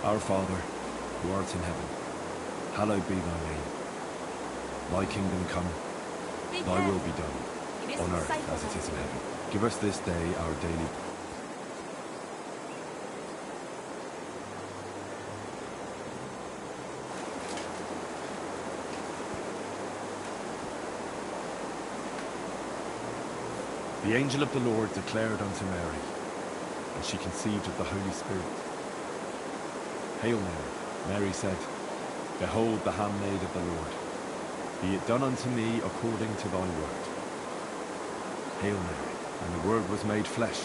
Our Father, who art in heaven, hallowed be thy name. Thy kingdom come, thy will be done, on earth as it is in heaven. Give us this day our daily bread. The angel of the Lord declared unto Mary, and she conceived of the Holy Spirit. Hail Mary, Mary said, Behold the handmaid of the Lord. Be it done unto me according to thy word. Hail Mary, and the Word was made flesh,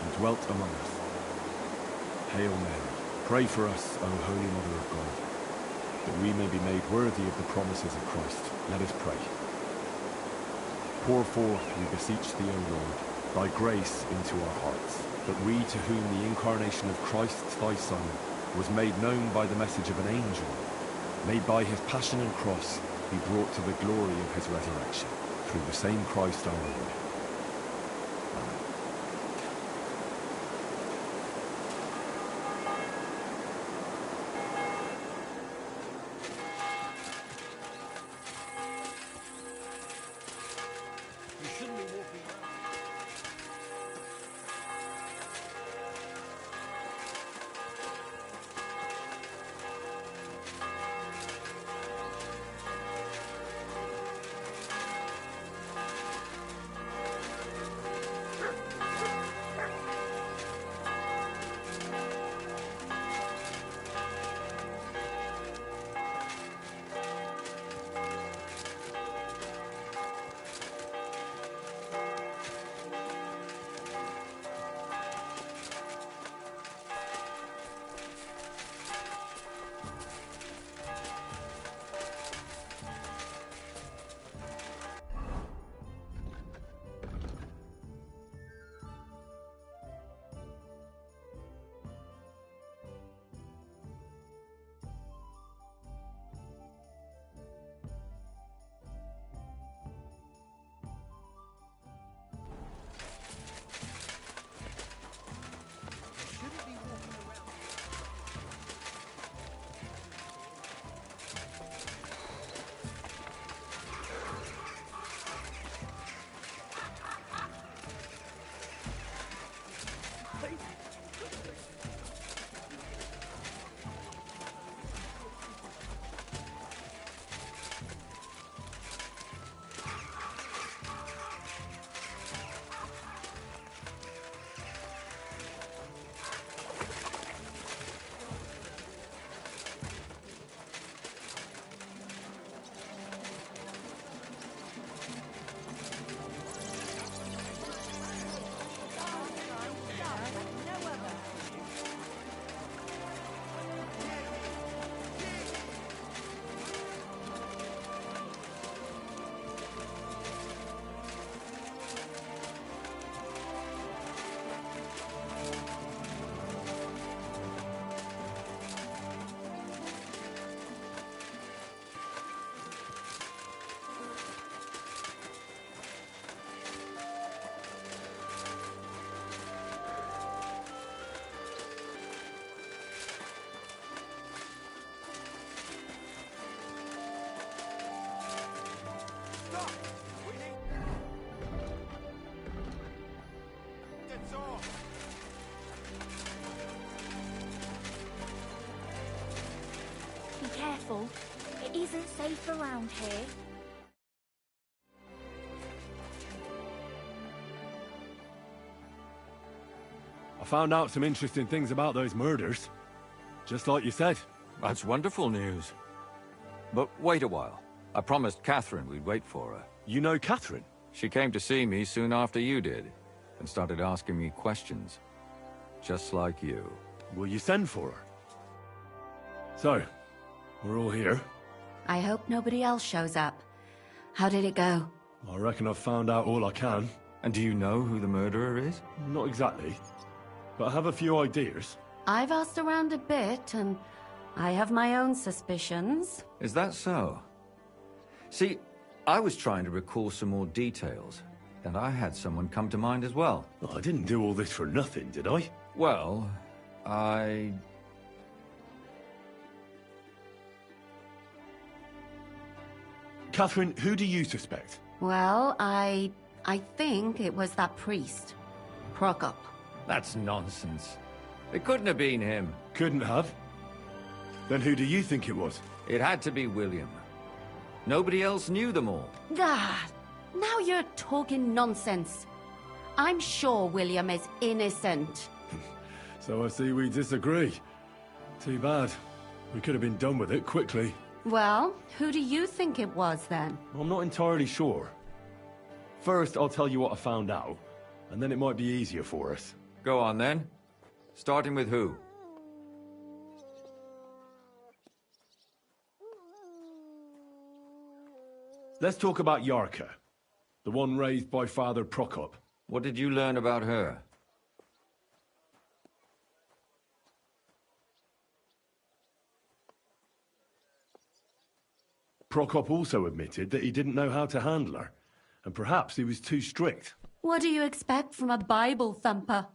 and dwelt among us. Hail Mary, pray for us, O Holy Mother of God, that we may be made worthy of the promises of Christ. Let us pray. Pour forth, we beseech thee, O Lord, thy grace into our hearts, that we, to whom the incarnation of Christ thy Son was made known by the message of an angel, may by his passion and cross be brought to the glory of his resurrection, through the same Christ our Lord. Amen. You shouldn't be walking around. safe around here? I found out some interesting things about those murders. Just like you said. That's wonderful news. But wait a while. I promised Catherine we'd wait for her. You know Catherine? She came to see me soon after you did, and started asking me questions. Just like you. Will you send for her? So, we're all here. I hope nobody else shows up. How did it go? I reckon I've found out all I can. And do you know who the murderer is? Not exactly, but I have a few ideas. I've asked around a bit, and I have my own suspicions. Is that so? See, I was trying to recall some more details, and I had someone come to mind as well. Oh, I didn't do all this for nothing, did I? Well, Catherine, who do you suspect? Well, I think it was that priest. Prokop. That's nonsense. It couldn't have been him. Couldn't have? Then who do you think it was? It had to be William. Nobody else knew them all. Ah, now you're talking nonsense. I'm sure William is innocent. So I see we disagree. Too bad. We could have been done with it quickly. Well, who do you think it was then? I'm not entirely sure. First, I'll tell you what I found out, and then it might be easier for us. Go on then. Starting with who? Let's talk about Yarka, the one raised by Father Prokop. What did you learn about her? Prokop also admitted that he didn't know how to handle her, and perhaps he was too strict. What do you expect from a Bible thumper?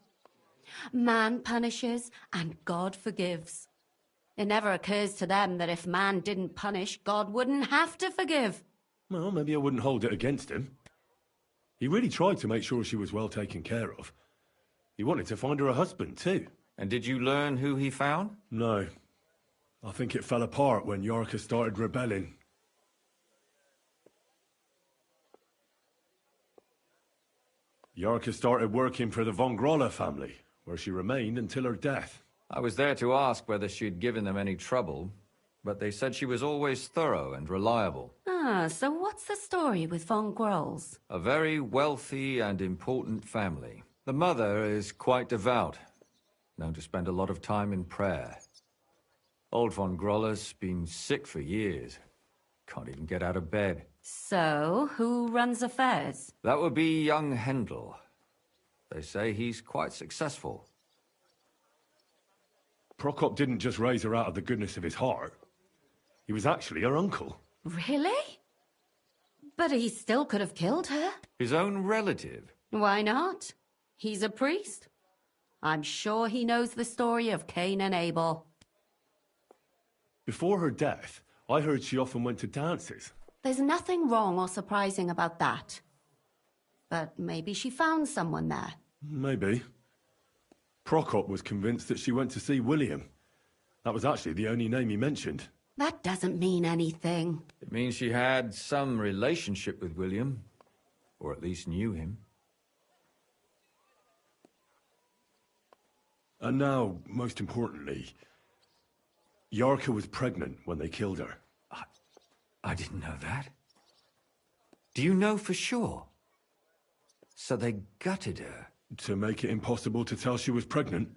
Man punishes and God forgives. It never occurs to them that if man didn't punish, God wouldn't have to forgive. Well, maybe I wouldn't hold it against him. He really tried to make sure she was well taken care of. He wanted to find her a husband, too. And did you learn who he found? No. I think it fell apart when Yarka started rebelling. Yarka started working for the von Grolle family, where she remained until her death. I was there to ask whether she'd given them any trouble, but they said she was always thorough and reliable. Ah, so what's the story with von Grolls? A very wealthy and important family. The mother is quite devout, known to spend a lot of time in prayer. Old von Grolle's been sick for years. Can't even get out of bed. So, who runs affairs? That would be young Hendel. They say he's quite successful. Prokop didn't just raise her out of the goodness of his heart. He was actually her uncle. Really? But he still could have killed her. His own relative? Why not? He's a priest. I'm sure he knows the story of Cain and Abel. Before her death, I heard she often went to dances. There's nothing wrong or surprising about that. But maybe she found someone there. Maybe. Prokop was convinced that she went to see William. That was actually the only name he mentioned. That doesn't mean anything. It means she had some relationship with William, or at least knew him. And now, most importantly, Yarka was pregnant when they killed her. I didn't know that. Do you know for sure? So they gutted her? To make it impossible to tell she was pregnant?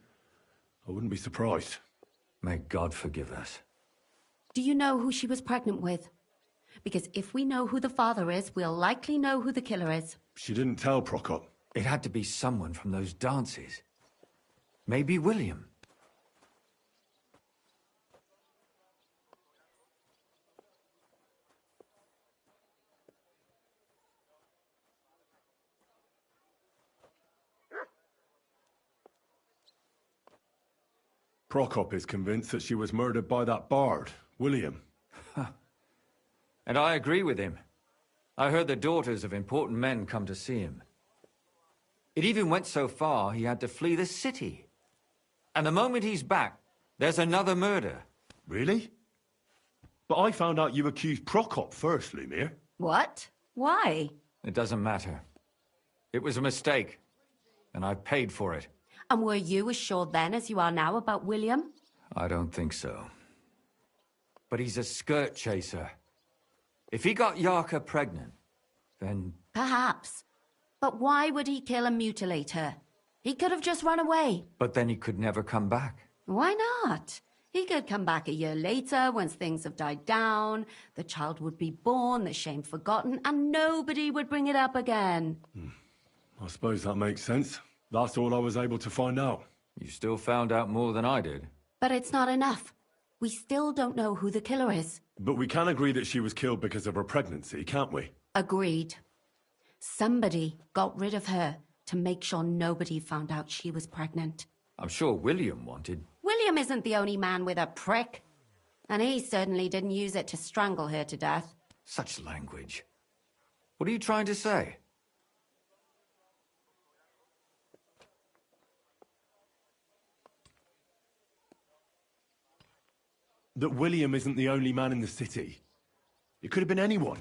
I wouldn't be surprised. May God forgive us. Do you know who she was pregnant with? Because if we know who the father is, we'll likely know who the killer is. She didn't tell Prokop. It had to be someone from those dances. Maybe William. Prokop is convinced that she was murdered by that bard, William. And I agree with him. I heard the daughters of important men come to see him. It even went so far he had to flee the city. And the moment he's back, there's another murder. Really? But I found out you accused Prokop first, Lumir. What? Why? It doesn't matter. It was a mistake, and I paid for it. And were you as sure then as you are now about William? I don't think so. But he's a skirt chaser. If he got Yarka pregnant, then... Perhaps. But why would he kill and mutilate her? He could have just run away. But then he could never come back. Why not? He could come back a year later, once things have died down, the child would be born, the shame forgotten, and nobody would bring it up again. I suppose that makes sense. That's all I was able to find out. You still found out more than I did. But it's not enough. We still don't know who the killer is. But we can agree that she was killed because of her pregnancy, can't we? Agreed. Somebody got rid of her to make sure nobody found out she was pregnant. I'm sure William wanted... William isn't the only man with a prick. And he certainly didn't use it to strangle her to death. Such language. What are you trying to say? That William isn't the only man in the city. It could have been anyone.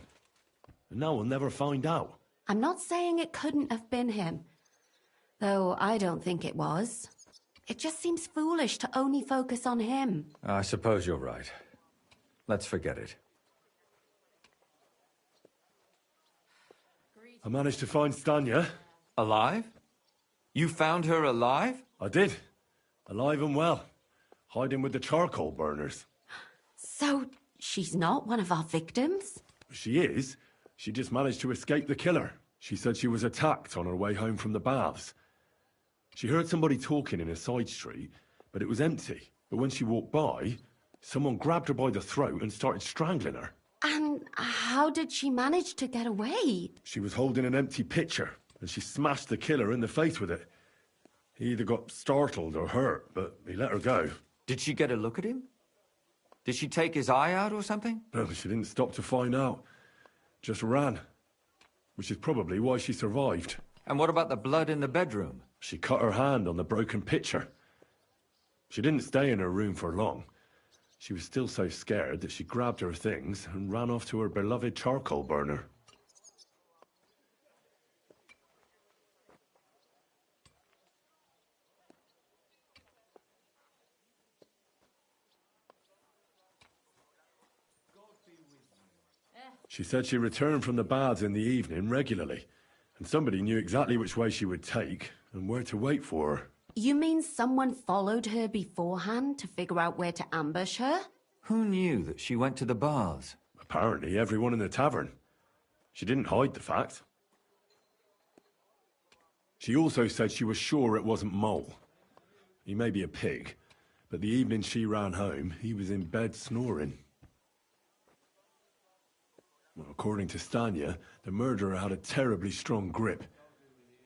And now we'll never find out. I'm not saying it couldn't have been him. Though I don't think it was. It just seems foolish to only focus on him. I suppose you're right. Let's forget it. I managed to find Stanya. Alive? You found her alive? I did. Alive and well. Hiding with the charcoal burners. So, she's not one of our victims? She is. She just managed to escape the killer. She said she was attacked on her way home from the baths. She heard somebody talking in a side street, but it was empty. But when she walked by, someone grabbed her by the throat and started strangling her. And how did she manage to get away? She was holding an empty pitcher, and she smashed the killer in the face with it. He either got startled or hurt, but he let her go. Did she get a look at him? Did she take his eye out or something? No, she didn't stop to find out. Just ran. Which is probably why she survived. And what about the blood in the bedroom? She cut her hand on the broken pitcher. She didn't stay in her room for long. She was still so scared that she grabbed her things and ran off to her beloved charcoal burner. She said she returned from the baths in the evening regularly, and somebody knew exactly which way she would take and where to wait for her. You mean someone followed her beforehand to figure out where to ambush her? Who knew that she went to the baths? Apparently everyone in the tavern. She didn't hide the fact. She also said she was sure it wasn't Mole. He may be a pig, but the evening she ran home, he was in bed snoring. Well, according to Stanya, the murderer had a terribly strong grip.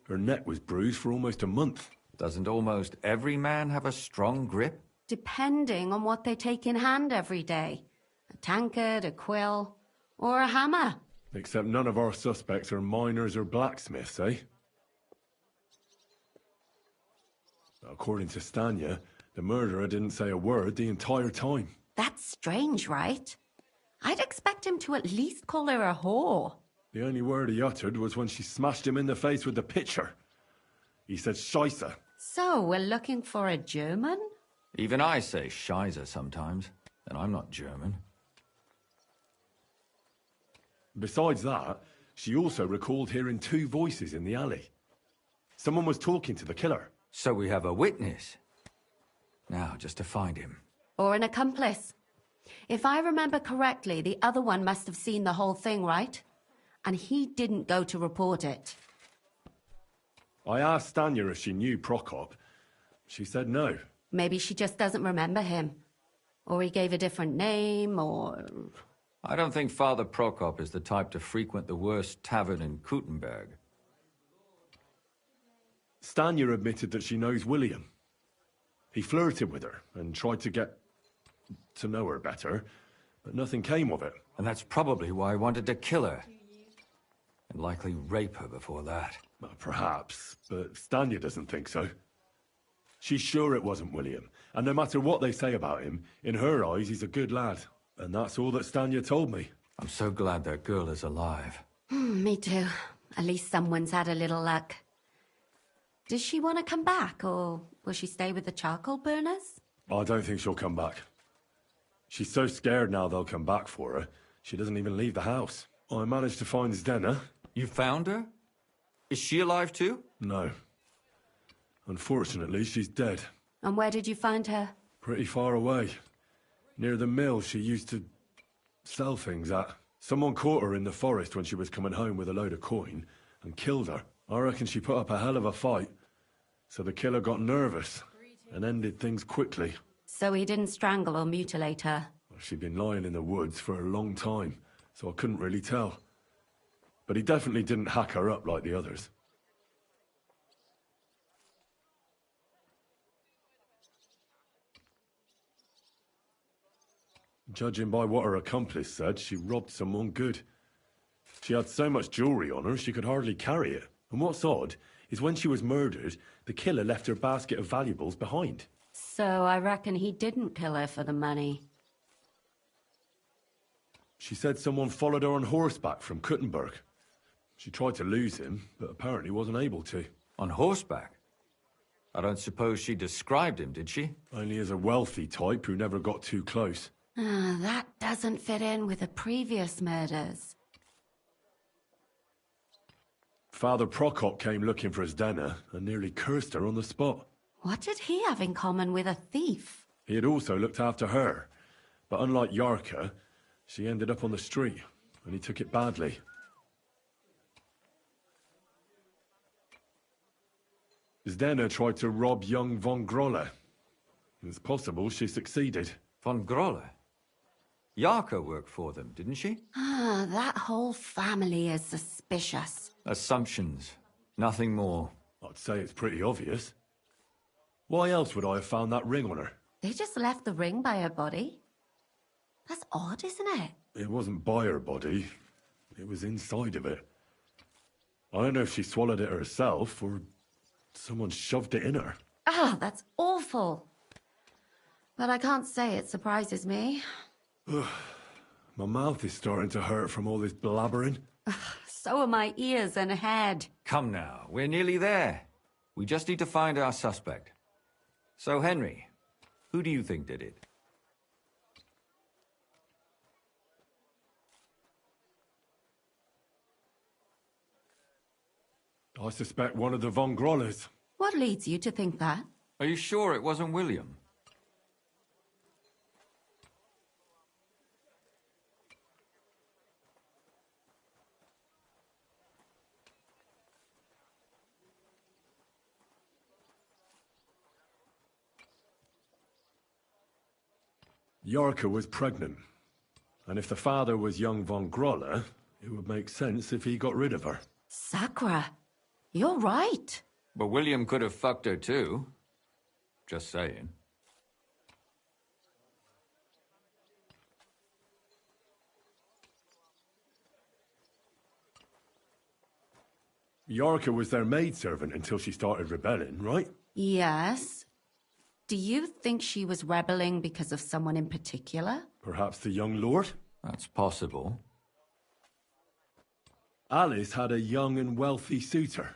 Her neck was bruised for almost a month. Doesn't almost every man have a strong grip? Depending on what they take in hand every day. A tankard, a quill, or a hammer. Except none of our suspects are miners or blacksmiths, eh? According to Stanya, the murderer didn't say a word the entire time. That's strange, right? I'd expect him to at least call her a whore. The only word he uttered was when she smashed him in the face with the pitcher. He said Scheisse. So, we're looking for a German? Even I say Scheiße sometimes, and I'm not German. Besides that, she also recalled hearing two voices in the alley. Someone was talking to the killer. So we have a witness. Now, just to find him. Or an accomplice. If I remember correctly, the other one must have seen the whole thing, right? And he didn't go to report it. I asked Stanya if she knew Prokop. She said no. Maybe she just doesn't remember him. Or he gave a different name, or... I don't think Father Prokop is the type to frequent the worst tavern in Kuttenberg. Stanya admitted that she knows William. He flirted with her and tried to get to know her better, but nothing came of it. And that's probably why I wanted to kill her. And likely rape her before that. Well, perhaps, but Stanya doesn't think so. She's sure it wasn't William, and no matter what they say about him, in her eyes he's a good lad. And that's all that Stanya told me. I'm so glad that girl is alive. Me too. At least someone's had a little luck. Does she want to come back, or will she stay with the charcoal burners? I don't think she'll come back. She's so scared now they'll come back for her, she doesn't even leave the house. I managed to find Zdena. You found her? Is she alive too? No. Unfortunately, she's dead. And where did you find her? Pretty far away. Near the mill she used to sell things at. Someone caught her in the forest when she was coming home with a load of coin and killed her. I reckon she put up a hell of a fight. So the killer got nervous and ended things quickly. So he didn't strangle or mutilate her? She'd been lying in the woods for a long time, so I couldn't really tell. But he definitely didn't hack her up like the others. Judging by what her accomplice said, she robbed someone good. She had so much jewelry on her, she could hardly carry it. And what's odd is when she was murdered, the killer left her basket of valuables behind. So I reckon he didn't kill her for the money. She said someone followed her on horseback from Kuttenberg. She tried to lose him, but apparently wasn't able to. On horseback? I don't suppose she described him, did she? Only as a wealthy type who never got too close. That doesn't fit in with the previous murders. Father Prokop came looking for Zdena and nearly cursed her on the spot. What did he have in common with a thief? He had also looked after her, but unlike Yarka, she ended up on the street, and he took it badly. Zdena tried to rob young von Grolle. It's possible she succeeded. Von Grolle? Yarka worked for them, didn't she? That whole family is suspicious. Assumptions. Nothing more. I'd say it's pretty obvious. Why else would I have found that ring on her? They just left the ring by her body. That's odd, isn't it? It wasn't by her body. It was inside of it. I don't know if she swallowed it herself, or someone shoved it in her. That's awful. But I can't say it surprises me. My mouth is starting to hurt from all this blabbering. So are my ears and head. Come now, we're nearly there. We just need to find our suspect. So, Henry, who do you think did it? I suspect one of the von Grolles. What leads you to think that? Are you sure it wasn't William? Yarka was pregnant. And if the father was young von Grolle, it would make sense if he got rid of her. Sakura, you're right. But William could have fucked her too. Just saying. Yarka was their maidservant until she started rebelling, right? Yes. Do you think she was rebelling because of someone in particular? Perhaps the young lord? That's possible. Alice had a young and wealthy suitor.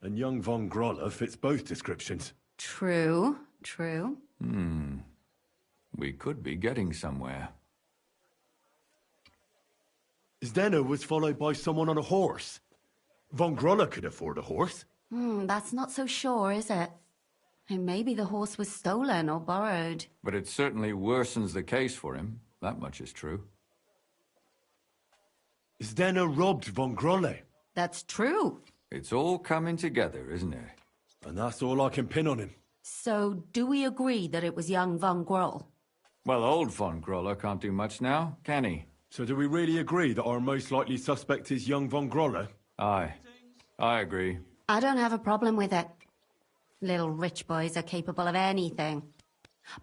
And young von Grolle fits both descriptions. True, true. We could be getting somewhere. Zdena was followed by someone on a horse. Von Grolle could afford a horse. That's not so sure, is it? And maybe the horse was stolen or borrowed. But it certainly worsens the case for him. That much is true. Zdena robbed von Grolle. That's true. It's all coming together, isn't it? And that's all I can pin on him. So, do we agree that it was young von Groll? Well, old von Grolle can't do much now, can he? So do we really agree that our most likely suspect is young von Grolle? Aye. I agree. I don't have a problem with it. Little rich boys are capable of anything.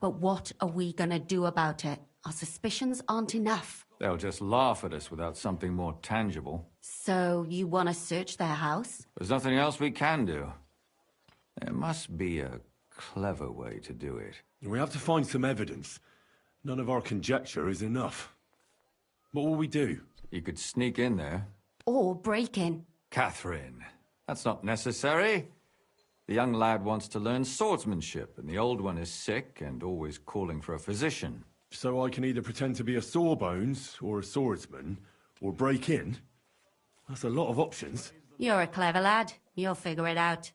But what are we gonna do about it? Our suspicions aren't enough. They'll just laugh at us without something more tangible. So, you want to search their house? There's nothing else we can do. There must be a clever way to do it. We have to find some evidence. None of our conjecture is enough. What will we do? You could sneak in there. Or break in. Catherine, that's not necessary. The young lad wants to learn swordsmanship, and the old one is sick and always calling for a physician. So I can either pretend to be a sawbones or a swordsman, or break in? That's a lot of options. You're a clever lad. You'll figure it out.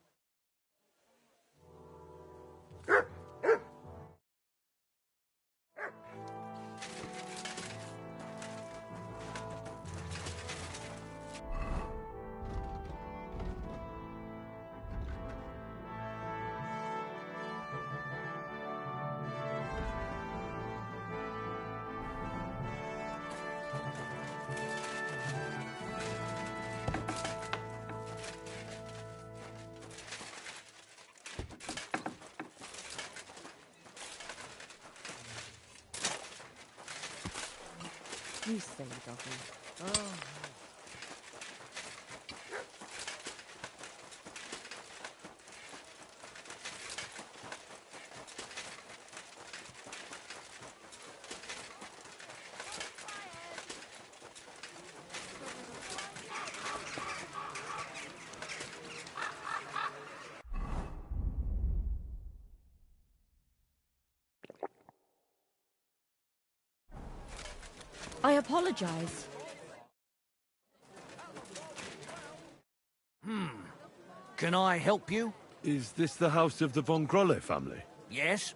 You silly doggy. Oh. I apologize. Can I help you? Is this the house of the von Grolle family? Yes?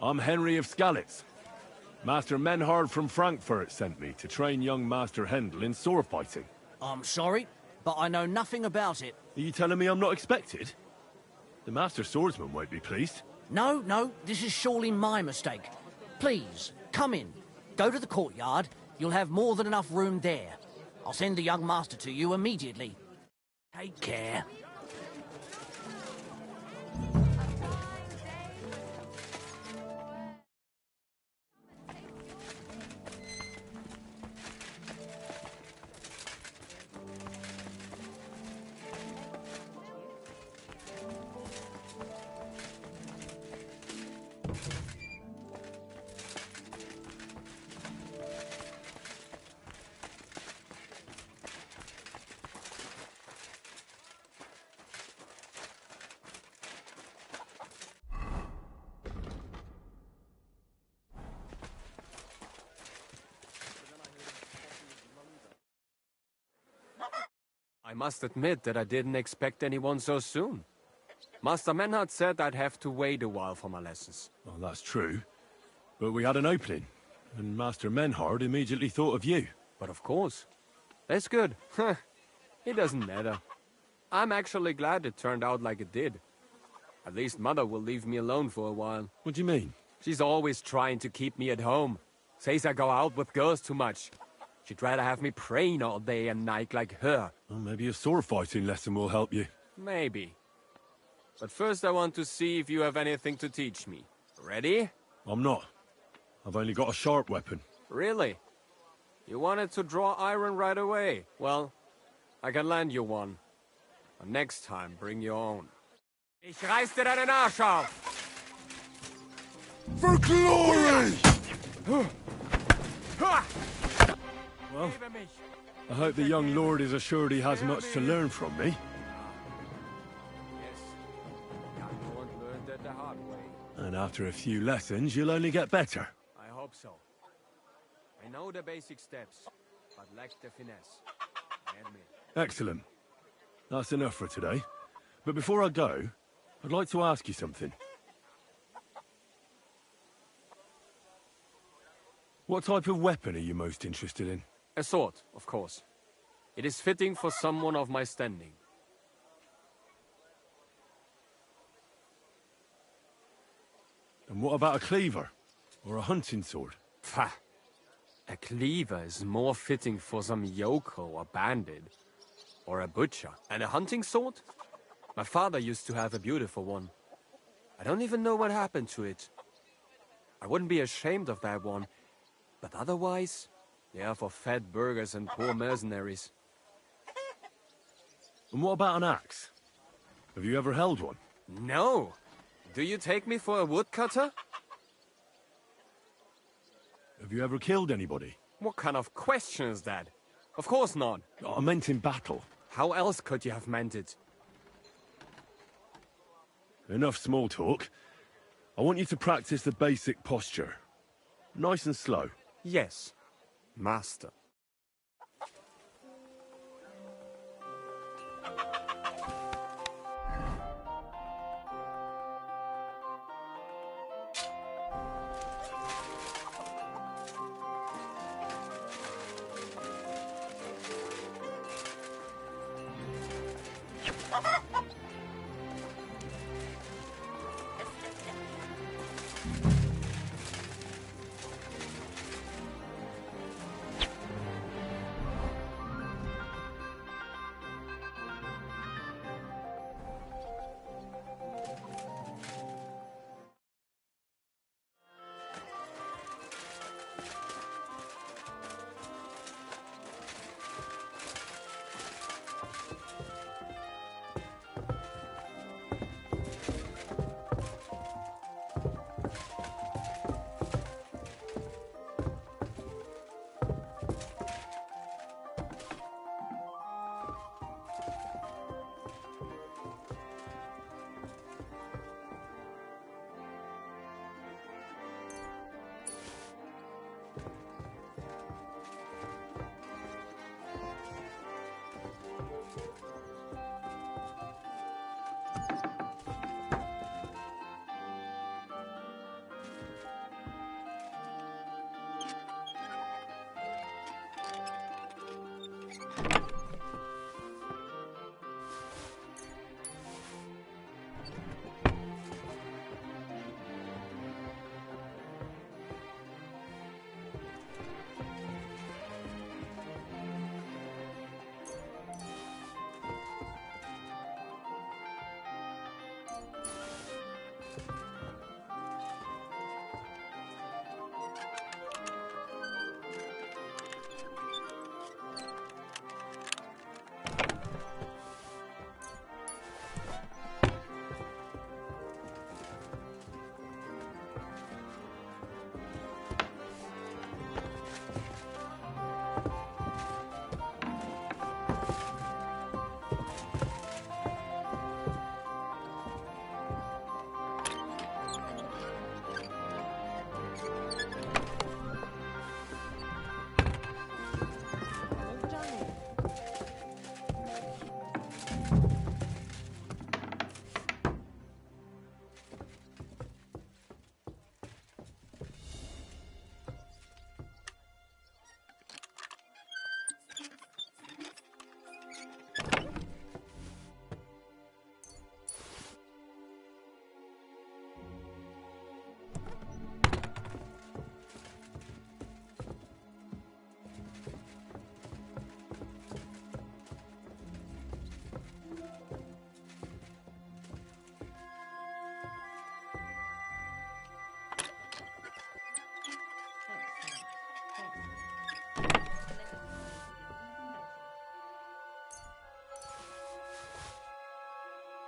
I'm Henry of Skalitz. Master Menhard from Frankfurt sent me to train young Master Hendel in sword fighting. I'm sorry, but I know nothing about it. Are you telling me I'm not expected? The Master Swordsman won't be pleased. No, this is surely my mistake. Please, come in. Go to the courtyard. You'll have more than enough room there. I'll send the young master to you immediately. Take care. I must admit that I didn't expect anyone so soon. Master Menhard said I'd have to wait a while for my lessons. Well, that's true. But we had an opening, and Master Menhard immediately thought of you. But of course. That's good. It doesn't matter. I'm actually glad it turned out like it did. At least Mother will leave me alone for a while. What do you mean? She's always trying to keep me at home. Says I go out with girls too much. She'd rather have me praying all day and night like her. Well, maybe a sword fighting lesson will help you. Maybe. But first I want to see if you have anything to teach me. Ready? I'm not. I've only got a sharp weapon. Really? You wanted to draw iron right away. Well, I can lend you one. But next time, bring your own. Ich reiß dir deinen Arsch auf! For glory! Well, I hope the young lord is assured he has much to learn from me. Yes. Young lord learned it the hard way. And after a few lessons, you'll only get better. I hope so. I know the basic steps, but lack the finesse. I admit. Excellent. That's enough for today. But before I go, I'd like to ask you something. What type of weapon are you most interested in? A sword, of course. It is fitting for someone of my standing. And what about a cleaver? Or a hunting sword? Pah! A cleaver is more fitting for some yokel or bandit. Or a butcher. And a hunting sword? My father used to have a beautiful one. I don't even know what happened to it. I wouldn't be ashamed of that one. But otherwise, they are for fat burghers and poor mercenaries. And what about an axe? Have you ever held one? No! Do you take me for a woodcutter? Have you ever killed anybody? What kind of question is that? Of course not. I meant in battle. How else could you have meant it? Enough small talk. I want you to practice the basic posture. Nice and slow. Yes, master.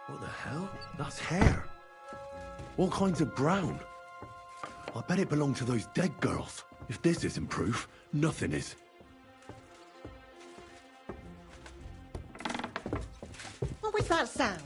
What the hell? That's hair. All kinds of brown. I bet it belonged to those dead girls. If this isn't proof, nothing is. What was that sound?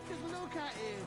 Just look at him.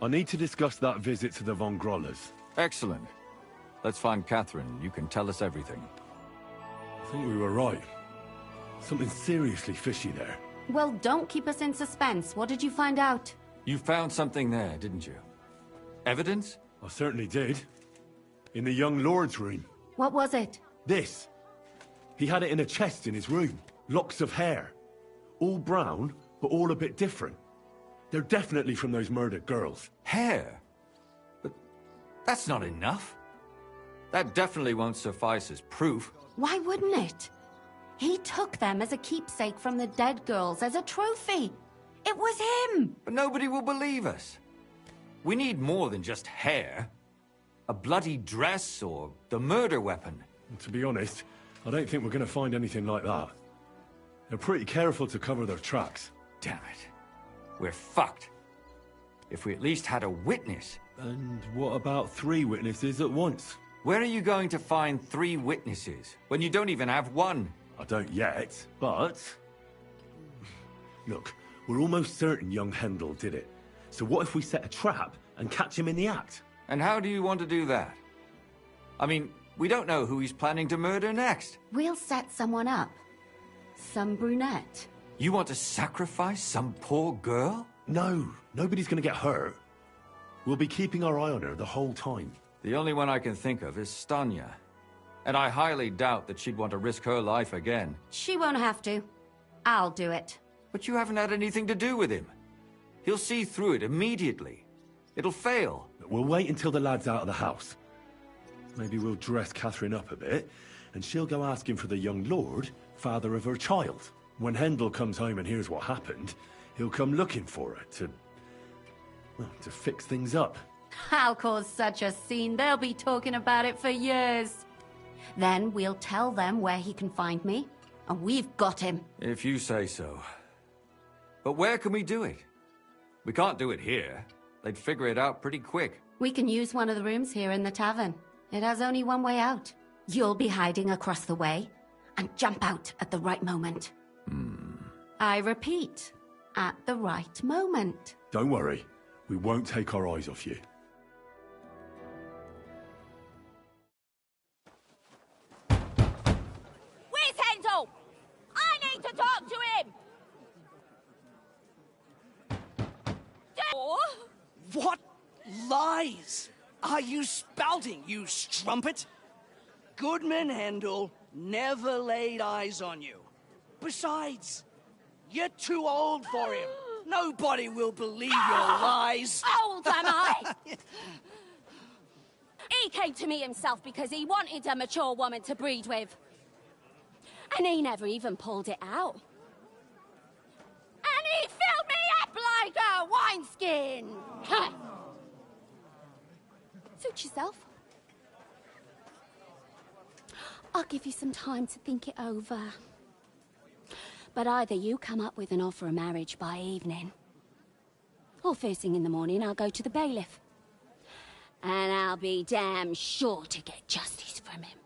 I need to discuss that visit to the Von Grollers. Excellent. Let's find Catherine. You can tell us everything. I think we were right. Something seriously fishy there. Well, don't keep us in suspense. What did you find out? You found something there, didn't you? Evidence? I certainly did. In the young lord's room. What was it? This. He had it in a chest in his room. Locks of hair. All brown, but all a bit different. They're definitely from those murdered girls. Hair? But that's not enough. That definitely won't suffice as proof. Why wouldn't it? He took them as a keepsake from the dead girls, as a trophy. It was him! But nobody will believe us. We need more than just hair. A bloody dress or the murder weapon. To be honest, I don't think we're going to find anything like that. They're pretty careful to cover their tracks. Damn it. We're fucked. If we at least had a witness. And what about 3 witnesses at once? Where are you going to find 3 witnesses when you don't even have one? I don't yet, but... Look, we're almost certain young Hendel did it. So what if we set a trap and catch him in the act? And how do you want to do that? I mean, we don't know who he's planning to murder next. We'll set someone up. Some brunette. You want to sacrifice some poor girl? No, nobody's gonna get hurt. We'll be keeping our eye on her the whole time. The only one I can think of is Stanya. And I highly doubt that she'd want to risk her life again. She won't have to. I'll do it. But you haven't had anything to do with him. He'll see through it immediately. It'll fail. We'll wait until the lad's out of the house. Maybe we'll dress Catherine up a bit, and she'll go asking for the young lord, father of her child. When Hendel comes home and hears what happened, he'll come looking for her to fix things up. I'll cause such a scene, they'll be talking about it for years. Then we'll tell them where he can find me, and we've got him. If you say so. But where can we do it? We can't do it here. They'd figure it out pretty quick. We can use one of the rooms here in the tavern. It has only one way out. You'll be hiding across the way, and jump out at the right moment. I repeat, at the right moment. Don't worry, we won't take our eyes off you. Where's Hendel? I need to talk to him! What lies are you spouting, you strumpet? Goodman Hendel never laid eyes on you. Besides, you're too old for him. Nobody will believe your lies. Old am I? He came to me himself because he wanted a mature woman to breed with. And he never even pulled it out. And he filled me up like a wineskin. Suit yourself. I'll give you some time to think it over. But either you come up with an offer of marriage by evening, or first thing in the morning I'll go to the bailiff. And I'll be damn sure to get justice from him.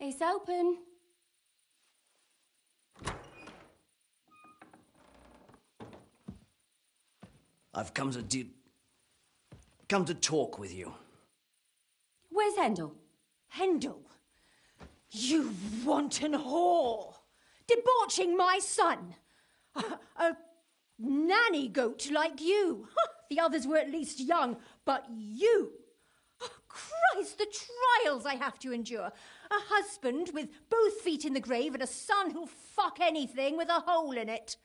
It's open. I've come to talk with you. Where's Hendel? Hendel, you wanton whore! Debauching my son! A nanny goat like you! The others were at least young, but you! Christ, the trials I have to endure! A husband with both feet in the grave and a son who'll fuck anything with a hole in it.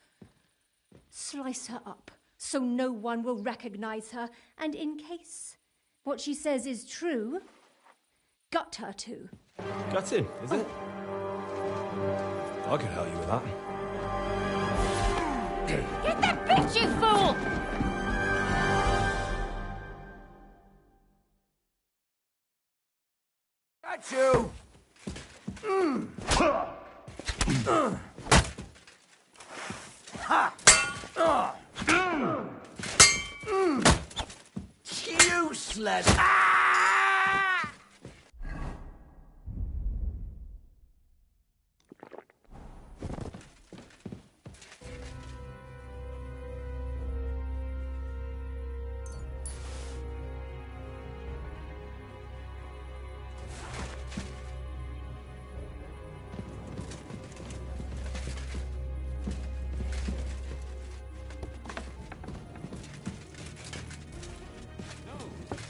Slice her up so no one will recognize her, and in case what she says is true, gut her too. Gutting, is it? I could help you with that. Get that bitch, you fool! Got you! Useless! Ah!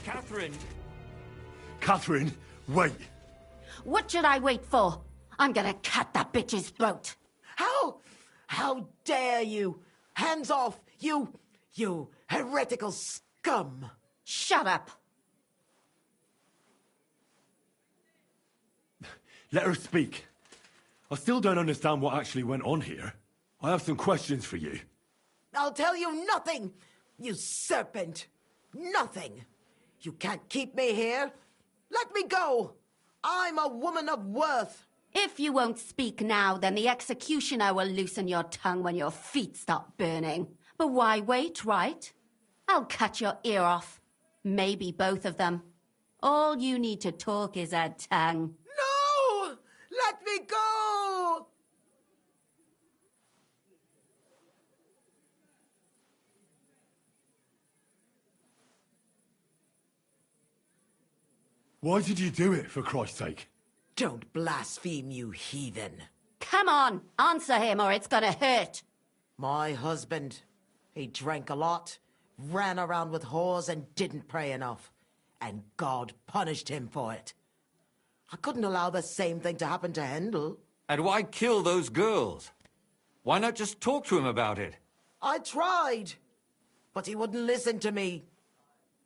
Catherine! Catherine, wait. What should I wait for? I'm gonna cut that bitch's throat. How dare you? Hands off, you heretical scum! Shut up. Let her speak. I still don't understand what actually went on here. I have some questions for you. I'll tell you nothing, you serpent! Nothing! You can't keep me here! Let me go! I'm a woman of worth! If you won't speak now, then the executioner will loosen your tongue when your feet stop burning. But why wait, right? I'll cut your ear off. Maybe both of them. All you need to talk is a tongue. No! Let me go! Why did you do it, for Christ's sake? Don't blaspheme, you heathen. Come on, answer him or it's gonna hurt. My husband, he drank a lot, ran around with whores and didn't pray enough. And God punished him for it. I couldn't allow the same thing to happen to Hendel. And why kill those girls? Why not just talk to him about it? I tried, but he wouldn't listen to me.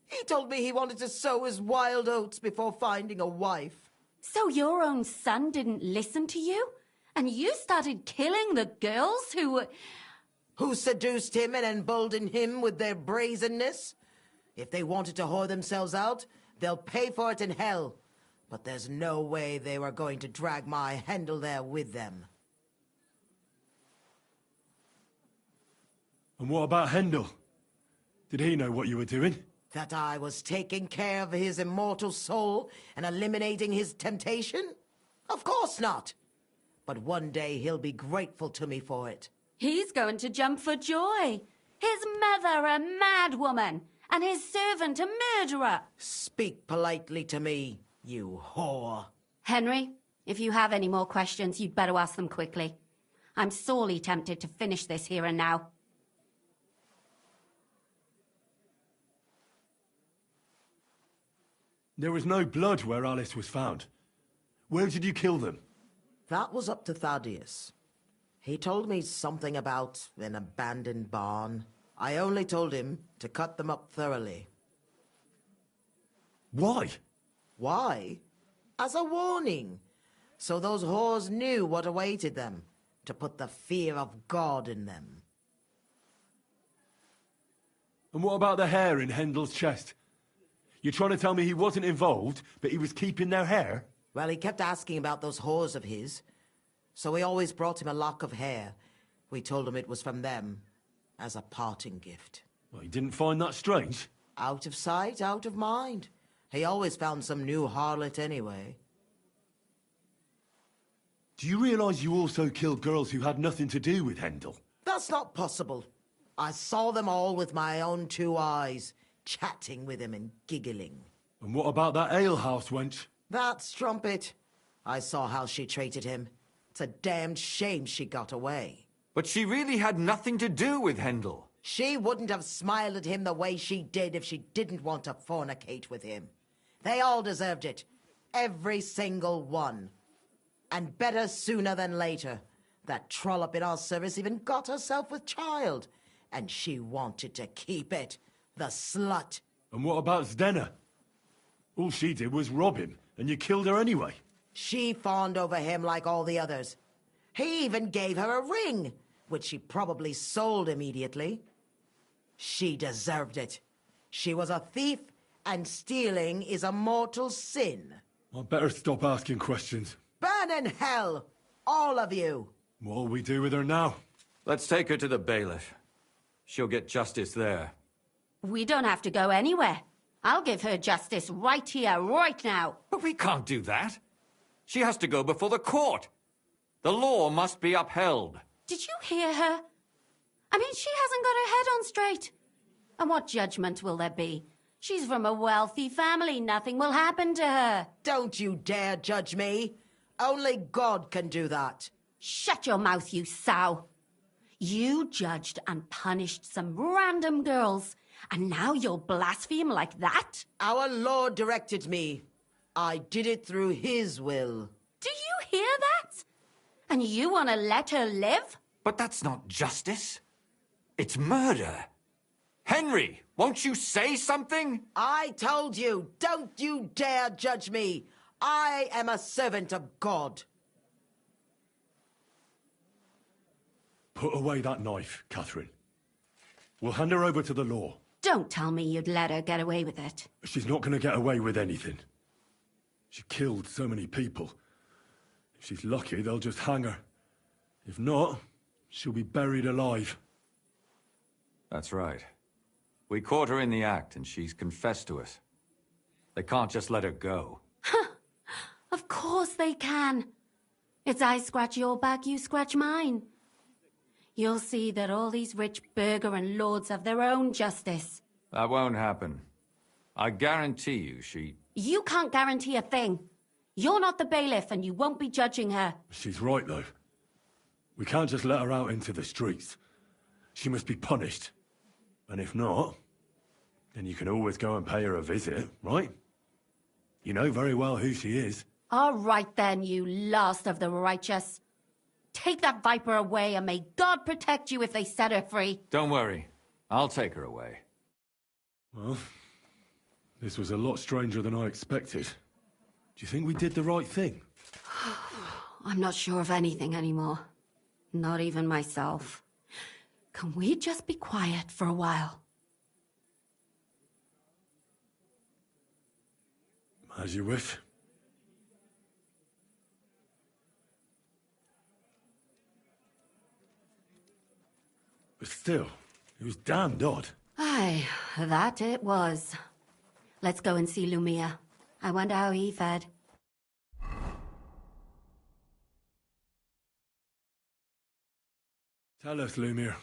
He told me he wanted to sow his wild oats before finding a wife. So your own son didn't listen to you? And you started killing the girls who were... Who seduced him and emboldened him with their brazenness? If they wanted to whore themselves out, they'll pay for it in hell. But there's no way they were going to drag my Hendel there with them. And what about Hendel? Did he know what you were doing? That I was taking care of his immortal soul and eliminating his temptation? Of course not. But one day he'll be grateful to me for it. He's going to jump for joy. His mother a mad woman, and his servant a murderer. Speak politely to me, you whore. Henry, if you have any more questions, you'd better ask them quickly. I'm sorely tempted to finish this here and now. There was no blood where Alice was found. Where did you kill them? That was up to Thaddeus. He told me something about an abandoned barn. I only told him to cut them up thoroughly. Why? Why? As a warning. So those whores knew what awaited them. To put the fear of God in them. And what about the hair in Hendel's chest? You're trying to tell me he wasn't involved, but he was keeping their hair? Well, he kept asking about those whores of his. So we always brought him a lock of hair. We told him it was from them, as a parting gift. Well, he didn't find that strange? Out of sight, out of mind. He always found some new harlot anyway. Do you realize you also killed girls who had nothing to do with Hendel? That's not possible. I saw them all with my own 2 eyes, chatting with him and giggling. And what about that alehouse wench? That strumpet. I saw how she treated him. It's a damned shame she got away. But she really had nothing to do with Hendel. She wouldn't have smiled at him the way she did if she didn't want to fornicate with him. They all deserved it. Every single one. And better sooner than later. That trollop in our service even got herself with child. And she wanted to keep it. The slut. And what about Zdenna? All she did was rob him, and you killed her anyway. She fawned over him like all the others. He even gave her a ring. which she probably sold immediately. She deserved it. She was a thief, and stealing is a mortal sin. I'd better stop asking questions. Burn in hell, all of you. What'll we do with her now? Let's take her to the bailiff. She'll get justice there. We don't have to go anywhere. I'll give her justice right here, right now. But we can't do that. She has to go before the court. The law must be upheld. Did you hear her? I mean, she hasn't got her head on straight. And what judgment will there be? She's from a wealthy family. Nothing will happen to her. Don't you dare judge me. Only God can do that. Shut your mouth, you sow. You judged and punished some random girls, and now you'll blaspheme like that? Our Lord directed me. I did it through His will. Do you hear that? And you want to let her live? But that's not justice. It's murder. Henry, won't you say something? I told you, don't you dare judge me. I am a servant of God. Put away that knife, Catherine. We'll hand her over to the law. Don't tell me you'd let her get away with it. She's not going to get away with anything. She killed so many people. If she's lucky, they'll just hang her. If not, she'll be buried alive. That's right. We caught her in the act, and she's confessed to us. They can't just let her go. Of course they can. It's I scratch your back, you scratch mine. You'll see that all these rich burgher and lords have their own justice. That won't happen. I guarantee you she... You can't guarantee a thing. You're not the bailiff, and you won't be judging her. She's right, though. We can't just let her out into the streets. She must be punished. And if not, then you can always go and pay her a visit, right? You know very well who she is. All right then, you last of the righteous. Take that viper away, and may God protect you if they set her free. Don't worry. I'll take her away. Well, this was a lot stranger than I expected. Do you think we did the right thing? I'm not sure of anything anymore. Not even myself. Can we just be quiet for a while? As you wish. But still, it was damned odd. Aye, that it was. Let's go and see Lumia. I wonder how he fared. Tell us, Lumir.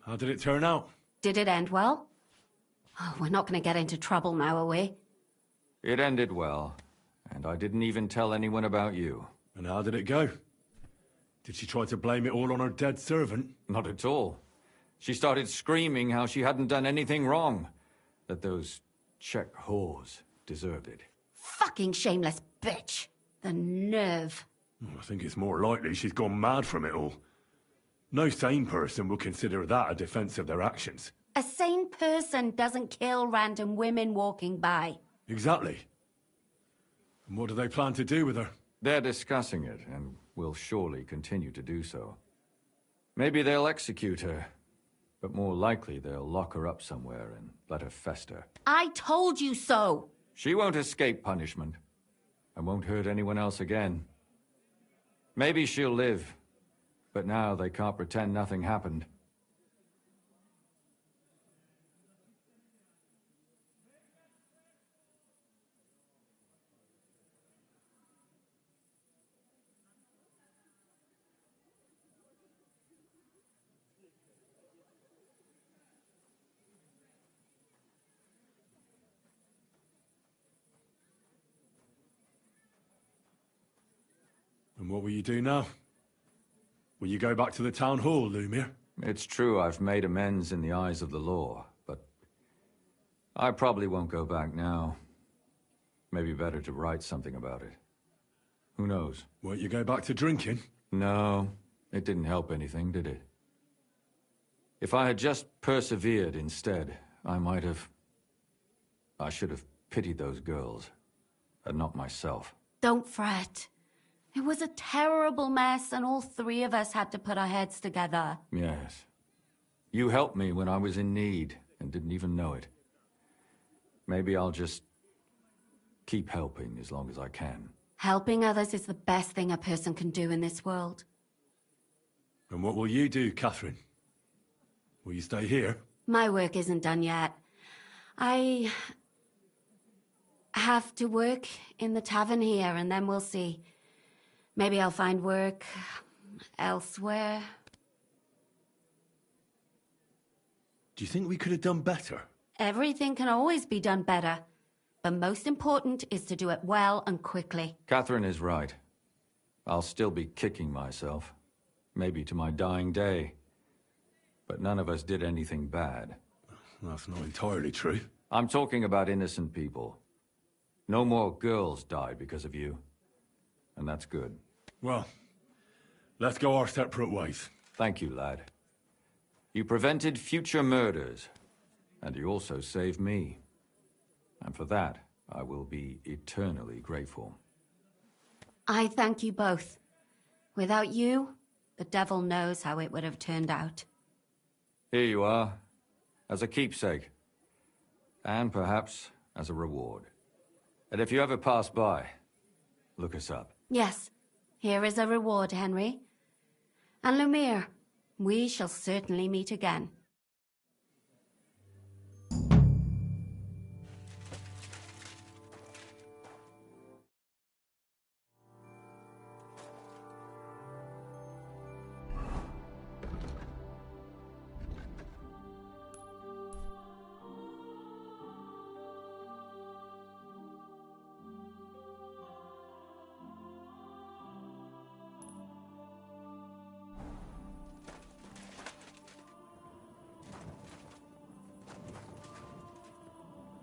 How did it turn out? Did it end well? Oh, we're not going to get into trouble now, are we? It ended well, and I didn't even tell anyone about you. And how did it go? Did she try to blame it all on her dead servant? Not at all. She started screaming how she hadn't done anything wrong. That those Czech whores deserved it. Fucking shameless bitch. The nerve. I think it's more likely she's gone mad from it all. No sane person will consider that a defense of their actions. A sane person doesn't kill random women walking by. Exactly. And what do they plan to do with her? They're discussing it, and will surely continue to do so. Maybe they'll execute her, but more likely they'll lock her up somewhere and let her fester. I told you so! She won't escape punishment, and won't hurt anyone else again. Maybe she'll live, but now they can't pretend nothing happened. And what will you do now? Will you go back to the town hall, Lumir? It's true I've made amends in the eyes of the law, but I probably won't go back now. Maybe better to write something about it. Who knows? Won't you go back to drinking? No, it didn't help anything, did it? If I had just persevered instead, I should have pitied those girls, and not myself. Don't fret. It was a terrible mess, and all three of us had to put our heads together. Yes. You helped me when I was in need and didn't even know it. Maybe I'll just keep helping as long as I can. Helping others is the best thing a person can do in this world. And what will you do, Catherine? Will you stay here? My work isn't done yet. I have to work in the tavern here, and then we'll see. Maybe I'll find work elsewhere. Do you think we could have done better? Everything can always be done better. But most important is to do it well and quickly. Catherine is right. I'll still be kicking myself. Maybe to my dying day. But none of us did anything bad. That's not entirely true. I'm talking about innocent people. No more girls died because of you. And that's good. Well, let's go our separate ways. Thank you, lad. You prevented future murders. And you also saved me. And for that, I will be eternally grateful. I thank you both. Without you, the devil knows how it would have turned out. Here you are, as a keepsake. And perhaps as a reward. And if you ever pass by, look us up. Yes, here is a reward, Henry. And Lumiere, we shall certainly meet again.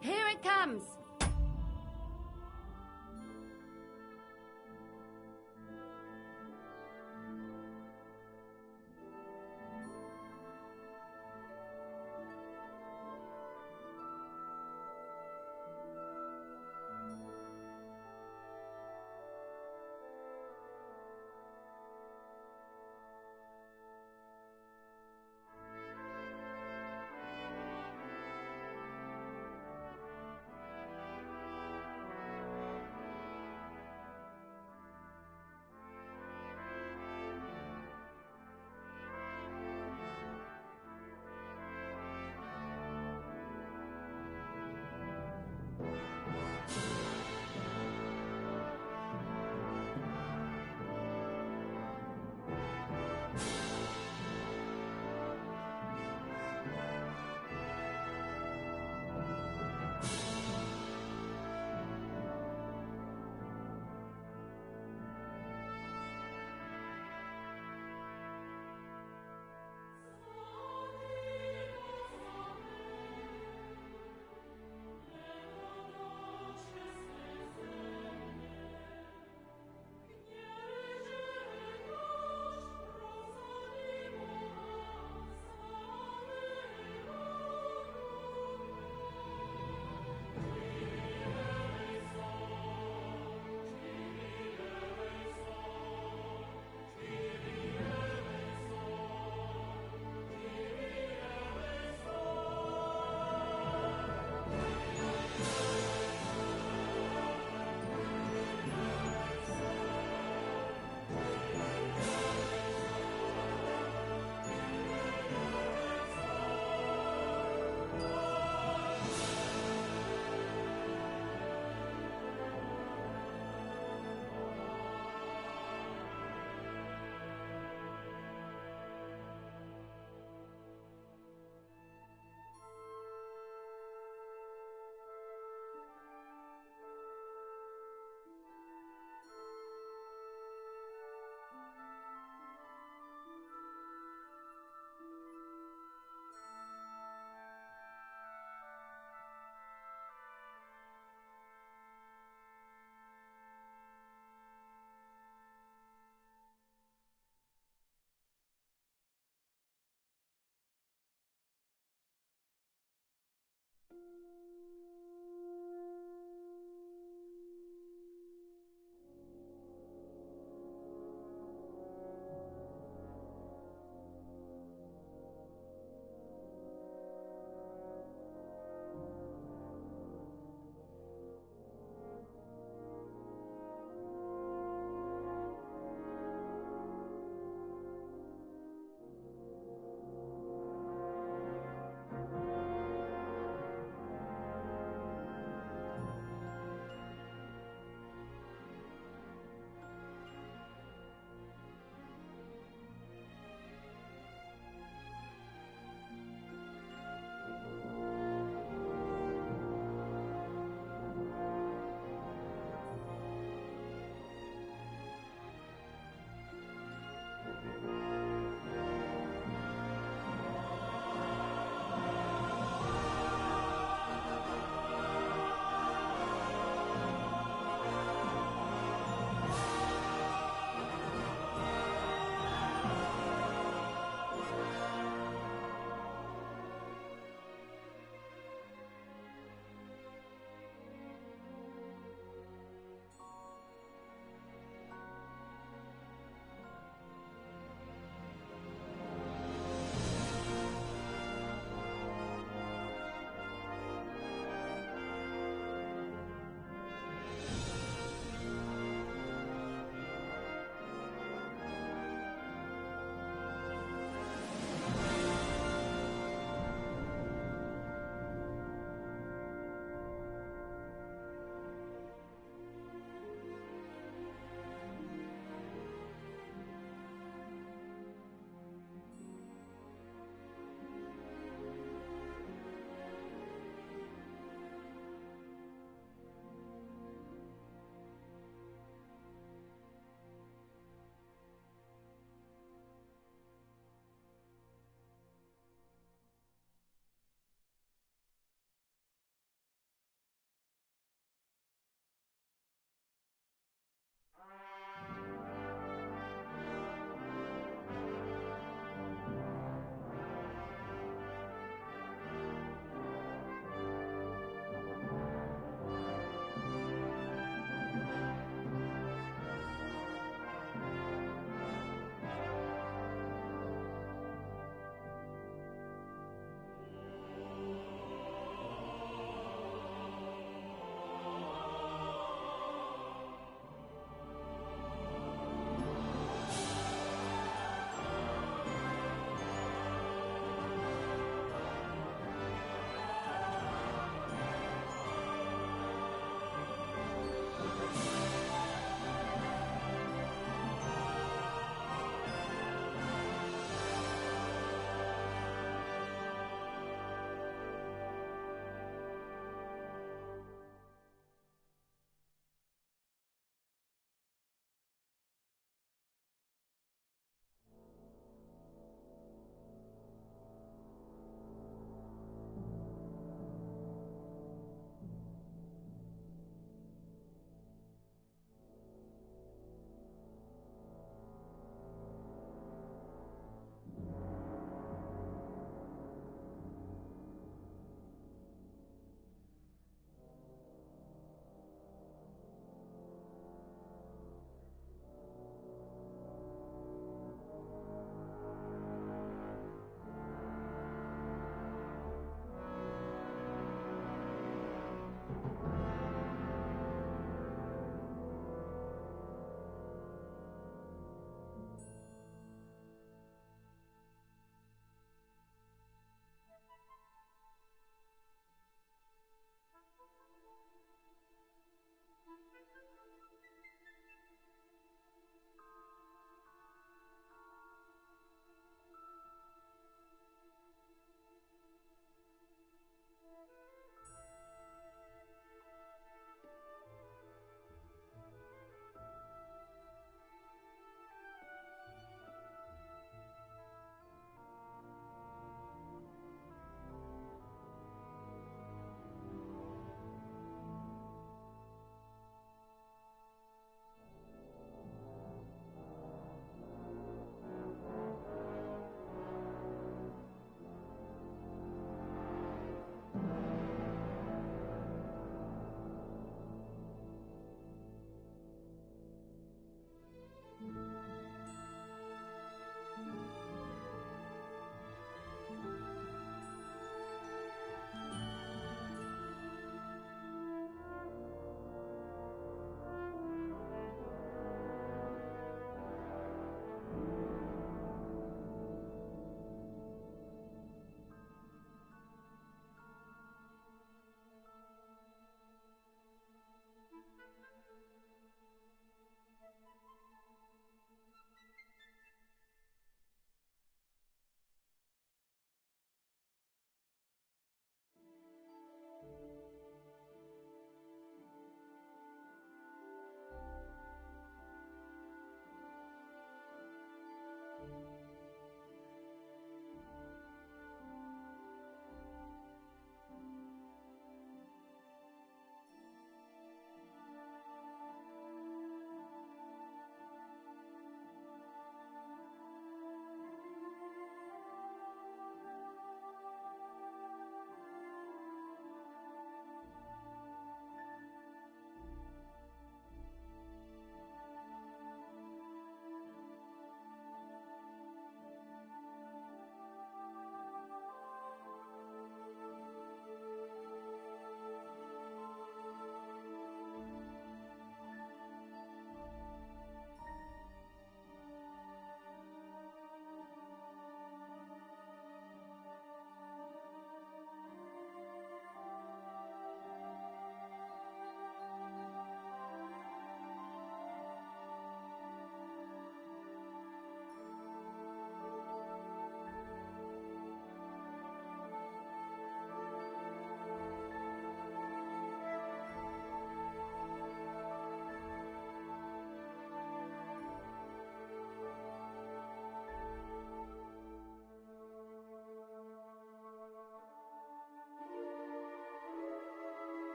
Here it comes!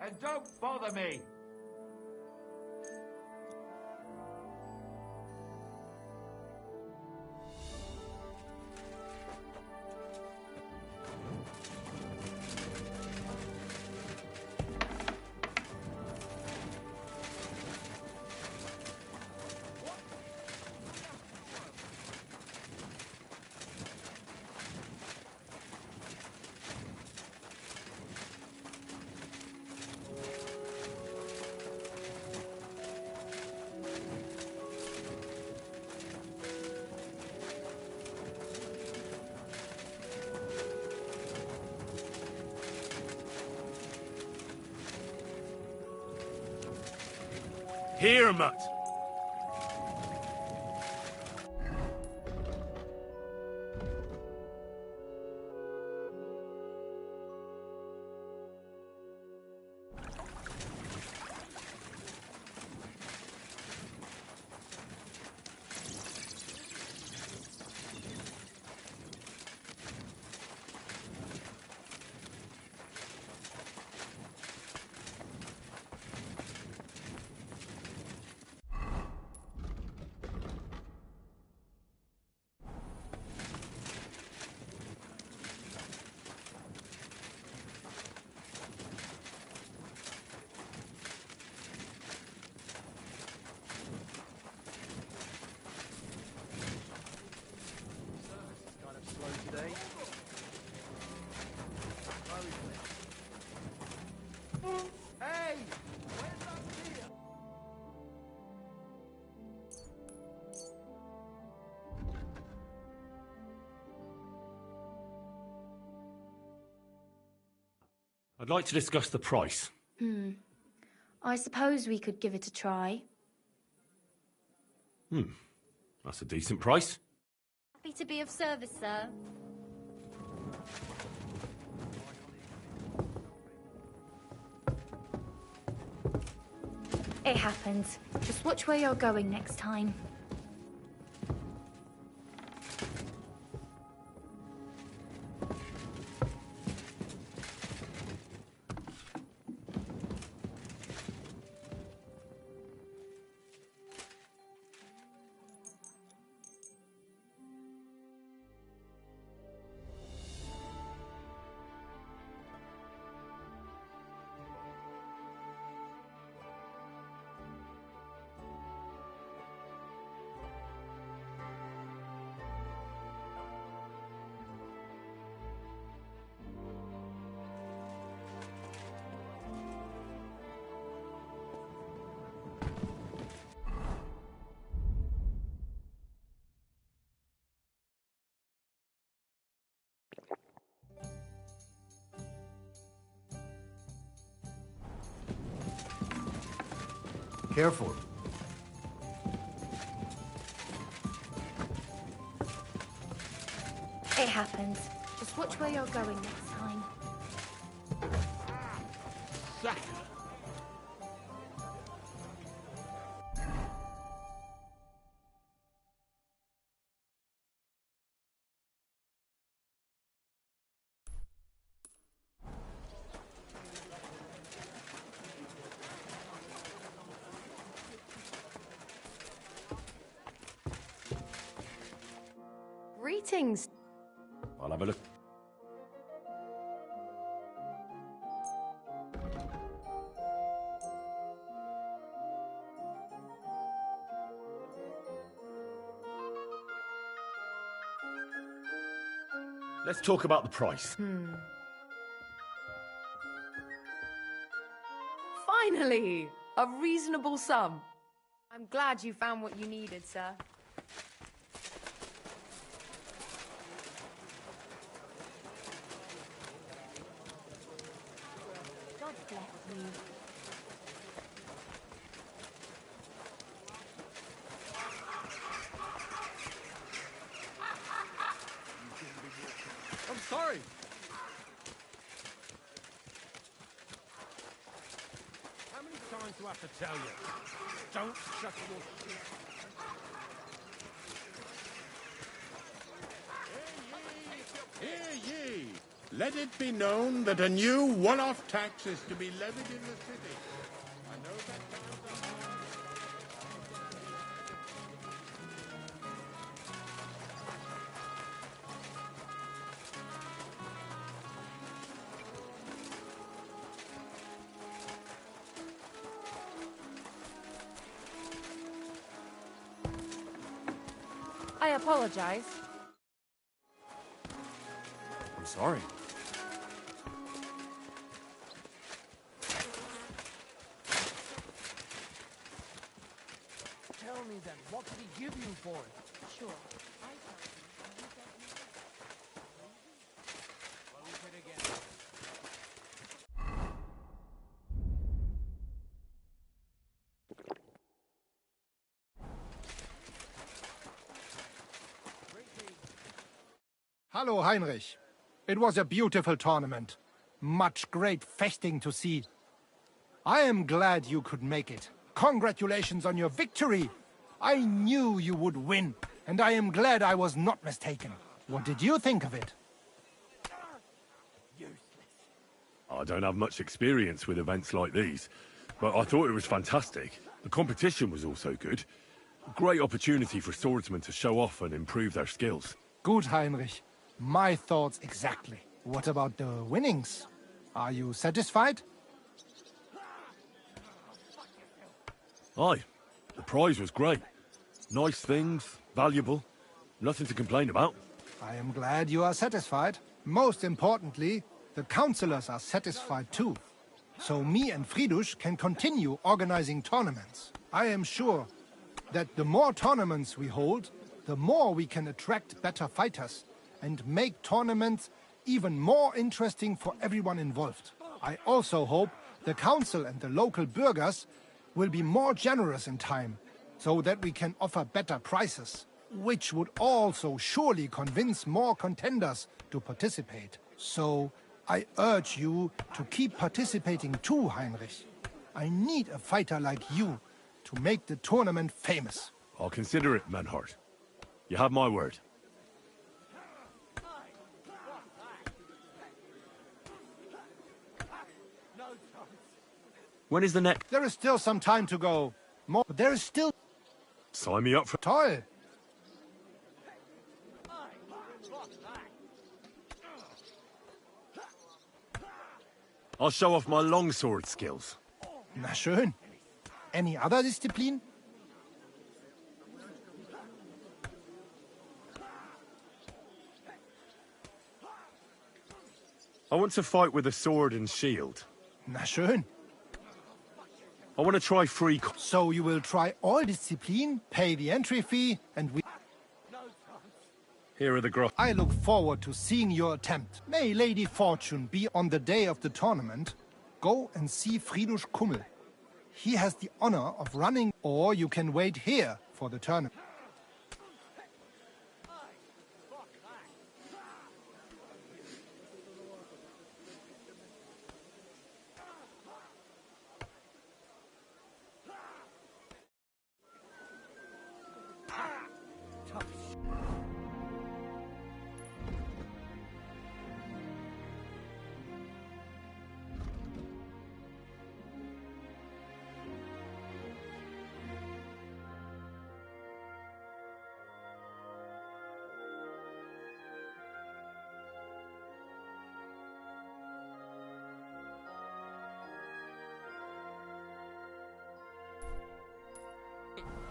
and don't bother me. Here, mutt. I'd like to discuss the price. I suppose we could give it a try. That's a decent price. Happy to be of service, sir. It happens. Just watch where you're going next time. Careful. It happens. Just watch where you're going next time. Greetings. I'll have a look. Let's talk about the price. Finally! A reasonable sum. I'm glad you found what you needed, sir. God bless you. I'm sorry. How many times do I have to tell you? Don't shut your shit. Hear ye! Let it be known that a new one-off tax is to be levied in the city. I know that I apologize. I'm sorry. Tell me then, what did he give you for it? Sure. Hallo, Heinrich. It was a beautiful tournament. Much great feasting to see. I am glad you could make it. Congratulations on your victory. I knew you would win, and I am glad I was not mistaken. What did you think of it? I don't have much experience with events like these, but I thought it was fantastic. The competition was also good. Great opportunity for swordsmen to show off and improve their skills. Good, Heinrich. My thoughts exactly. What about the winnings? Are you satisfied? Aye, the prize was great. Nice things, valuable, nothing to complain about. I am glad you are satisfied. Most importantly, the councillors are satisfied too. So me and Fridush can continue organizing tournaments. I am sure that the more tournaments we hold, the more we can attract better fighters and make tournaments even more interesting for everyone involved. I also hope the council and the local burghers will be more generous in time, so that we can offer better prices, which would also surely convince more contenders to participate. So I urge you to keep participating too, Heinrich. I need a fighter like you to make the tournament famous. I'll consider it, Menhart. You have my word. When is the next? There is still some time to go. More, but there is still... Sign me up for... Toll! I'll show off my longsword skills. Na schön. Any other discipline? I want to fight with a sword and shield. Na schön. I want to try free... So you will try all discipline, pay the entry fee, and we... Here are the gross. I look forward to seeing your attempt. May Lady Fortune be on the day of the tournament. Go and see Fridush Kummel. He has the honor of running, or you can wait here for the tournament.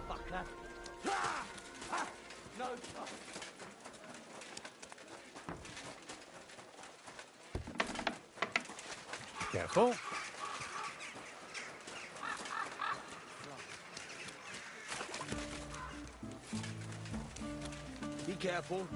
Fuck that. No chance. Careful. Be careful.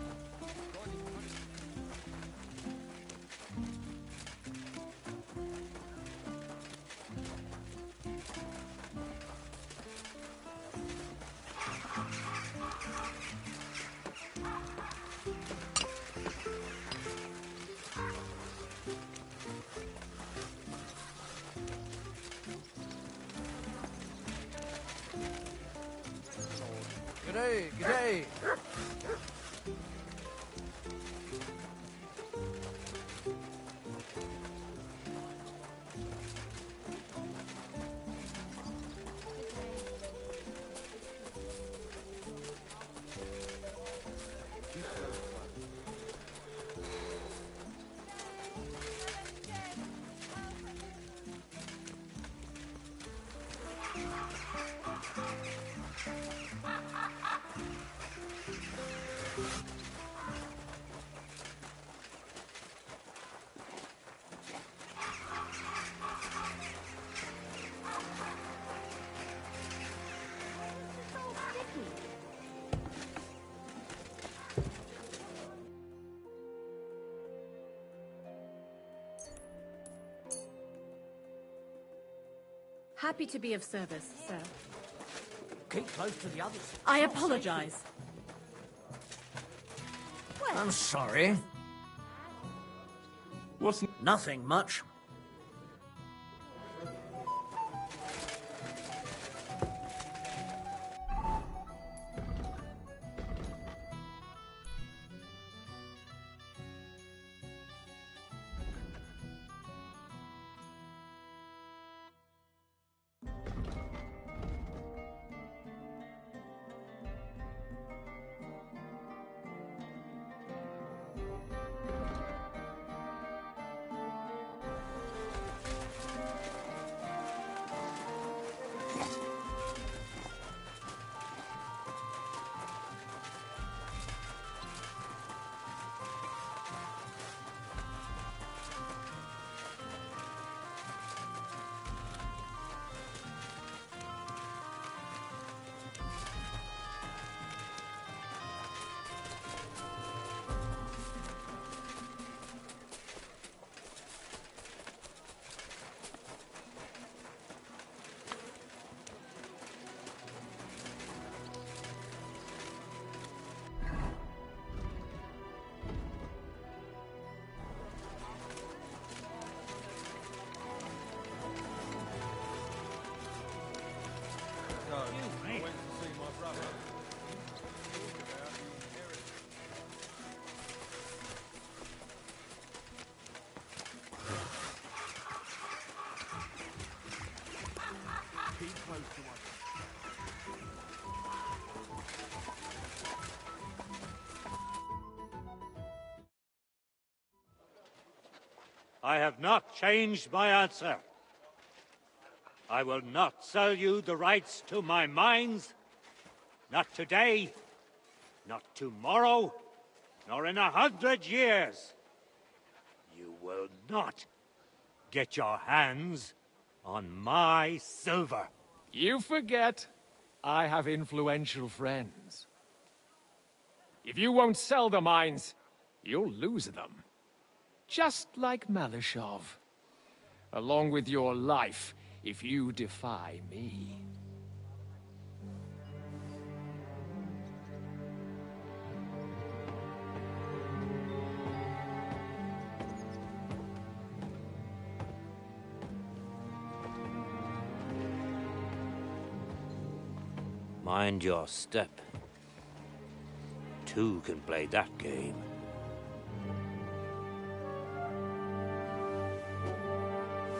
G'day, g'day. Happy to be of service, sir. Keep close to the others. I apologize. I'm sorry. What's... Nothing much. I have not changed my answer. I will not sell you the rights to my mines. Not today, not tomorrow, nor in 100 years. You will not get your hands on my silver. You forget I have influential friends. If you won't sell the mines, you'll lose them. Just like Malishov. Along with your life, if you defy me. Mind your step. Two can play that game.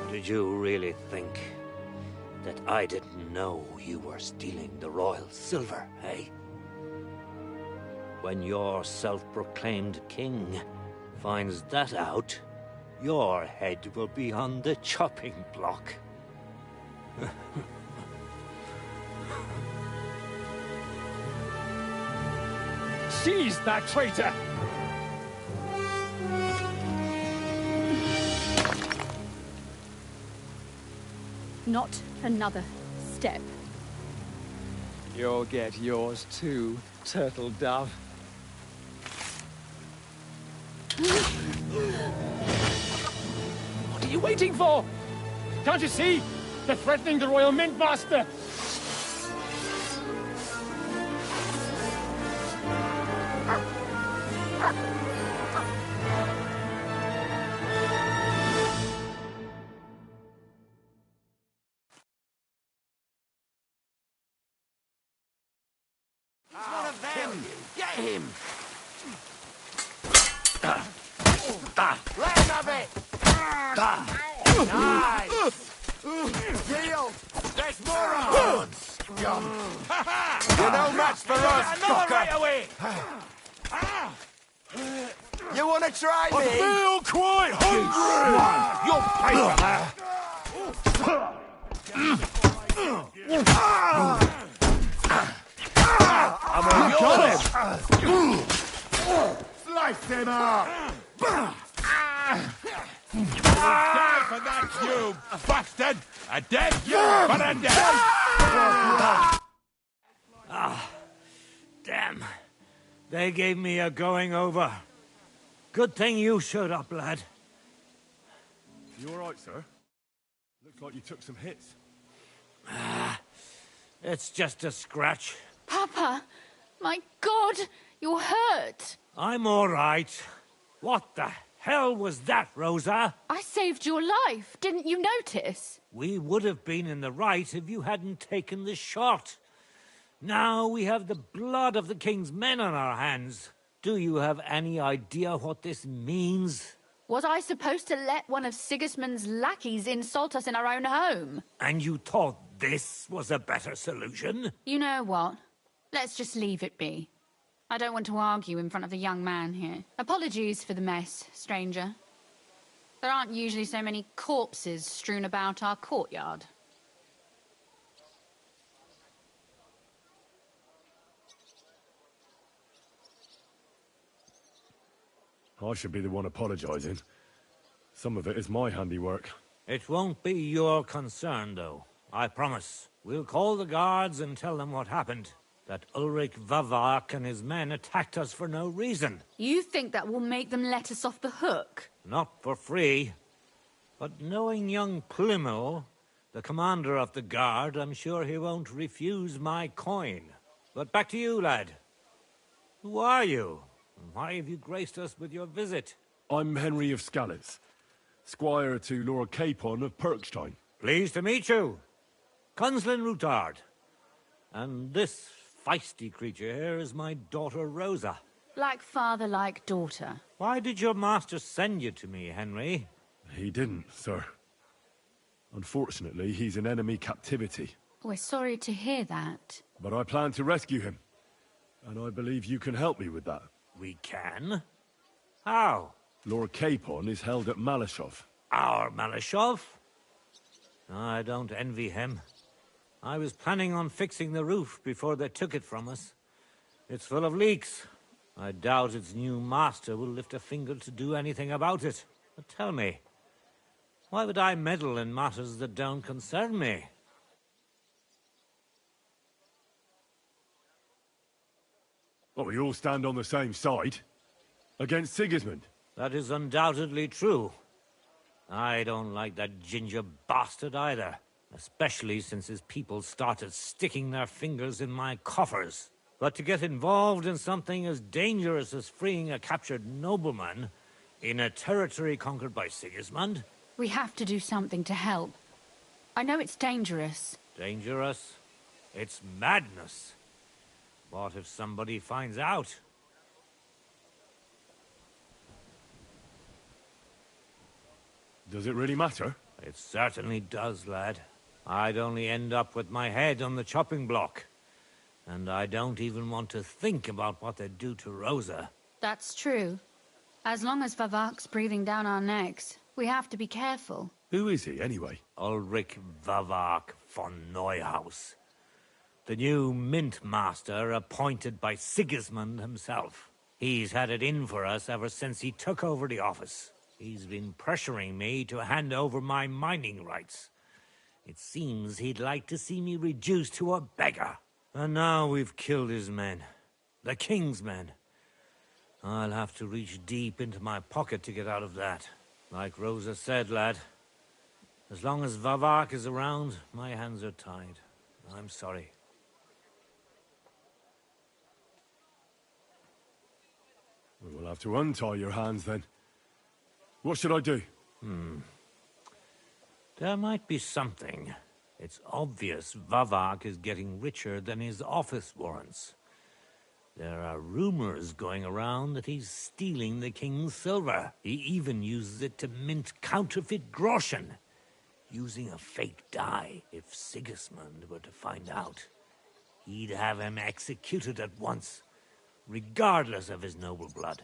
Did you really think that I didn't know you were stealing the royal silver, eh? When your self-proclaimed king finds that out, your head will be on the chopping block. Seize that traitor! Not another step. You'll get yours too, turtle dove. What are you waiting for? Can't you see? They're threatening the Royal Mint Master! Him! Land of it! Nice! Deal! There's more of them! Scum! You're no match for us, Another right away! You want to try me? I feel quite hungry! You'll pay for that! I'm on yours! Slice him up! Die for that, you bastard! A dead you, but a dead! Ah, damn. They gave me a going over. Good thing you showed up, lad. You all right, sir? Looks like you took some hits. It's just a scratch. Papa! My God! You're hurt! I'm all right. What the hell was that, Rosa? I saved your life. Didn't you notice? We would have been in the right if you hadn't taken the shot. Now we have the blood of the king's men on our hands. Do you have any idea what this means? Was I supposed to let one of Sigismund's lackeys insult us in our own home? And you thought this was a better solution? You know what? Let's just leave it be. I don't want to argue in front of the young man here. Apologies for the mess, stranger. There aren't usually so many corpses strewn about our courtyard. I should be the one apologizing. Some of it is my handiwork. It won't be your concern, though. I promise. We'll call the guards and tell them what happened. That Ulrich Vavak and his men attacked us for no reason. You think that will make them let us off the hook? Not for free. But knowing young Plymel, the commander of the guard, I'm sure he won't refuse my coin. But back to you, lad. Who are you? And why have you graced us with your visit? I'm Henry of Skalitz, squire to Lord Capon of Perkstein. Pleased to meet you. Conslin Routard. And this feisty creature here is my daughter Rosa. Like father, like daughter. Why did your master send you to me, Henry? He didn't, sir. Unfortunately, he's in enemy captivity. We're sorry to hear that. But I plan to rescue him. And I believe you can help me with that. We can? How? Lord Capon is held at Malashov. Our Malashov? I don't envy him. I was planning on fixing the roof before they took it from us. It's full of leaks. I doubt its new master will lift a finger to do anything about it. But tell me, why would I meddle in matters that don't concern me? Well, we all stand on the same side. Against Sigismund. That is undoubtedly true. I don't like that ginger bastard either. Especially since his people started sticking their fingers in my coffers. But to get involved in something as dangerous as freeing a captured nobleman in a territory conquered by Sigismund? We have to do something to help. I know it's dangerous. Dangerous? It's madness. What if somebody finds out? Does it really matter? It certainly does, lad. I'd only end up with my head on the chopping block. And I don't even want to think about what they'd do to Rosa. That's true. As long as Vavak's breathing down our necks, we have to be careful. Who is he, anyway? Ulrich Vavak von Neuhaus. The new mint master appointed by Sigismund himself. He's had it in for us ever since he took over the office. He's been pressuring me to hand over my mining rights. It seems he'd like to see me reduced to a beggar. And now we've killed his men. The king's men. I'll have to reach deep into my pocket to get out of that. Like Rosa said, lad, as long as Vavak is around, my hands are tied. I'm sorry. We'll have to untie your hands, then. What should I do? There might be something. It's obvious Vavak is getting richer than his office warrants. There are rumors going around that he's stealing the king's silver. He even uses it to mint counterfeit groschen, using a fake die. If Sigismund were to find out, he'd have him executed at once, regardless of his noble blood.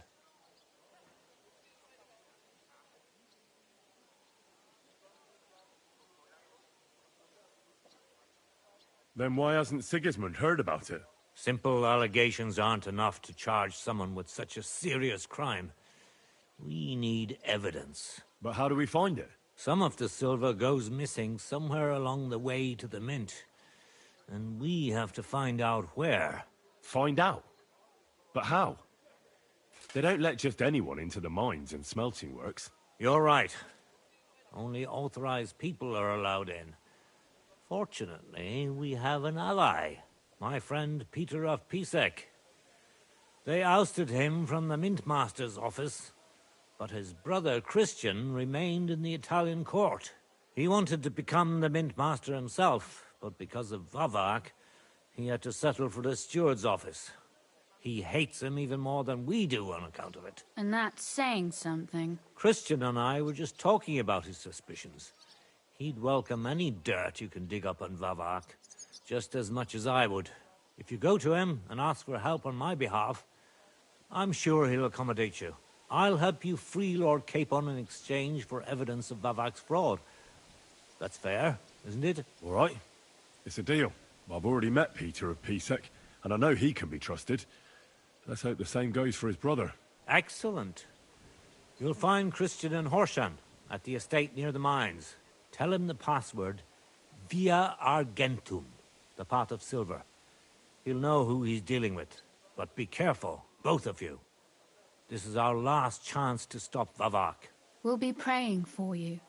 Then why hasn't Sigismund heard about it? Simple allegations aren't enough to charge someone with such a serious crime. We need evidence. But how do we find it? Some of the silver goes missing somewhere along the way to the mint. And we have to find out where. Find out? But how? They don't let just anyone into the mines and smelting works. You're right. Only authorized people are allowed in. Fortunately, we have an ally, my friend Peter of Pisek. They ousted him from the Mintmaster's office, but his brother Christian remained in the Italian court. He wanted to become the Mintmaster himself, but because of Vavak, he had to settle for the steward's office. He hates him even more than we do on account of it. And that's saying something. Christian and I were just talking about his suspicions. He'd welcome any dirt you can dig up on Vavak, just as much as I would. If you go to him and ask for help on my behalf, I'm sure he'll accommodate you. I'll help you free Lord Capon in exchange for evidence of Vavak's fraud. That's fair, isn't it? All right. It's a deal. I've already met Peter of Pisek, and I know he can be trusted. Let's hope the same goes for his brother. Excellent. You'll find Christian and Horshan at the estate near the mines. Tell him the password, Via Argentum, the pot of silver. He'll know who he's dealing with. But be careful, both of you. This is our last chance to stop Vavak. We'll be praying for you.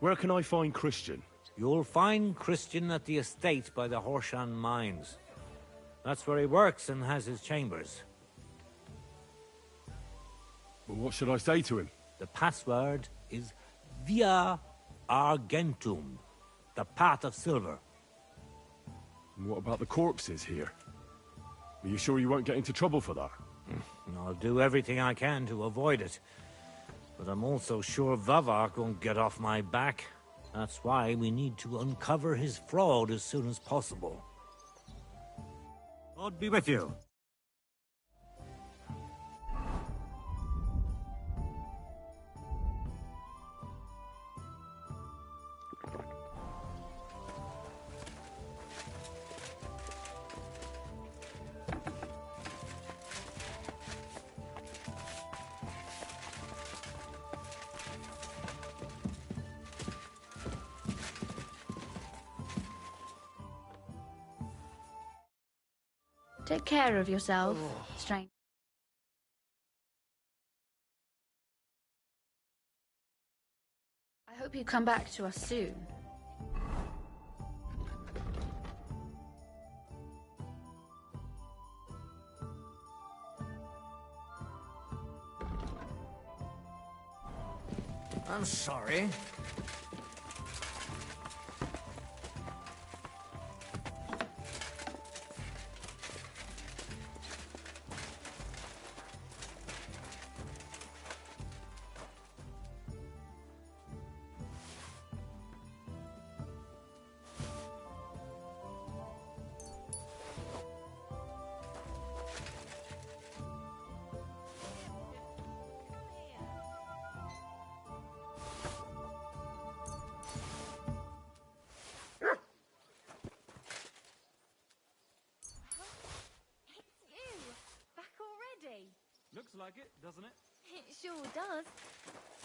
Where can I find Christian? You'll find Christian at the estate by the Horshan mines. That's where he works and has his chambers. Well, what should I say to him? The password is Via Argentum, the path of silver. And what about the corpses here? Are you sure you won't get into trouble for that? I'll do everything I can to avoid it. But I'm also sure Vavak won't get off my back. That's why we need to uncover his fraud as soon as possible. God be with you. Take care of yourself, stranger. I hope you come back to us soon. I'm sorry. Looks like it, doesn't it? It sure does.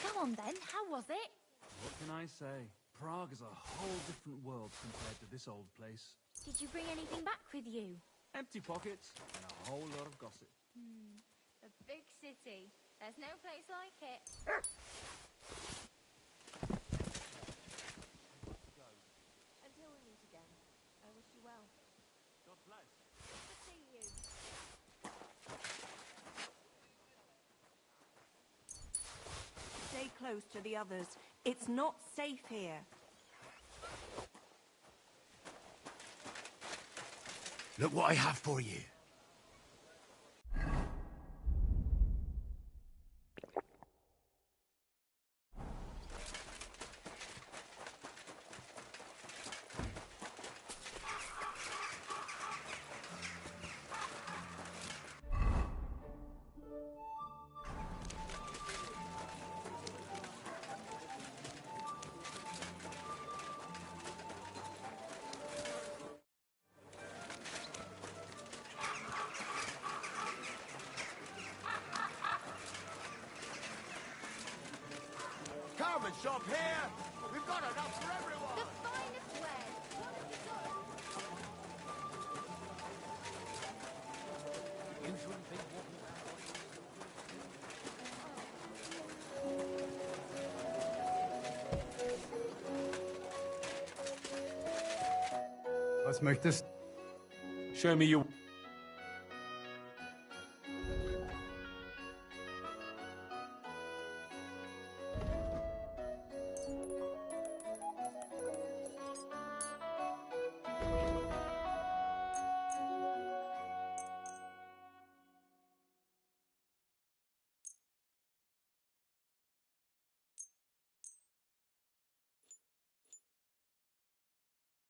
Go on then, how was it? What can I say? Prague is a whole different world compared to this old place. Did you bring anything back with you? Empty pockets and a whole lot of gossip. A big city. There's no place like it. Until we meet again, I wish you well. God bless. Good to see you. Stay close to the others. It's not safe here. Look what I have for you. Carving shop here! We've got enough for everyone! The finest wares. What have you got? You shouldn't be walking Was möchtest? Show me your...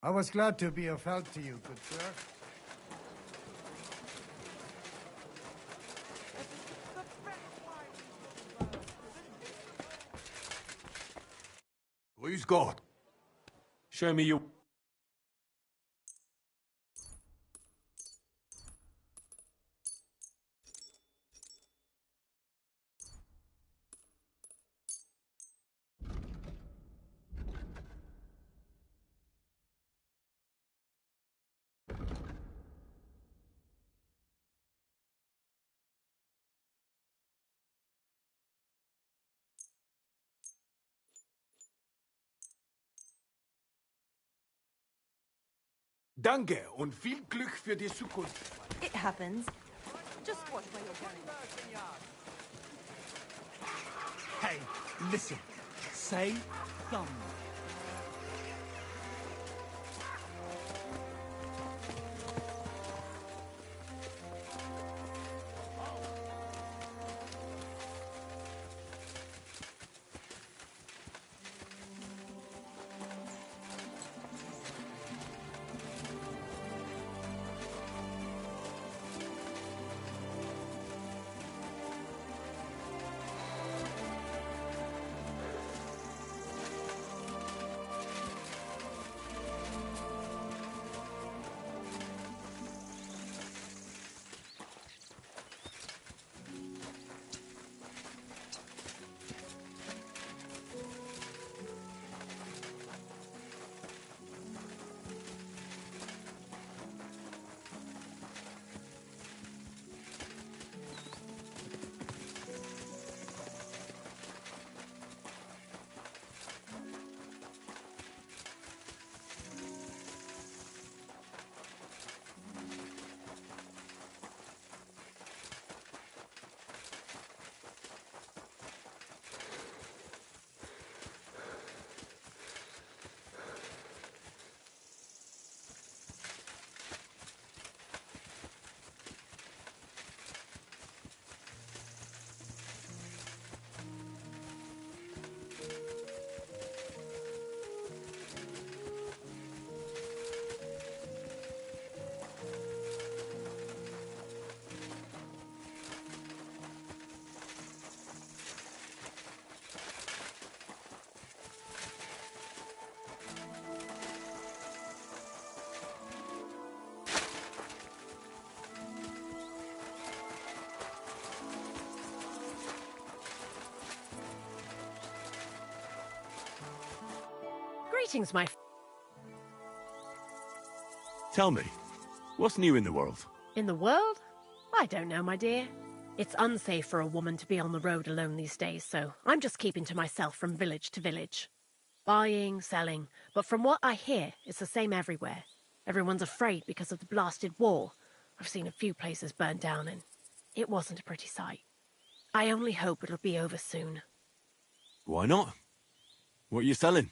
I was glad to be of help to you, good sir. Who's got? Show me your... Danke und viel Glück für die Zukunft. It happens. Just watch where you're going. Hey, listen. Say thumb. Greetings, my... Tell me, what's new in the world? In the world? I don't know, my dear. It's unsafe for a woman to be on the road alone these days, so I'm just keeping to myself from village to village. Buying, selling, but from what I hear, it's the same everywhere. Everyone's afraid because of the blasted war. I've seen a few places burned down, and it wasn't a pretty sight. I only hope it'll be over soon. Why not? What are you selling?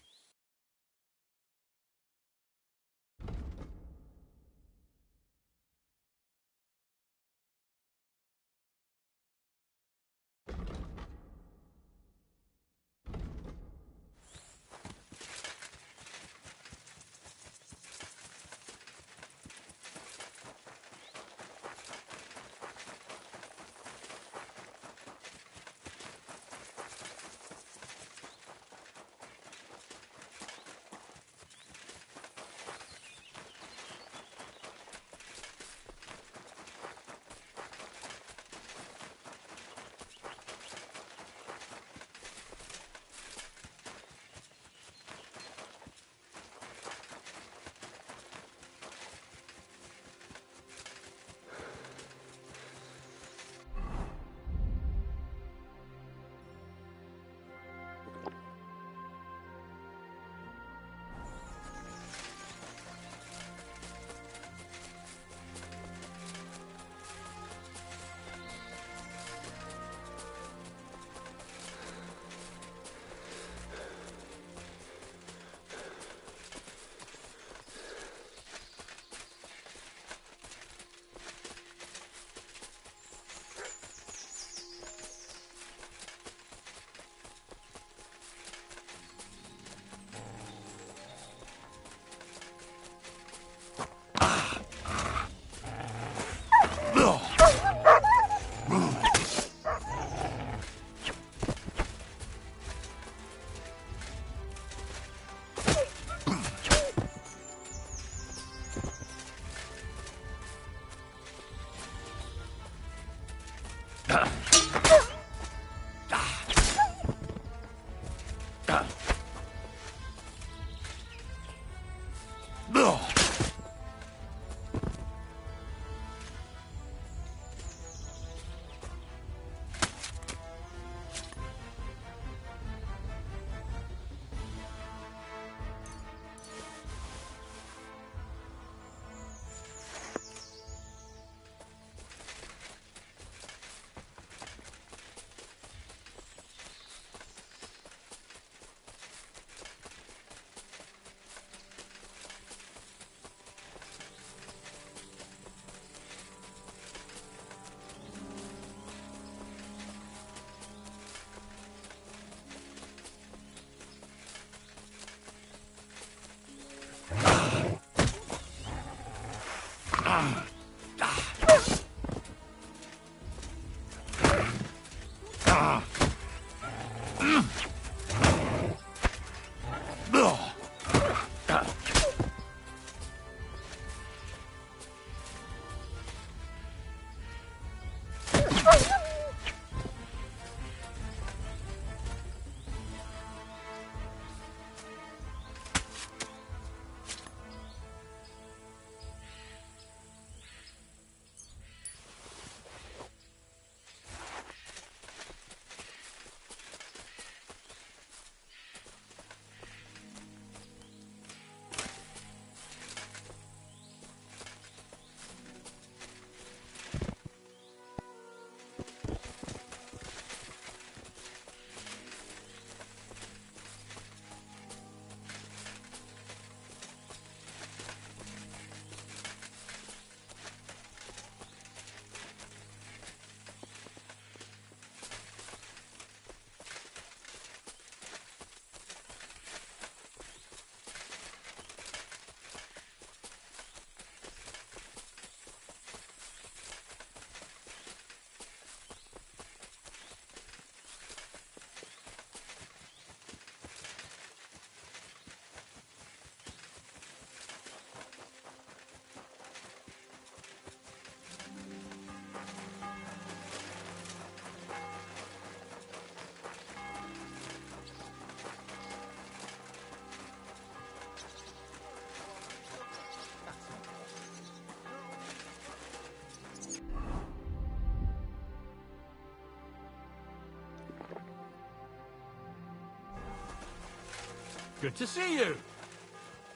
Good to see you.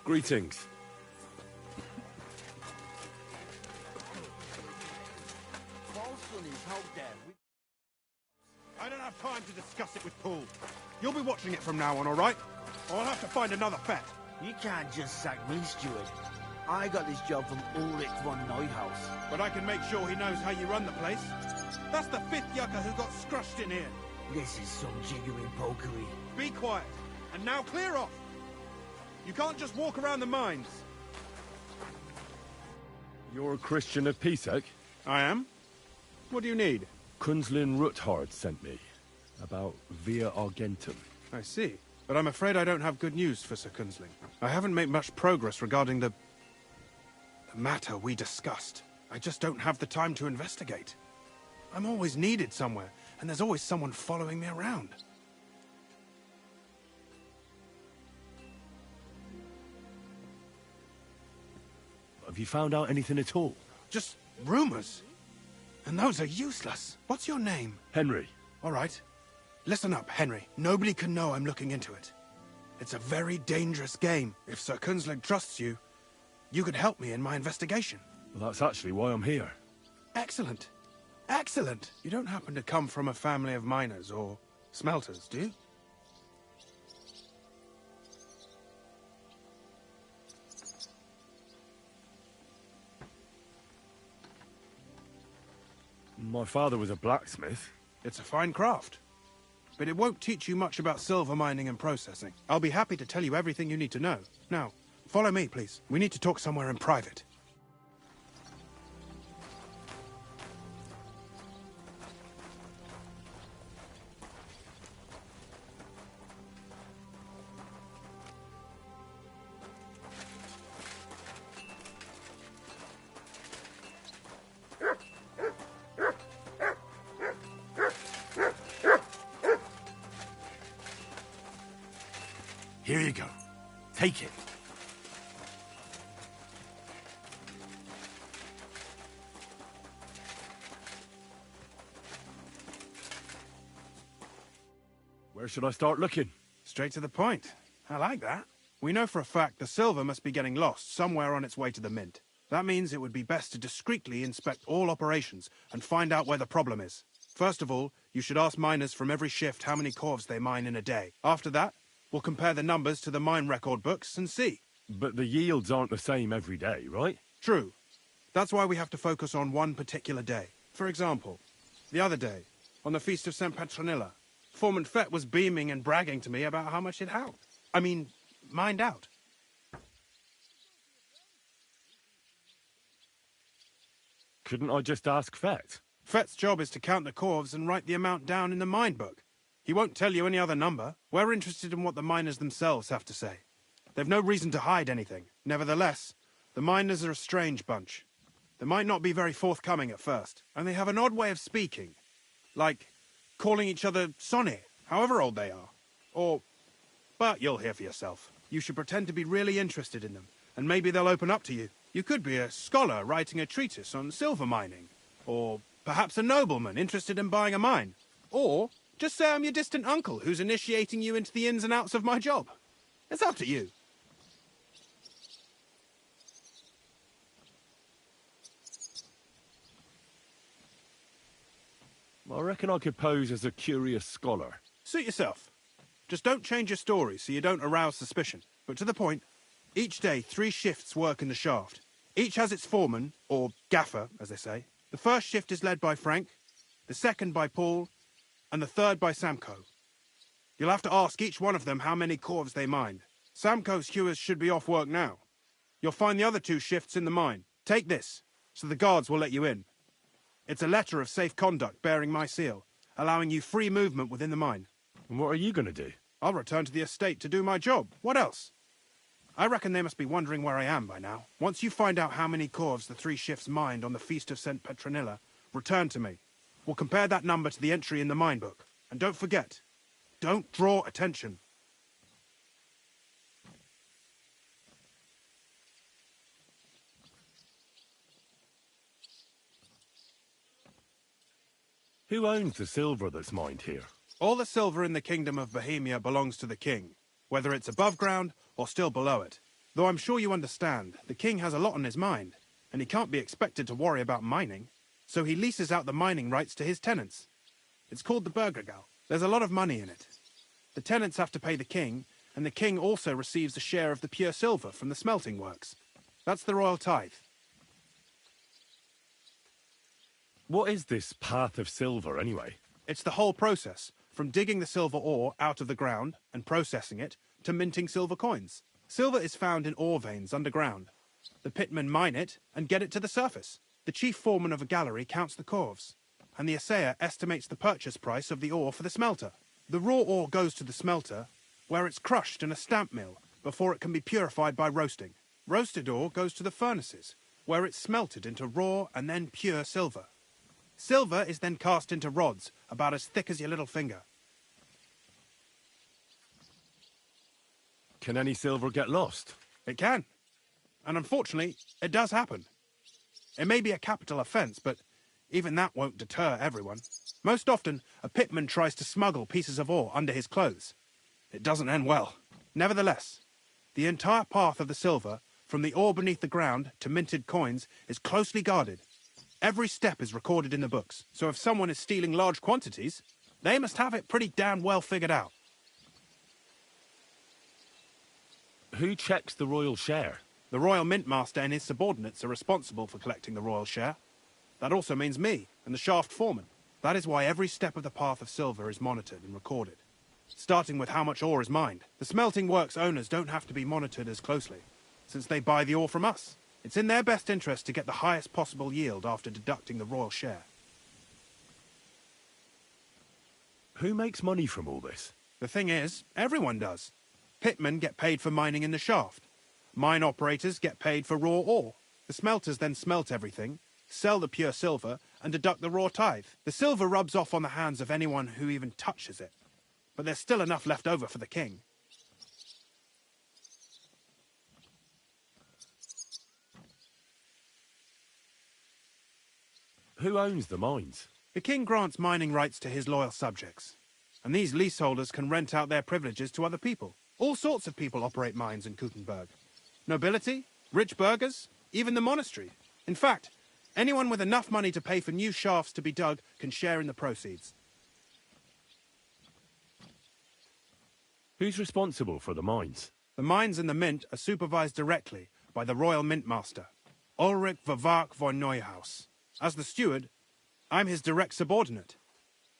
Greetings. I don't have time to discuss it with Paul. You'll be watching it from now on, all right? Or I'll have to find another vet. You can't just sack me, Steward. I got this job from Ulrich von Neuhaus. But I can make sure he knows how you run the place. That's the 5th yucca who got scrushed in here. This is some genuine pokery. Be quiet. And now clear off. You can't just walk around the mines. You're a Christian of Pisek? I am. What do you need? Kunzlin Ruthard sent me. About Via Argentum. I see. But I'm afraid I don't have good news for Sir Kunzling. I haven't made much progress regarding the matter we discussed. I just don't have the time to investigate. I'm always needed somewhere, and there's always someone following me around. Have you found out anything at all? Just rumors. And those are useless. What's your name? Henry. All right. Listen up, Henry. Nobody can know I'm looking into it. It's a very dangerous game. If Sir Kunzling trusts you, you could help me in my investigation. Well, that's actually why I'm here. Excellent. Excellent. You don't happen to come from a family of miners or smelters, do you? My father was a blacksmith. It's a fine craft. But it won't teach you much about silver mining and processing. I'll be happy to tell you everything you need to know. Now, follow me, please. We need to talk somewhere in private. Here you go. Take it. Where should I start looking? Straight to the point. I like that. We know for a fact the silver must be getting lost somewhere on its way to the mint. That means it would be best to discreetly inspect all operations and find out where the problem is. First of all, you should ask miners from every shift how many corves they mine in a day. After that, we'll compare the numbers to the mine record books and see. But the yields aren't the same every day, right? True. That's why we have to focus on one particular day. For example, the other day, on the Feast of St. Petronilla, Foreman Fett was beaming and bragging to me about how much it helped. I mean, mined out. Couldn't I just ask Fett? Fett's job is to count the corves and write the amount down in the mine book. He won't tell you any other number. We're interested in what the miners themselves have to say. They've no reason to hide anything. Nevertheless, the miners are a strange bunch. They might not be very forthcoming at first, and they have an odd way of speaking. Like calling each other Sonny, however old they are. But you'll hear for yourself. You should pretend to be really interested in them, and maybe they'll open up to you. You could be a scholar writing a treatise on silver mining, or perhaps a nobleman interested in buying a mine, or just say I'm your distant uncle who's initiating you into the ins and outs of my job. It's up to you. I reckon I could pose as a curious scholar. Suit yourself. Just don't change your story so you don't arouse suspicion. But to the point, each day 3 shifts work in the shaft. Each has its foreman, or gaffer, as they say. The first shift is led by Frank, the second by Paul, and the third by Samko. You'll have to ask each one of them how many corves they mine. Samko's hewers should be off work now. You'll find the other 2 shifts in the mine. Take this, so the guards will let you in. It's a letter of safe conduct bearing my seal, allowing you free movement within the mine. And what are you going to do? I'll return to the estate to do my job. What else? I reckon they must be wondering where I am by now. Once you find out how many corves the 3 shifts mined on the Feast of St. Petronilla, return to me. We'll compare that number to the entry in the mine book. And don't forget, don't draw attention. Who owns the silver that's mined here? All the silver in the Kingdom of Bohemia belongs to the king. whether it's above ground or still below it. Though I'm sure you understand, the king has a lot on his mind, and he can't be expected to worry about mining, so he leases out the mining rights to his tenants. It's called the Burgergau. There's a lot of money in it. The tenants have to pay the king, and the king also receives a share of the pure silver from the smelting works. That's the royal tithe. What is this path of silver, anyway? It's the whole process, from digging the silver ore out of the ground and processing it, to minting silver coins. Silver is found in ore veins underground. The pitmen mine it and get it to the surface. The chief foreman of a gallery counts the corves, and the assayer estimates the purchase price of the ore for the smelter. The raw ore goes to the smelter, where it's crushed in a stamp mill before it can be purified by roasting. Roasted ore goes to the furnaces, where it's smelted into raw and then pure silver. Silver is then cast into rods about as thick as your little finger. Can any silver get lost? It can. And unfortunately, it does happen. It may be a capital offence, but even that won't deter everyone. Most often, a pitman tries to smuggle pieces of ore under his clothes. It doesn't end well. Nevertheless, the entire path of the silver, from the ore beneath the ground to minted coins, is closely guarded. Every step is recorded in the books, so if someone is stealing large quantities, they must have it pretty damn well figured out. Who checks the royal share? The royal mint master and his subordinates are responsible for collecting the royal share. That also means me and the shaft foreman. That is why every step of the path of silver is monitored and recorded. Starting with how much ore is mined. The smelting works owners don't have to be monitored as closely, since they buy the ore from us. It's in their best interest to get the highest possible yield after deducting the royal share. Who makes money from all this? The thing is, everyone does. Pitmen get paid for mining in the shaft. Mine operators get paid for raw ore. The smelters then smelt everything, sell the pure silver, and deduct the raw tithe. The silver rubs off on the hands of anyone who even touches it. But there's still enough left over for the king. Who owns the mines? The king grants mining rights to his loyal subjects, and these leaseholders can rent out their privileges to other people. All sorts of people operate mines in Kuttenberg. Nobility, rich burghers, even the monastery. In fact, anyone with enough money to pay for new shafts to be dug can share in the proceeds. Who's responsible for the mines? The mines and the mint are supervised directly by the royal mint master, Ulrich Vervark von Neuhaus. As the steward, I'm his direct subordinate.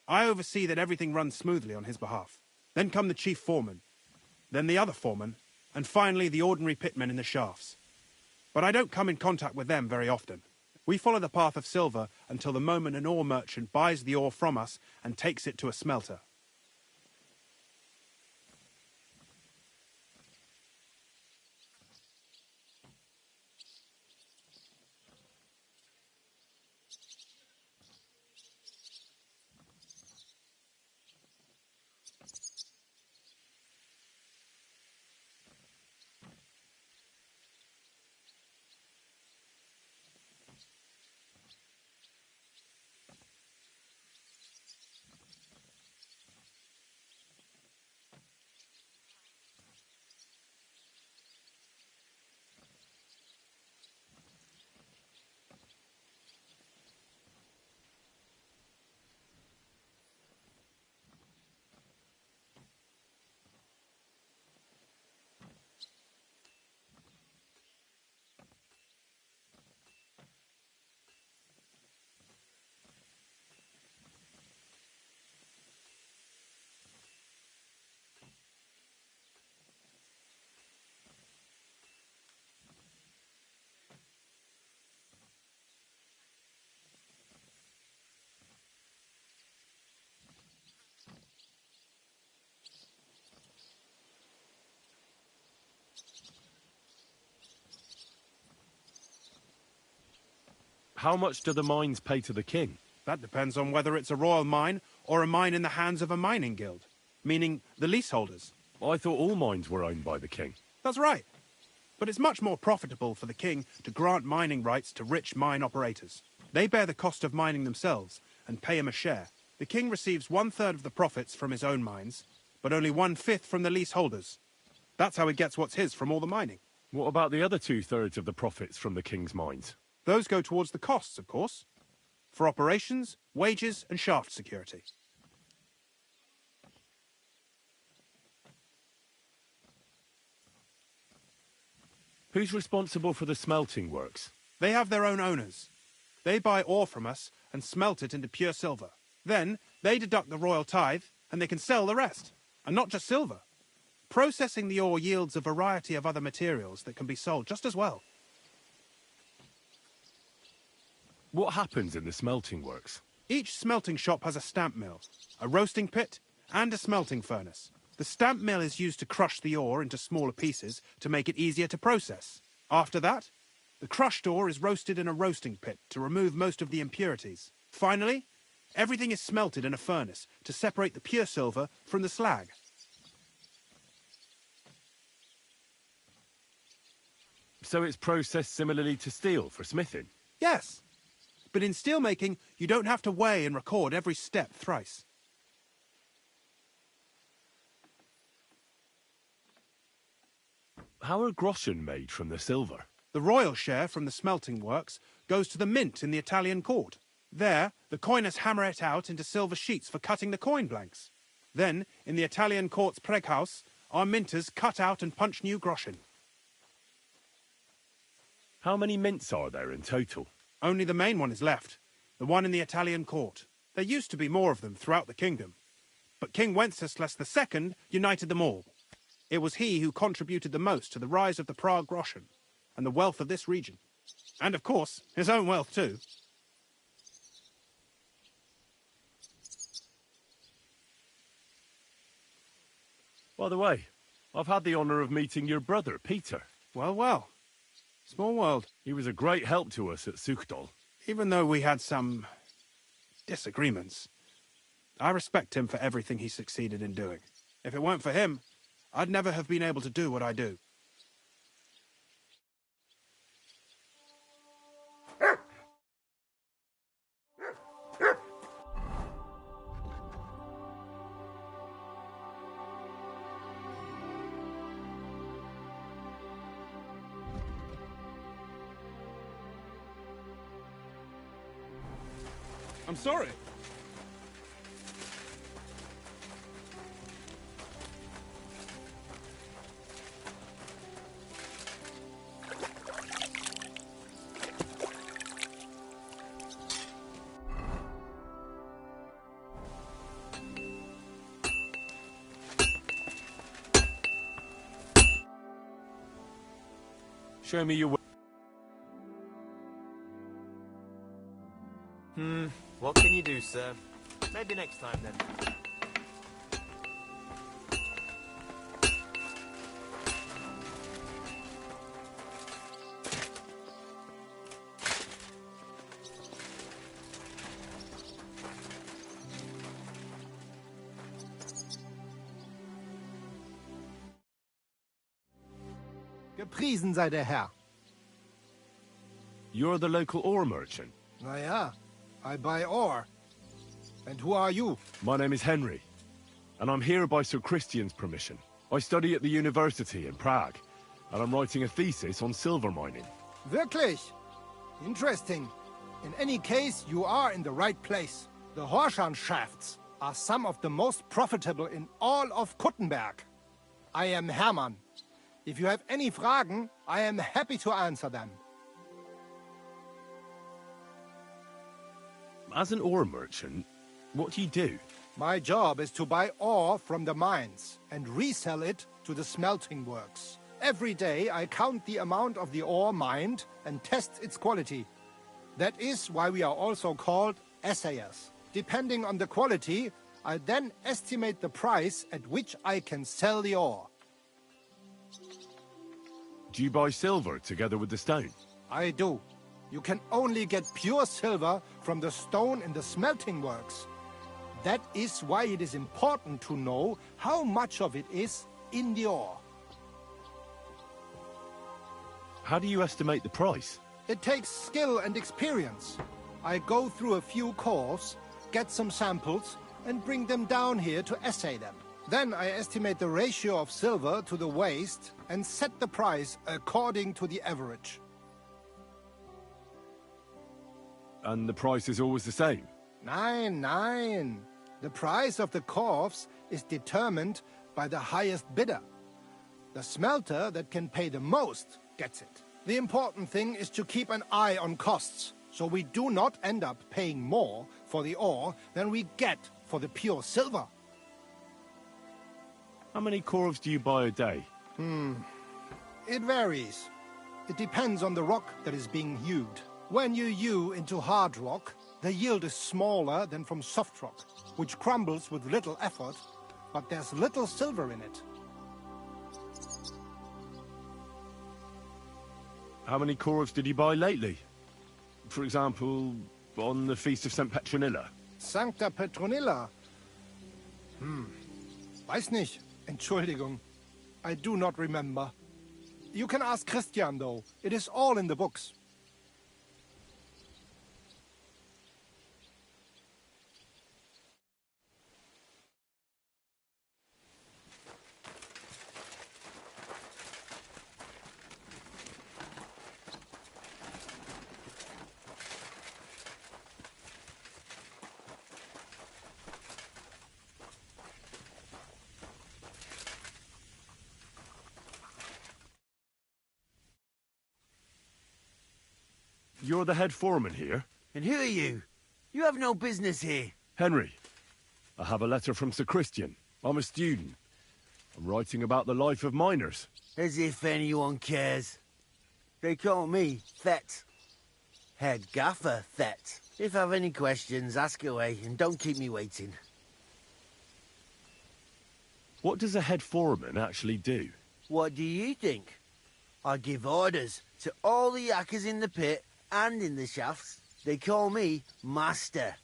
I oversee that everything runs smoothly on his behalf. Then come the chief foreman, then the other foreman, and finally the ordinary pitmen in the shafts. But I don't come in contact with them very often. We follow the path of silver until the moment an ore merchant buys the ore from us and takes it to a smelter. How much do the mines pay to the king? That depends on whether it's a royal mine or a mine in the hands of a mining guild, meaning the leaseholders. I thought all mines were owned by the king. That's right. But it's much more profitable for the king to grant mining rights to rich mine operators. They bear the cost of mining themselves and pay him a share. The king receives 1/3 of the profits from his own mines, but only 1/5 from the leaseholders. That's how he gets what's his from all the mining. What about the other 2/3 of the profits from the king's mines? Those go towards the costs, of course. For operations, wages, and shaft security. Who's responsible for the smelting works? They have their own owners. They buy ore from us and smelt it into pure silver. Then, they deduct the royal tithe, and they can sell the rest. And not just silver. Processing the ore yields a variety of other materials that can be sold just as well. What happens in the smelting works? Each smelting shop has a stamp mill, a roasting pit, and a smelting furnace. The stamp mill is used to crush the ore into smaller pieces to make it easier to process. After that, the crushed ore is roasted in a roasting pit to remove most of the impurities. Finally, everything is smelted in a furnace to separate the pure silver from the slag. So it's processed similarly to steel for smithing? Yes. But in steelmaking, you don't have to weigh and record every step thrice. How are groschen made from the silver? The royal share from the smelting works goes to the mint in the Italian court. There, the coiners hammer it out into silver sheets for cutting the coin blanks. Then, in the Italian court's preghouse, our minters cut out and punch new groschen. How many mints are there in total? Only the main one is left, the one in the Italian court. There used to be more of them throughout the kingdom. But King Wenceslas II united them all. It was he who contributed the most to the rise of the Prague groschen and the wealth of this region. And, of course, his own wealth too. By the way, I've had the honour of meeting your brother, Peter. Well, well. Small world. He was a great help to us at Suchdol. Even though we had some disagreements, I respect him for everything he succeeded in doing. If it weren't for him, I'd never have been able to do what I do. I'm sorry. Show me your way. What can you do, sir? Maybe next time, then. Gepriesen sei der Herr. You're the local ore merchant? Na ja, I buy ore. And who are you? My name is Henry, and I'm here by Sir Christian's permission. I study at the university in Prague, and I'm writing a thesis on silver mining. Wirklich? Interesting. In any case, you are in the right place. The Horshan shafts are some of the most profitable in all of Kuttenberg. I am Hermann. If you have any Fragen, I am happy to answer them. As an ore merchant, what do you do? My job is to buy ore from the mines and resell it to the smelting works. Every day I count the amount of the ore mined and test its quality. That is why we are also called assayers. Depending on the quality, I then estimate the price at which I can sell the ore. Do you buy silver together with the stone? I do. You can only get pure silver from the stone in the smelting works. That is why it is important to know how much of it is in the ore. How do you estimate the price? It takes skill and experience. I go through a few cores, get some samples, and bring them down here to assay them. Then I estimate the ratio of silver to the waste and set the price according to the average. And the price is always the same? Nein. The price of the corpse is determined by the highest bidder. The smelter that can pay the most gets it. The important thing is to keep an eye on costs, so we do not end up paying more for the ore than we get for the pure silver. How many corves do you buy a day? It varies. It depends on the rock that is being hewed. When you hew into hard rock, the yield is smaller than from soft rock, which crumbles with little effort, but there's little silver in it. How many corves did you buy lately? For example, on the Feast of St. Petronilla? Sancta Petronilla? Weiß nicht. Entschuldigung. I do not remember. You can ask Christian, though. It is all in the books. You're the head foreman here? And who are you? You have no business here. Henry. I have a letter from Sir Christian. I'm a student. I'm writing about the life of miners. As if anyone cares. They call me Thet. Head Gaffer Thet. If you have any questions, ask away and don't keep me waiting. What does a head foreman actually do? What do you think? I give orders to all the yakkers in the pit and in the shafts. They call me Master,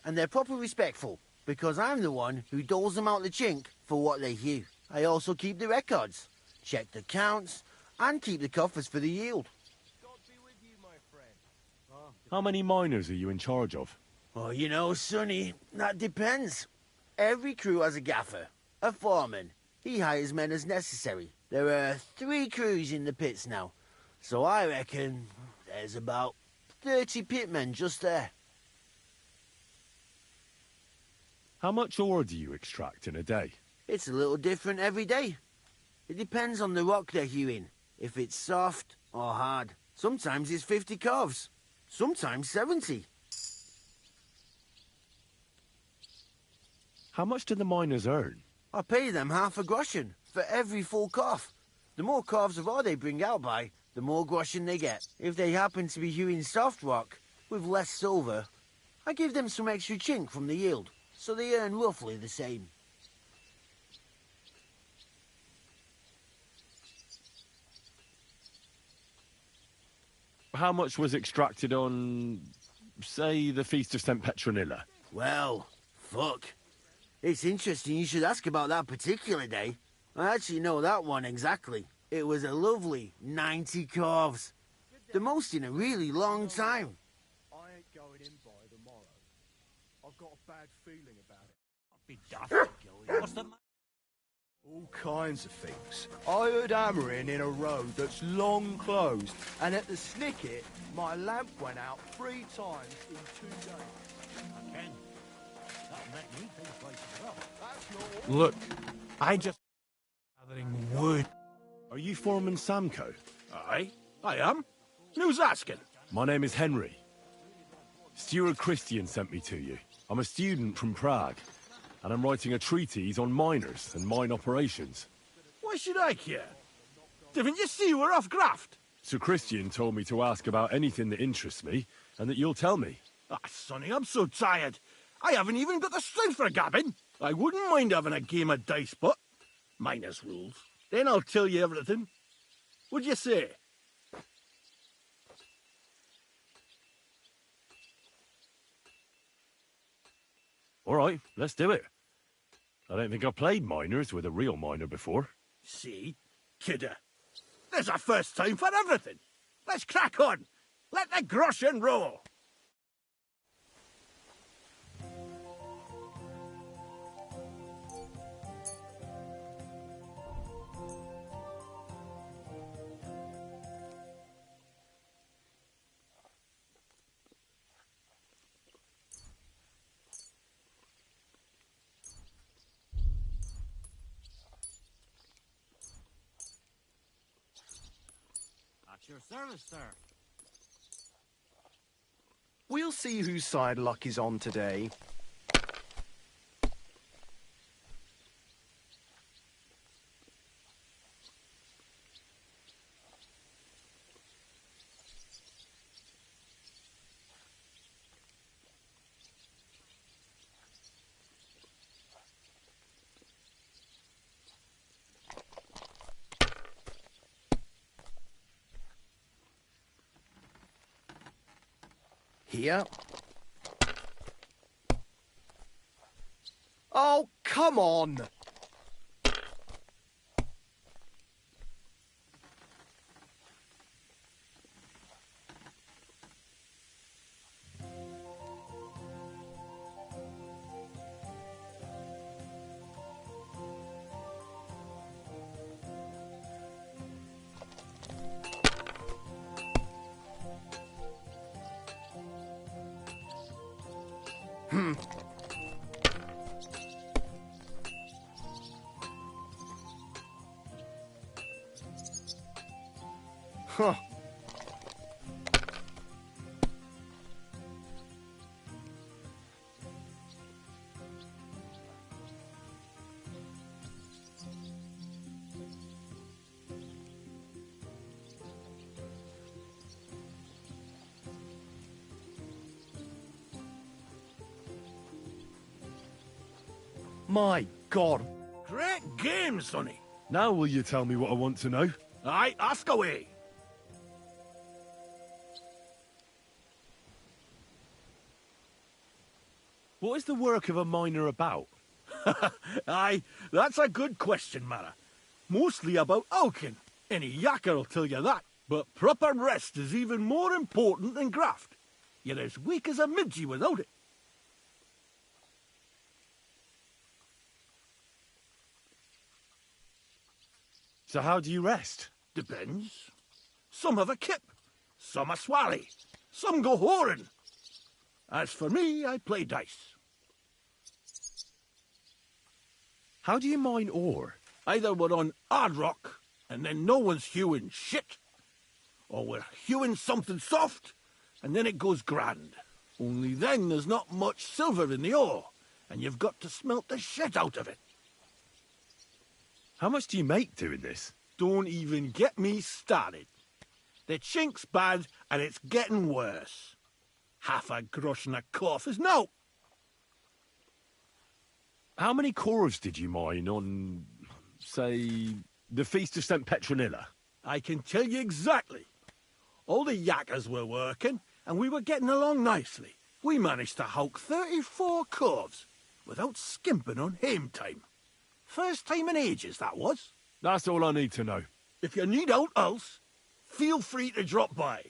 and they're proper respectful, because I'm the one who doles them out the chink for what they hew. I also keep the records, check the counts, and keep the coffers for the yield. How many miners are you in charge of? Oh, you know, Sonny, that depends. Every crew has a gaffer, a foreman. He hires men as necessary. There are 3 crews in the pits now, so I reckon there's about 30 pitmen just there. How much ore do you extract in a day? It's a little different every day. It depends on the rock they're hewing, if it's soft or hard. Sometimes it's 50 corves, sometimes 70. How much do the miners earn? I pay them half a groschen for every full corf. The more corves of ore they bring out by, the more groschen they get. If they happen to be hewing soft rock with less silver, I give them some extra chink from the yield, so they earn roughly the same. How much was extracted on, say, the Feast of St. Petronilla? Well, fuck. It's interesting you should ask about that particular day. I actually know that one exactly. It was a lovely 90 corves. The most in a really long time. I ain't going in by tomorrow. I've got a bad feeling about it. Be daft, what's the All kinds of things. I heard hammering in a road that's long closed, and at the Snicket, my lamp went out 3 times in 2 days. Ken, that'll make me think twice as well. Look, I just... gathering wood. Are you Foreman Samko? Aye, I am. Who's asking? My name is Henry. Steward Christian sent me to you. I'm a student from Prague, and I'm writing a treatise on miners and mine operations. Why should I care? Didn't you see we're off graft? Sir Christian told me to ask about anything that interests me, and that you'll tell me. Ah, Sonny, I'm so tired. I haven't even got the strength for gabbing. I wouldn't mind having a game of dice, but minus rules. Then I'll tell you everything. What'd you say? All right, let's do it. I don't think I've played miners with a real miner before. See? Kidder. There's a first time for everything. Let's crack on. Let the groschen roll. At your service, sir. We'll see whose side luck is on today. Here. Oh, come on! Huh. My God. Great game, Sonny. Now will you tell me what I want to know? Aye, ask away. What is the work of a miner about? Aye, that's a good question, Mara. Mostly about Alkin. Any yakker'll tell you that. But proper rest is even more important than graft. You're as weak as a midgie without it. So how do you rest? Depends. Some have a kip, some a swally, some go whoring. As for me, I play dice. How do you mine ore? Either we're on hard rock, and then no one's hewing shit, or we're hewing something soft, and then it goes grand. Only then there's not much silver in the ore, and you've got to smelt the shit out of it. How much do you make doing this? Don't even get me started. The chink's bad, and it's getting worse. Half a grosh and a cough is no. How many cores did you mine on, say, the Feast of St. Petronilla? I can tell you exactly. All the yakkers were working, and we were getting along nicely. We managed to hulk 34 corves without skimping on hame time. First time in ages, that was. That's all I need to know. If you need aught else, feel free to drop by.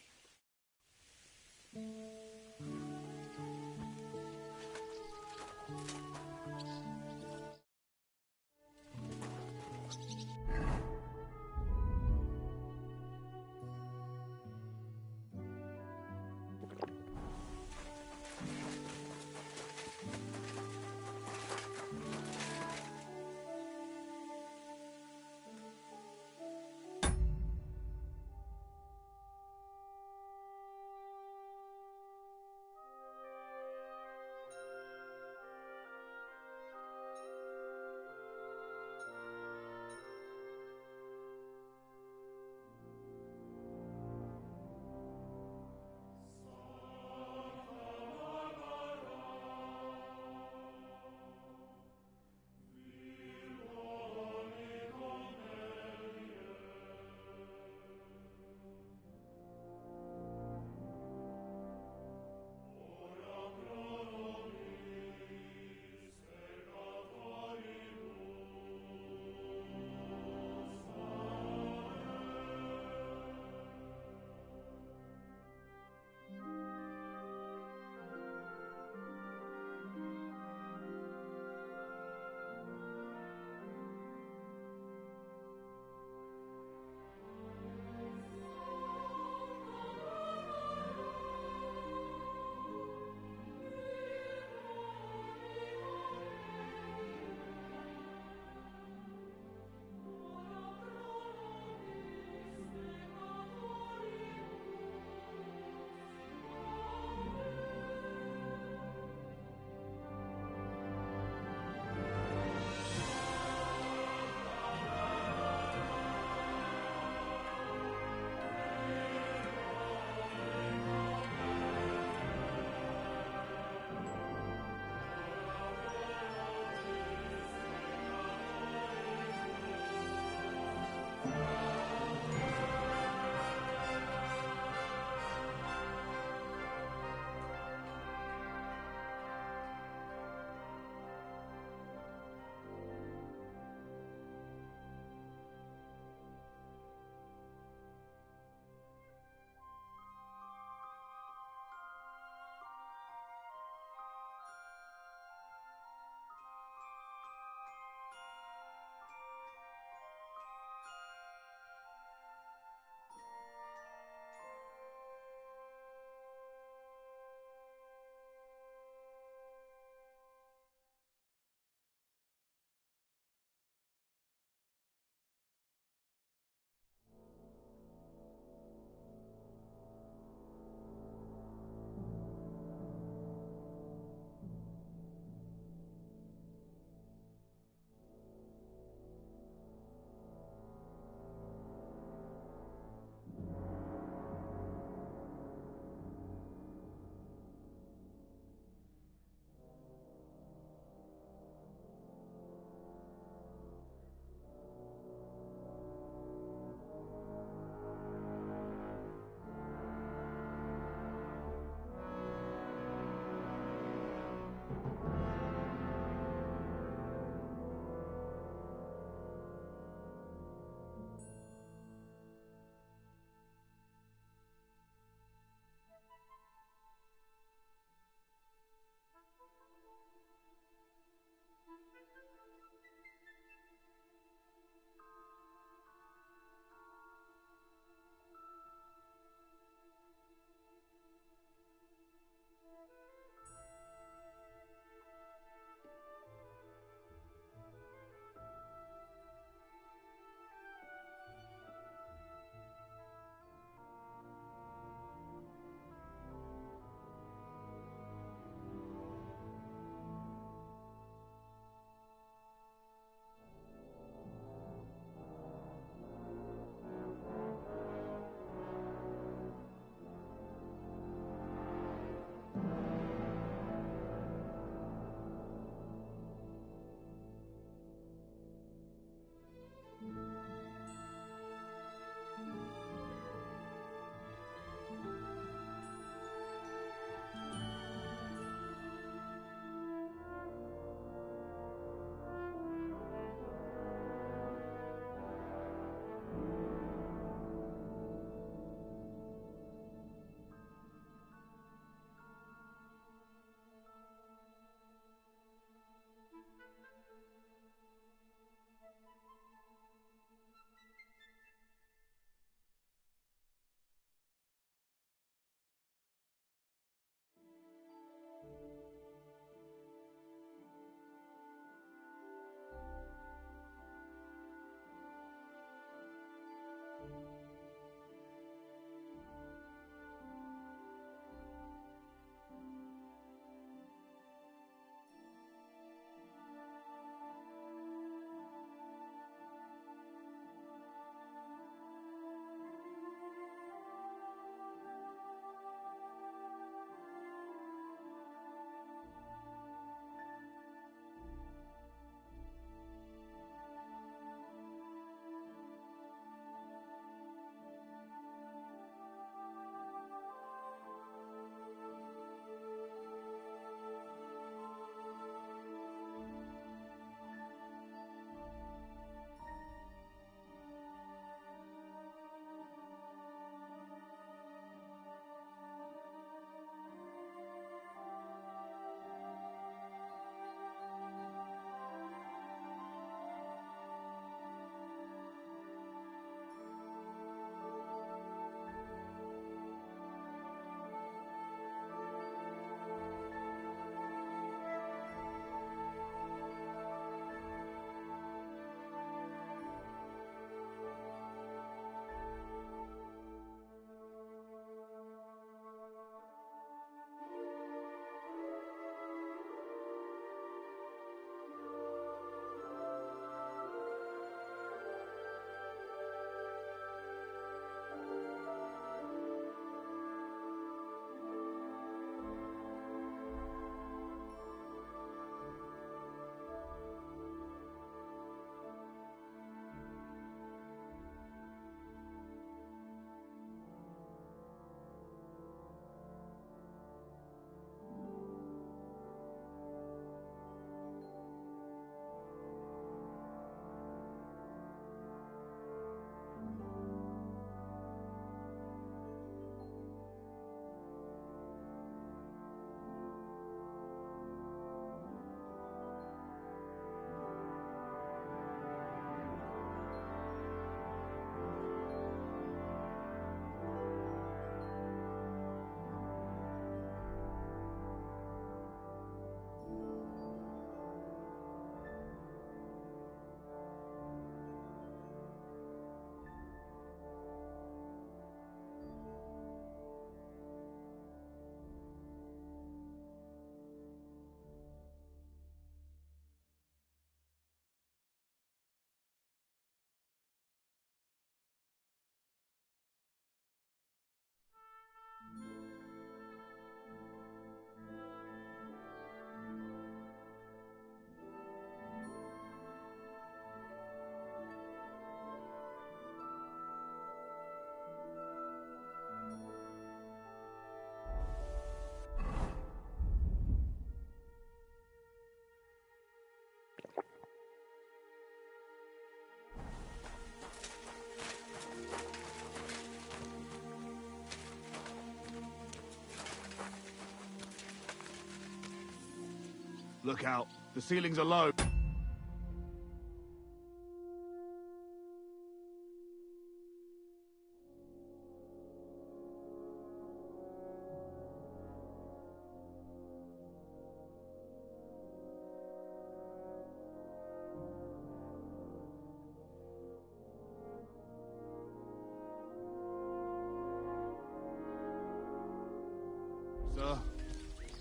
Look out. The ceilings are low.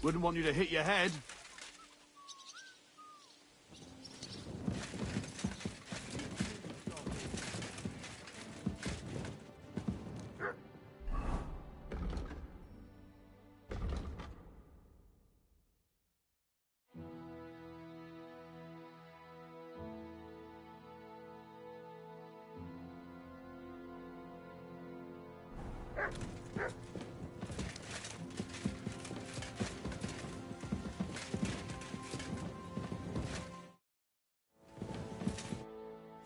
Wouldn't want you to hit your head.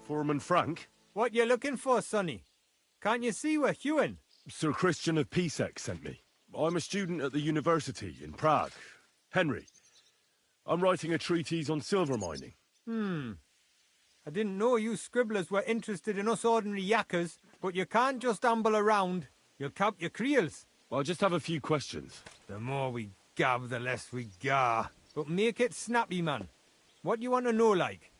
Foreman Frank? What you looking for, sonny? Can't you see we're hewing? Sir Christian of Pisek sent me. I'm a student at the university in Prague. Henry. I'm writing a treatise on silver mining. I didn't know you scribblers were interested in us ordinary yakkers, but you can't just amble around. You'll count your creels. I just have a few questions. The more we gab, the less we gar. But make it snappy, man. What do you want to know, like?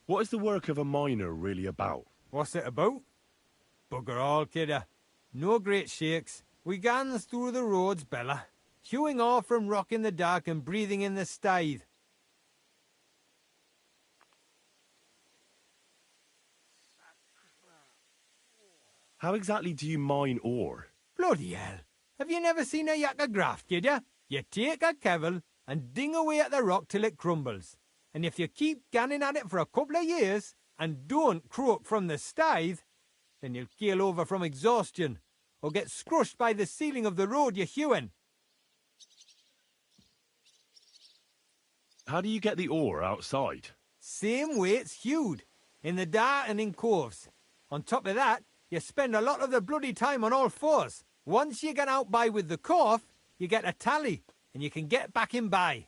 What is the work of a miner really about? What's it about? Bugger all, kidder. No great shakes. We gans through the roads, Bella. Hewing off from rock in the dark and breathing in the stithe. How exactly do you mine ore? Bloody hell. Have you never seen a yakker graft, kid ya? You take a kevel and ding away at the rock till it crumbles. And if you keep ganning at it for a couple of years and don't croak from the stithe, then you'll keel over from exhaustion or get scrushed by the ceiling of the road you're hewing. How do you get the ore outside? Same way it's hewed, in the dark and in coves. On top of that, you spend a lot of the bloody time on all fours. Once you get out by with the corf, you get a tally, and you can get back in by.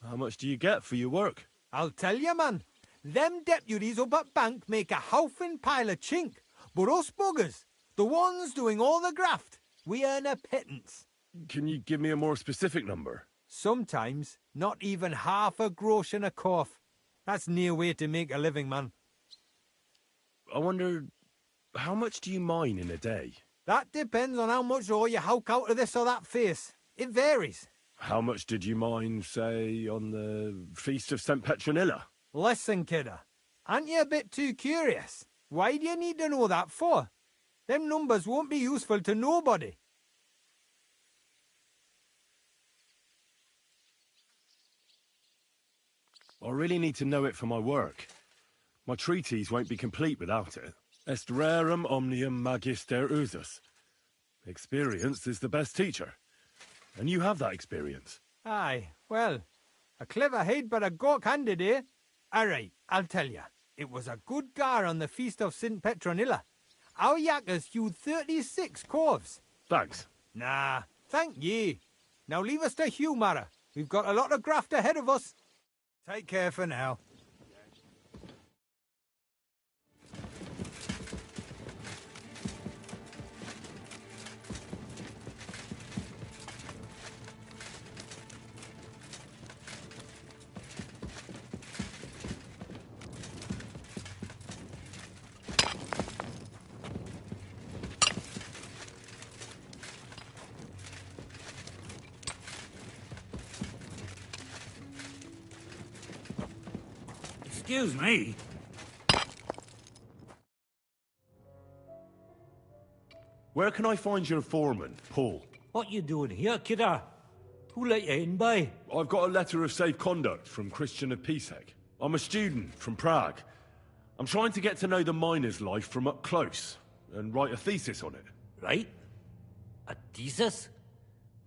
How much do you get for your work? I'll tell you, man. Them deputies up at bank make a howfing pile of chink. But us buggers, the ones doing all the graft, we earn a pittance. Can you give me a more specific number? Sometimes, not even half a grosh and a corf. That's near way to make a living, man. I wonder, how much do you mine in a day? That depends on how much ore you howk out of this or that face. It varies. How much did you mine, say, on the Feast of St. Petronilla? Listen, kidder. Aren't you a bit too curious? Why do you need to know that for? Them numbers won't be useful to nobody. I really need to know it for my work. My treatise won't be complete without it. Est rerum omnium magister usus. Experience is the best teacher. And you have that experience. Aye, well, a clever head but a gawk-handed, eh? All right, I'll tell you. It was a good gar on the Feast of St. Petronilla. Our yakkers hewed 36 corves. Thanks. Nah, thank ye. Now leave us to hew, Mara. We've got a lot of graft ahead of us. Take care for now. Excuse me. Where can I find your foreman, Paul? What you doing here, kidder? Who let you in by? I've got a letter of safe conduct from Christian of Pisek. I'm a student from Prague. I'm trying to get to know the miner's life from up close and write a thesis on it. Right? A thesis?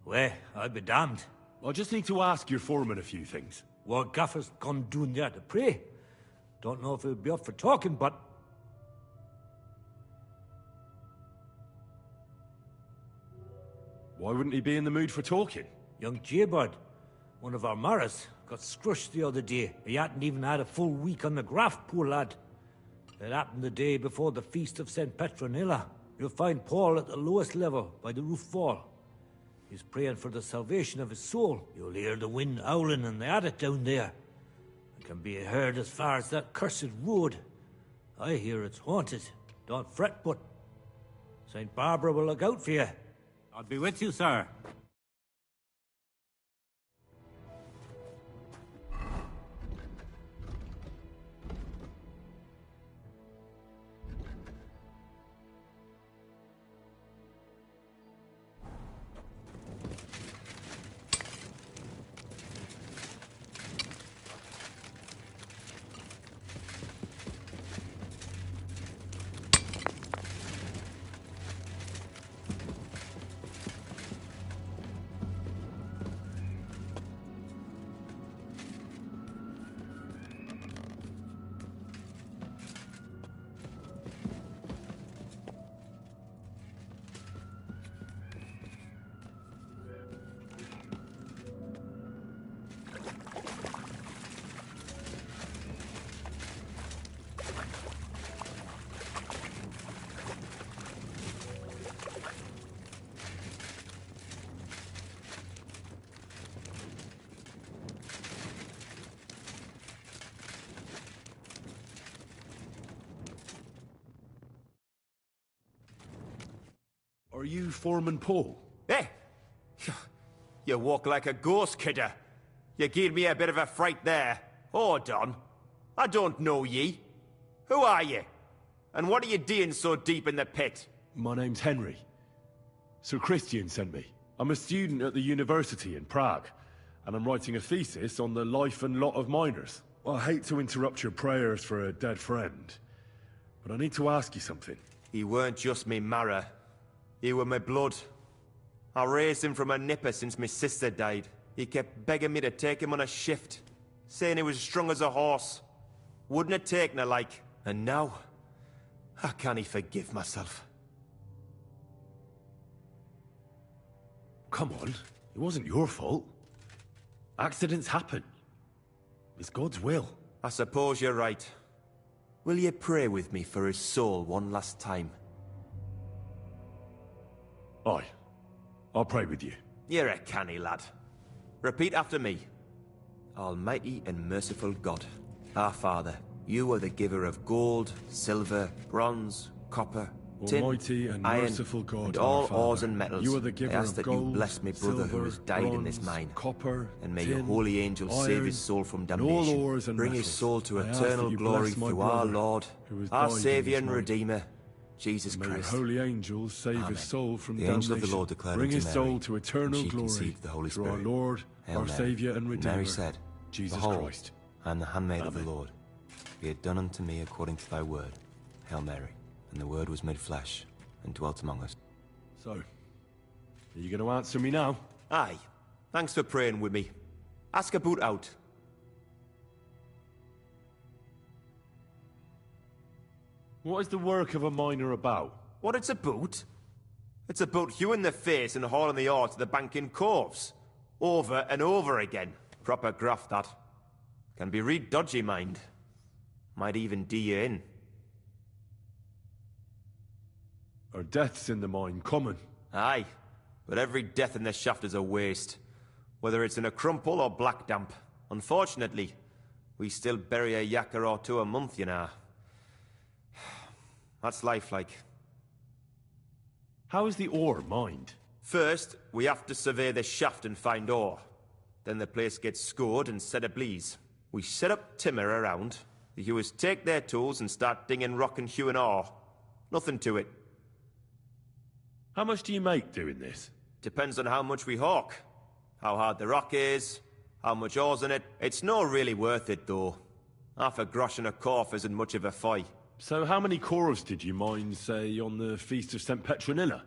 Well, I'll be damned. I just need to ask your foreman a few things. What Gaffer's gone doing there to pray? Don't know if he'll be up for talking, but... Why wouldn't he be in the mood for talking? Young Jaybird, one of our Maras, got scrushed the other day. He hadn't even had a full week on the graft, poor lad. It happened the day before the Feast of St. Petronilla. You'll find Paul at the lowest level, by the roof wall. He's praying for the salvation of his soul. You'll hear the wind howling and the adit down there. It can be heard as far as that cursed wood. I hear it's haunted. Don't fret, but St. Barbara will look out for you. I'll be with you, sir. Are you Foreman Paul? Hey! You walk like a ghost, kidder. You gave me a bit of a fright there. Hold on. I don't know ye. Who are you? And what are you doing so deep in the pit? My name's Henry. Sir Christian sent me. I'm a student at the university in Prague, and I'm writing a thesis on the life and lot of miners. I hate to interrupt your prayers for a dead friend, but I need to ask you something. He weren't just me marrow. He were my blood. I raised him from a nipper since my sister died. He kept begging me to take him on a shift, saying he was strong as a horse. Wouldn't have taken her like. And now, how can he forgive myself? Come on, it wasn't your fault. Accidents happen. It's God's will. I suppose you're right. Will you pray with me for his soul one last time? Aye. I'll pray with you. You're a canny lad. Repeat after me. Almighty and merciful God, our Father, you are the giver of gold, silver, bronze, copper, tin, Almighty and iron, merciful God, and our all Father, ores and metals. you are the giver I ask of that gold, you bless my brother who silver, has died in this bronze, mine. copper, and may tin, your holy angels save his soul from and all damnation. ores and Bring his metals. soul to I ask eternal that you glory bless my through our brother Lord, who has our died in Saviour this and mine. Redeemer, Jesus May your Christ. holy angels save Amen. his soul from The damnation. angel of the Lord declared Bring unto his Mary, soul to eternal and she glory conceived the Holy through Spirit. our Lord, Hail our Mary. Saviour and And Redeemer, Mary said, Jesus Behold, Christ. I am the handmaid of the Amen. Lord. Be it done unto me according to thy word. Hail Mary. And the word was made flesh, and dwelt among us. So, are you going to answer me now? Aye. Thanks for praying with me. Ask a boot out. What is the work of a miner about? What it's about? It's about you in the face and hauling the ore to the bank in coves. Over and over again. Proper graft, that. Can be real dodgy, mind. Might even do you in. Are deaths in the mine common? Aye. But every death in the shaft is a waste. Whether it's in a crumple or black damp. Unfortunately, we still bury a yakka or two a month, you know. That's life like. How is the ore mined? First, we have to survey the shaft and find ore. Then the place gets scored and set ablaze. We set up timber around. The hewers take their tools and start dinging rock and hewing ore. Nothing to it. How much do you make doing this? Depends on how much we hawk. How hard the rock is, how much ore's in it. It's not really worth it, though. Half a grosh and a corf isn't much of a fight. So how many corves did you mine, say, on the Feast of St. Petronilla?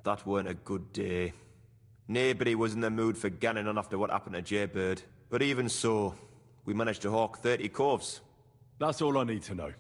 That weren't a good day. Nobody was in the mood for ganning on after what happened to Jaybird. But even so, we managed to hawk 30 corves. That's all I need to know.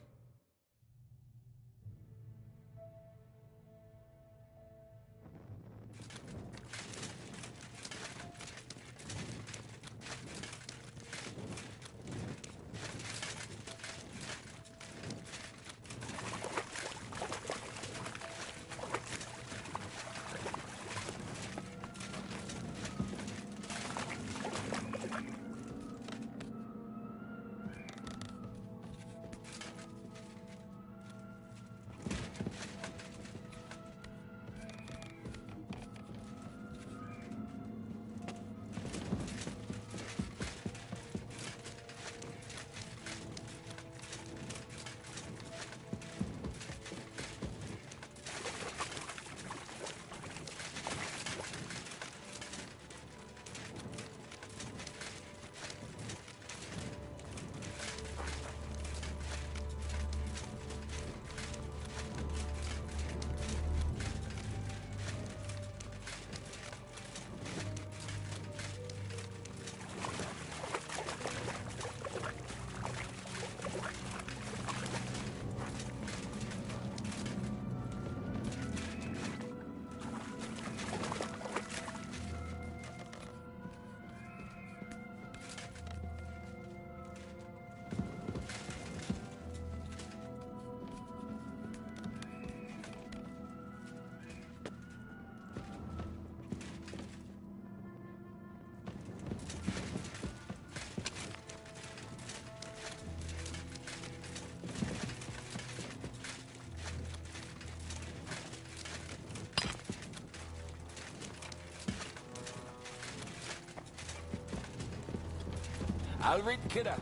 Alvin kidda.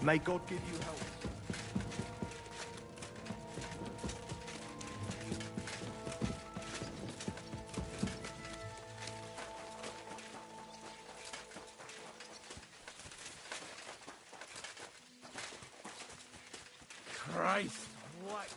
May God give you help. Christ, what?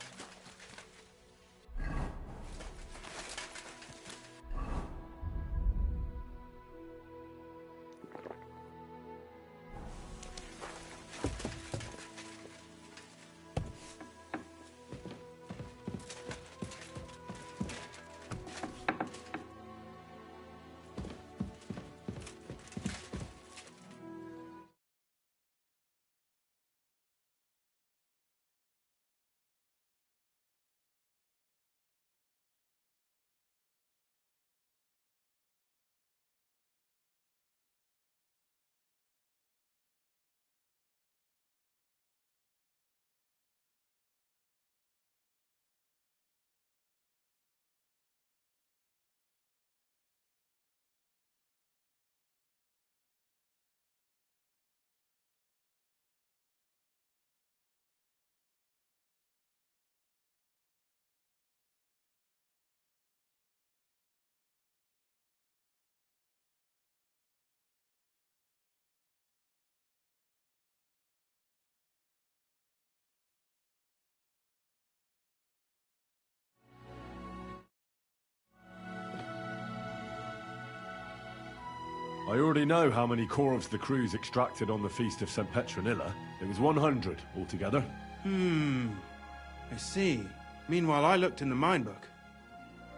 I already know how many corvs the crews extracted on the Feast of St. Petronilla. It was 100 altogether. I see. Meanwhile, I looked in the mine book.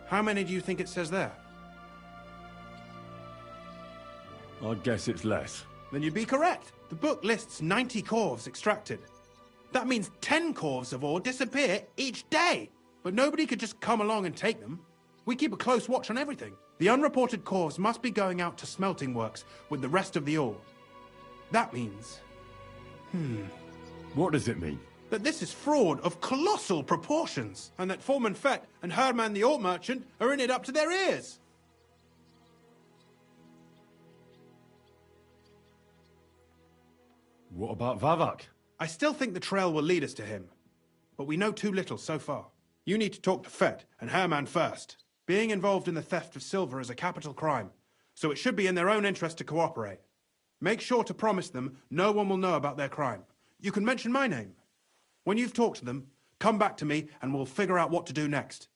How many do you think it says there? I'd guess it's less. Then you'd be correct. The book lists 90 corvs extracted. That means 10 corvs of ore disappear each day. But nobody could just come along and take them. We keep a close watch on everything. The unreported corvs must be going out to smelting works with the rest of the ore. That means... What does it mean? that this is fraud of colossal proportions, and that Foreman Fett and Herman the ore merchant are in it up to their ears. What about Vavak? I still think the trail will lead us to him, but we know too little so far. You need to talk to Fett and Herman first. Being involved in the theft of silver is a capital crime, so it should be in their own interest to cooperate. Make sure to promise them no one will know about their crime. You can mention my name. When you've talked to them, come back to me and we'll figure out what to do next.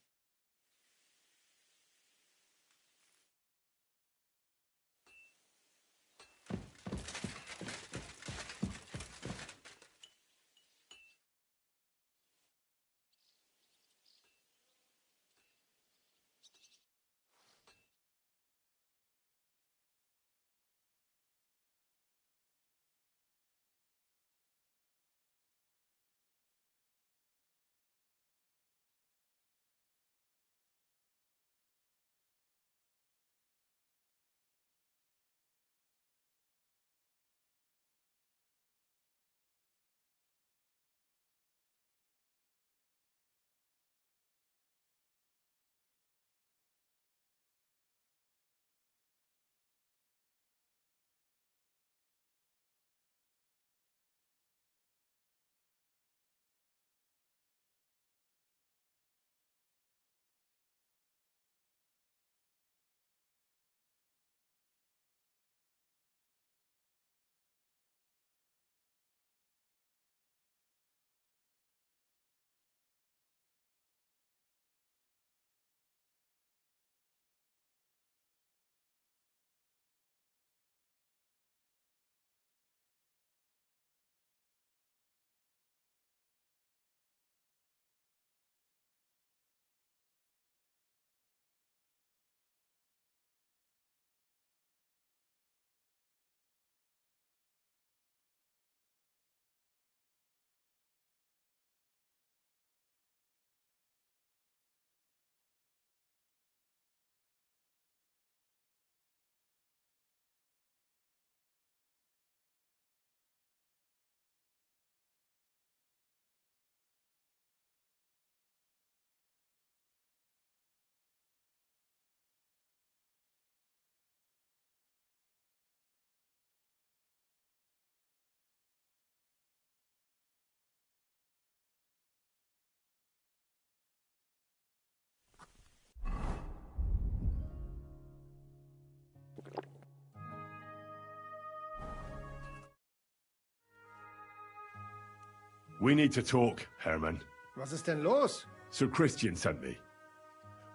We need to talk, Herman. Was ist denn los? Sir Christian sent me.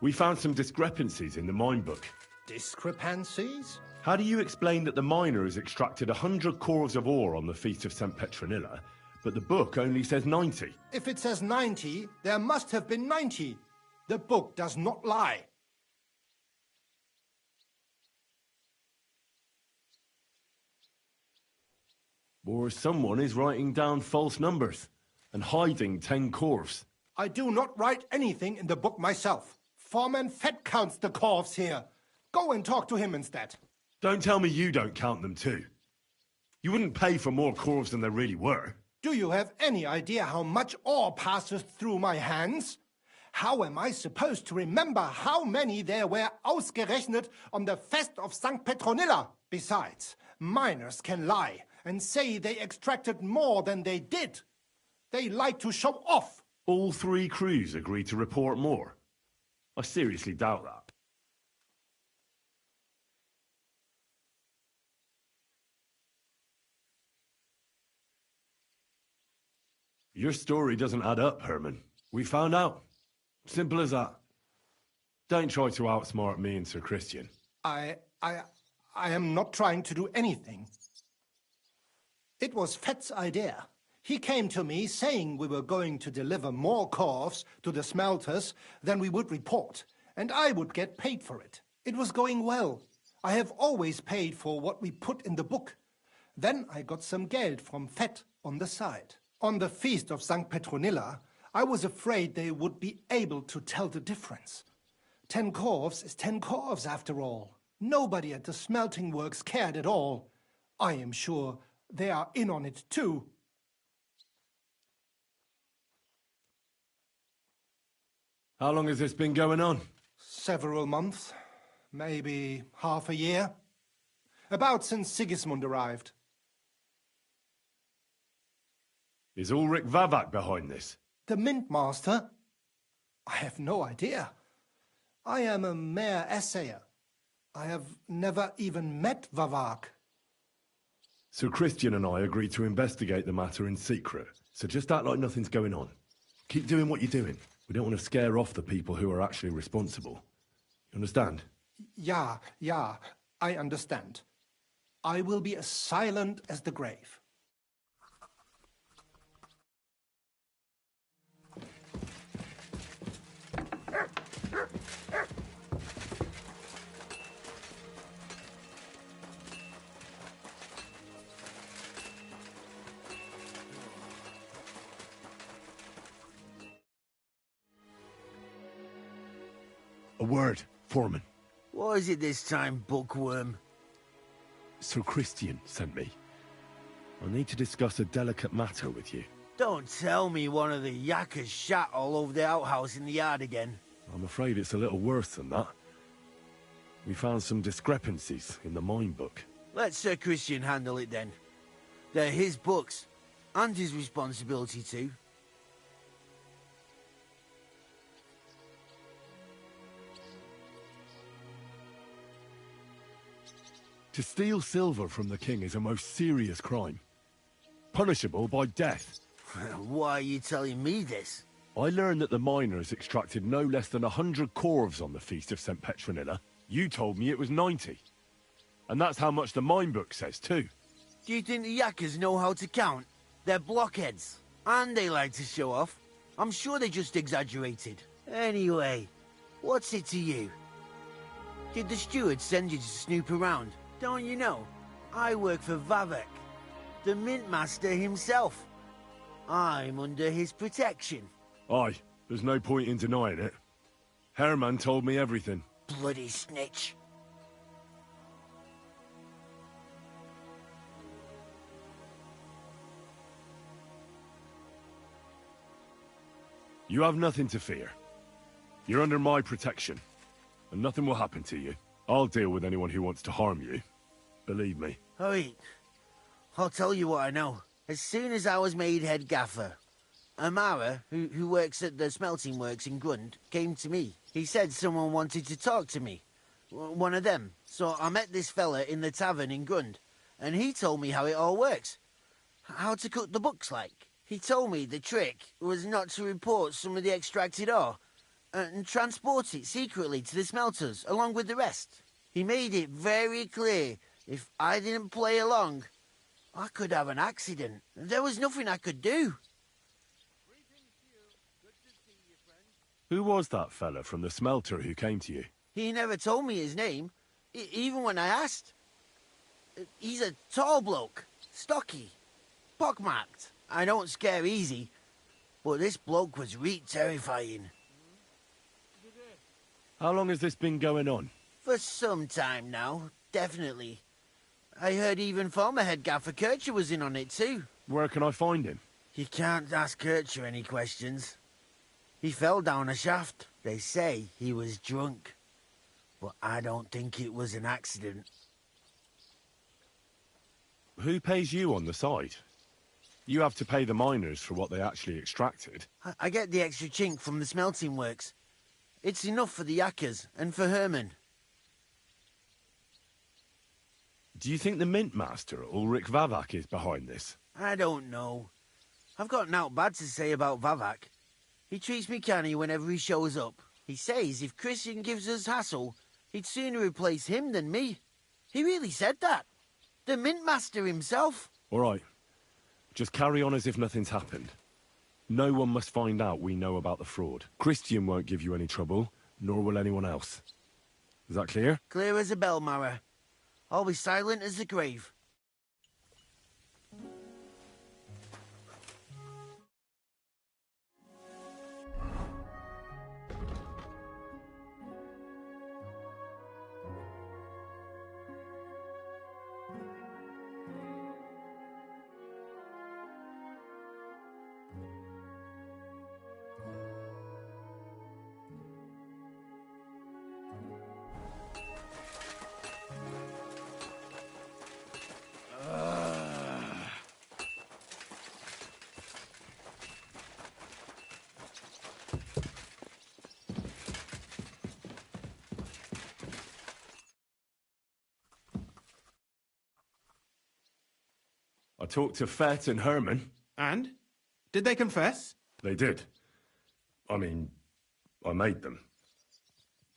We found some discrepancies in the mine book. Discrepancies? How do you explain that the miner has extracted 100 cores of ore on the Feast of St. Petronilla, but the book only says 90? If it says 90, there must have been 90. The book does not lie. Or someone is writing down false numbers and hiding 10 cores. I do not write anything in the book myself. Foreman Fett counts the corves here. Go and talk to him instead. Don't tell me you don't count them too. You wouldn't pay for more corves than there really were. Do you have any idea how much ore passes through my hands? How am I supposed to remember how many there were ausgerechnet on the Fest of St. Petronilla? Besides, miners can lie and say they extracted more than they did. They like to show off. All 3 crews agreed to report more. I seriously doubt that. Your story doesn't add up, Herman. We found out. Simple as that. Don't try to outsmart me and Sir Christian. I am not trying to do anything. It was Fett's idea. He came to me saying we were going to deliver more corves to the smelters than we would report, and I would get paid for it. It was going well. I have always paid for what we put in the book. Then I got some geld from Fett on the side. On the Feast of St. Petronilla, I was afraid they would be able to tell the difference. 10 corves is 10 corves after all. Nobody at the smelting works cared at all. I am sure they are in on it too. How long has this been going on? Several months. Maybe half a year. About since Sigismund arrived. Is Ulrich Vavak behind this? The Mint Master? I have no idea. I am a mere assayer. I have never even met Vavak. Sir Christian and I agreed to investigate the matter in secret, so just act like nothing's going on. Keep doing what you're doing. We don't want to scare off the people who are actually responsible. You understand? Yeah, I understand. I will be as silent as the grave. A word, Foreman. What is it this time, bookworm? Sir Christian sent me. I need to discuss a delicate matter with you. Don't tell me one of the yakkers shat all over the outhouse in the yard again. I'm afraid it's a little worse than that. We found some discrepancies in the mine book. Let Sir Christian handle it then. They're his books, and his responsibility too. To steal silver from the king is a most serious crime. Punishable by death. Why are you telling me this? I learned that the miners extracted no less than 100 corves on the Feast of St. Petronilla. You told me it was 90. And that's how much the mine book says too. Do you think the yakkers know how to count? They're blockheads. And they like to show off. I'm sure they just exaggerated. Anyway, what's it to you? Did the steward send you to snoop around? Don't you know? I work for Vavek, the Mint Master himself. I'm under his protection. Aye, there's no point in denying it. Herman told me everything. Bloody snitch. You have nothing to fear. You're under my protection, and nothing will happen to you. I'll deal with anyone who wants to harm you. Believe me. Wait, I'll tell you what I know. As soon as I was made head gaffer, Amara, who works at the smelting works in Grund, came to me. He said someone wanted to talk to me. One of them. So I met this fella in the tavern in Grund, and he told me how it all works. How to cook the books like. He told me the trick was not to report some of the extracted ore and transport it secretly to the smelters along with the rest. He made it very clear if I didn't play along, I could have an accident. There was nothing I could do. Who was that fella from the smelter who came to you? He never told me his name, even when I asked. He's a tall bloke, stocky, pockmarked. I don't scare easy, but this bloke was terrifying. How long has this been going on? For some time now, definitely. I heard even former head gaffer Kircher was in on it too. Where can I find him? You can't ask Kircher any questions. He fell down a shaft. They say he was drunk. But I don't think it was an accident. Who pays you on the side? You have to pay the miners for what they actually extracted. I get the extra chink from the smelting works. It's enough for the yakkers and for Herman. Do you think the Mint Master, Ulrich Vavak, is behind this? I don't know. I've got naught bad to say about Vavak. He treats me canny whenever he shows up. He says if Christian gives us hassle, he'd sooner replace him than me. He really said that. The Mint Master himself. All right. Just carry on as if nothing's happened. No one must find out we know about the fraud. Christian won't give you any trouble, nor will anyone else. Is that clear? Clear as a bell, Mara. I'll be silent as the grave. I talked to Fett and Herman. And? Did they confess? They did. I mean, I made them.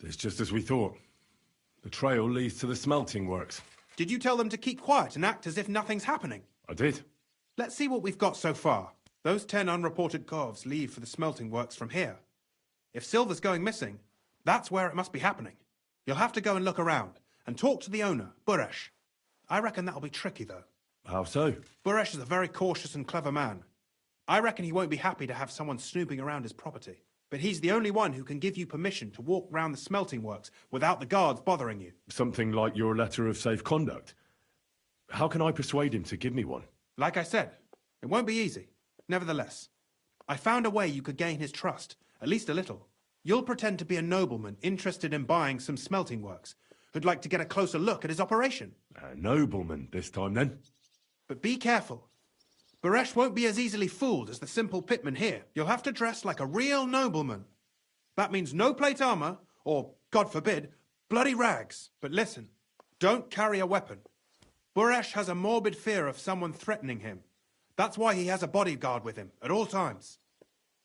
It's just as we thought. The trail leads to the smelting works. Did you tell them to keep quiet and act as if nothing's happening? I did. Let's see what we've got so far. Those 10 unreported corves leave for the smelting works from here. If silver's going missing, that's where it must be happening. You'll have to go and look around and talk to the owner, Buresh. I reckon that'll be tricky, though. How so? Buresh is a very cautious and clever man. I reckon he won't be happy to have someone snooping around his property. But he's the only one who can give you permission to walk round the smelting works without the guards bothering you. Something like your letter of safe conduct. How can I persuade him to give me one? Like I said, it won't be easy. Nevertheless, I found a way you could gain his trust, at least a little. You'll pretend to be a nobleman interested in buying some smelting works, who'd like to get a closer look at his operation. A nobleman this time, then? But be careful. Buresh won't be as easily fooled as the simple pitman here. You'll have to dress like a real nobleman. That means no plate armor, or, God forbid, bloody rags. But listen, don't carry a weapon. Buresh has a morbid fear of someone threatening him. That's why he has a bodyguard with him at all times.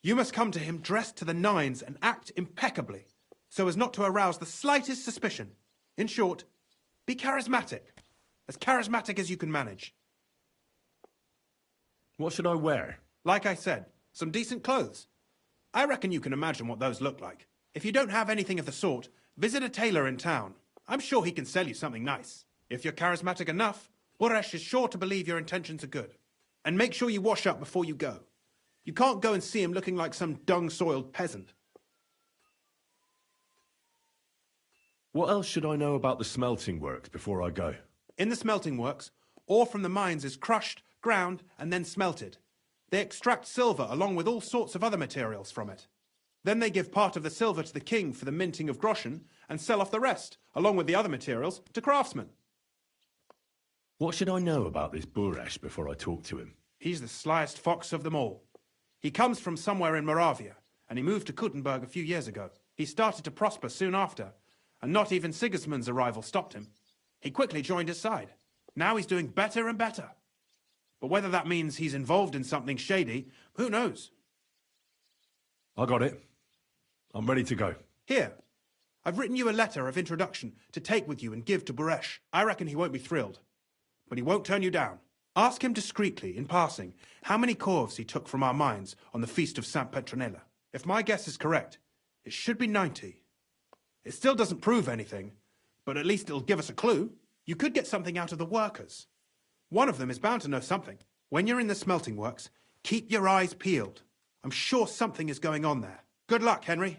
You must come to him dressed to the nines and act impeccably, so as not to arouse the slightest suspicion. In short, be charismatic as you can manage. What should I wear? Like I said, some decent clothes. I reckon you can imagine what those look like. If you don't have anything of the sort, visit a tailor in town. I'm sure he can sell you something nice. If you're charismatic enough, Buresh is sure to believe your intentions are good. And make sure you wash up before you go. You can't go and see him looking like some dung-soiled peasant. What else should I know about the smelting works before I go? In the smelting works, ore from the mines is crushed, ground, and then smelted. They extract silver along with all sorts of other materials from it. Then they give part of the silver to the king for the minting of groschen and sell off the rest, along with the other materials, to craftsmen. What should I know about this Buresh before I talk to him? He's the slyest fox of them all. He comes from somewhere in Moravia, and he moved to Kuttenberg a few years ago. He started to prosper soon after, and not even Sigismund's arrival stopped him. He quickly joined his side. Now he's doing better and better. But whether that means he's involved in something shady, who knows? I got it. I'm ready to go. Here. I've written you a letter of introduction to take with you and give to Buresh. I reckon he won't be thrilled. But he won't turn you down. Ask him discreetly, in passing, how many corves he took from our mines on the Feast of Saint Petronella. If my guess is correct, it should be 90. It still doesn't prove anything, but at least it'll give us a clue. You could get something out of the workers. One of them is bound to know something. When you're in the smelting works, keep your eyes peeled. I'm sure something is going on there. Good luck, Henry.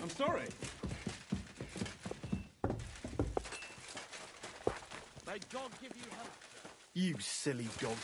I'm sorry. May God give you help. You silly doggy.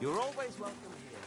You're always welcome here.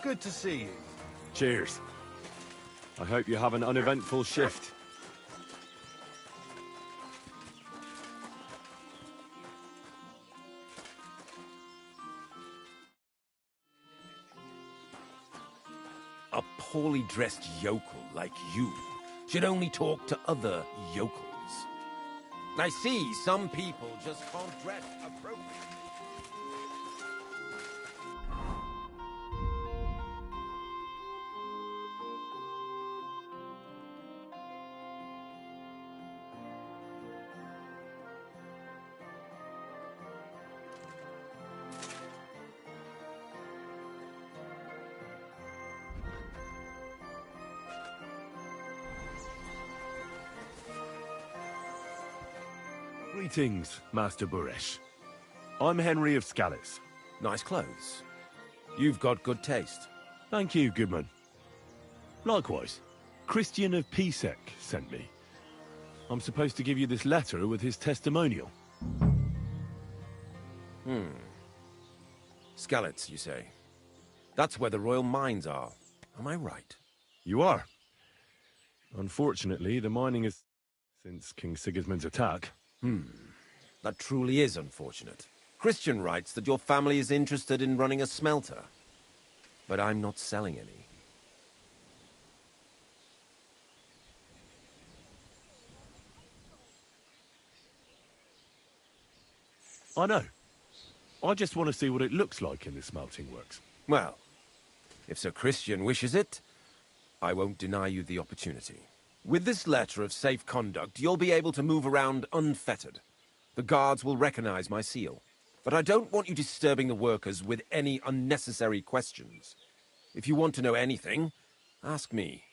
Good to see you. Cheers. I hope you have an uneventful shift. A poorly dressed yokel like you should only talk to other yokels. I see some people just can't dress appropriately. Greetings, Master Buresh. I'm Henry of Scallis. Nice clothes. You've got good taste. Thank you, Goodman. Likewise, Christian of Pisek sent me. I'm supposed to give you this letter with his testimonial. Skalitz, you say? That's where the royal mines are. Am I right? You are. Unfortunately, the mining is... since King Sigismund's attack. That truly is unfortunate. Christian writes that your family is interested in running a smelter. But I'm not selling any. I know. I just want to see what it looks like in the smelting works. Well, if Sir Christian wishes it, I won't deny you the opportunity. With this letter of safe conduct, you'll be able to move around unfettered. The guards will recognize my seal. But I don't want you disturbing the workers with any unnecessary questions. If you want to know anything, ask me.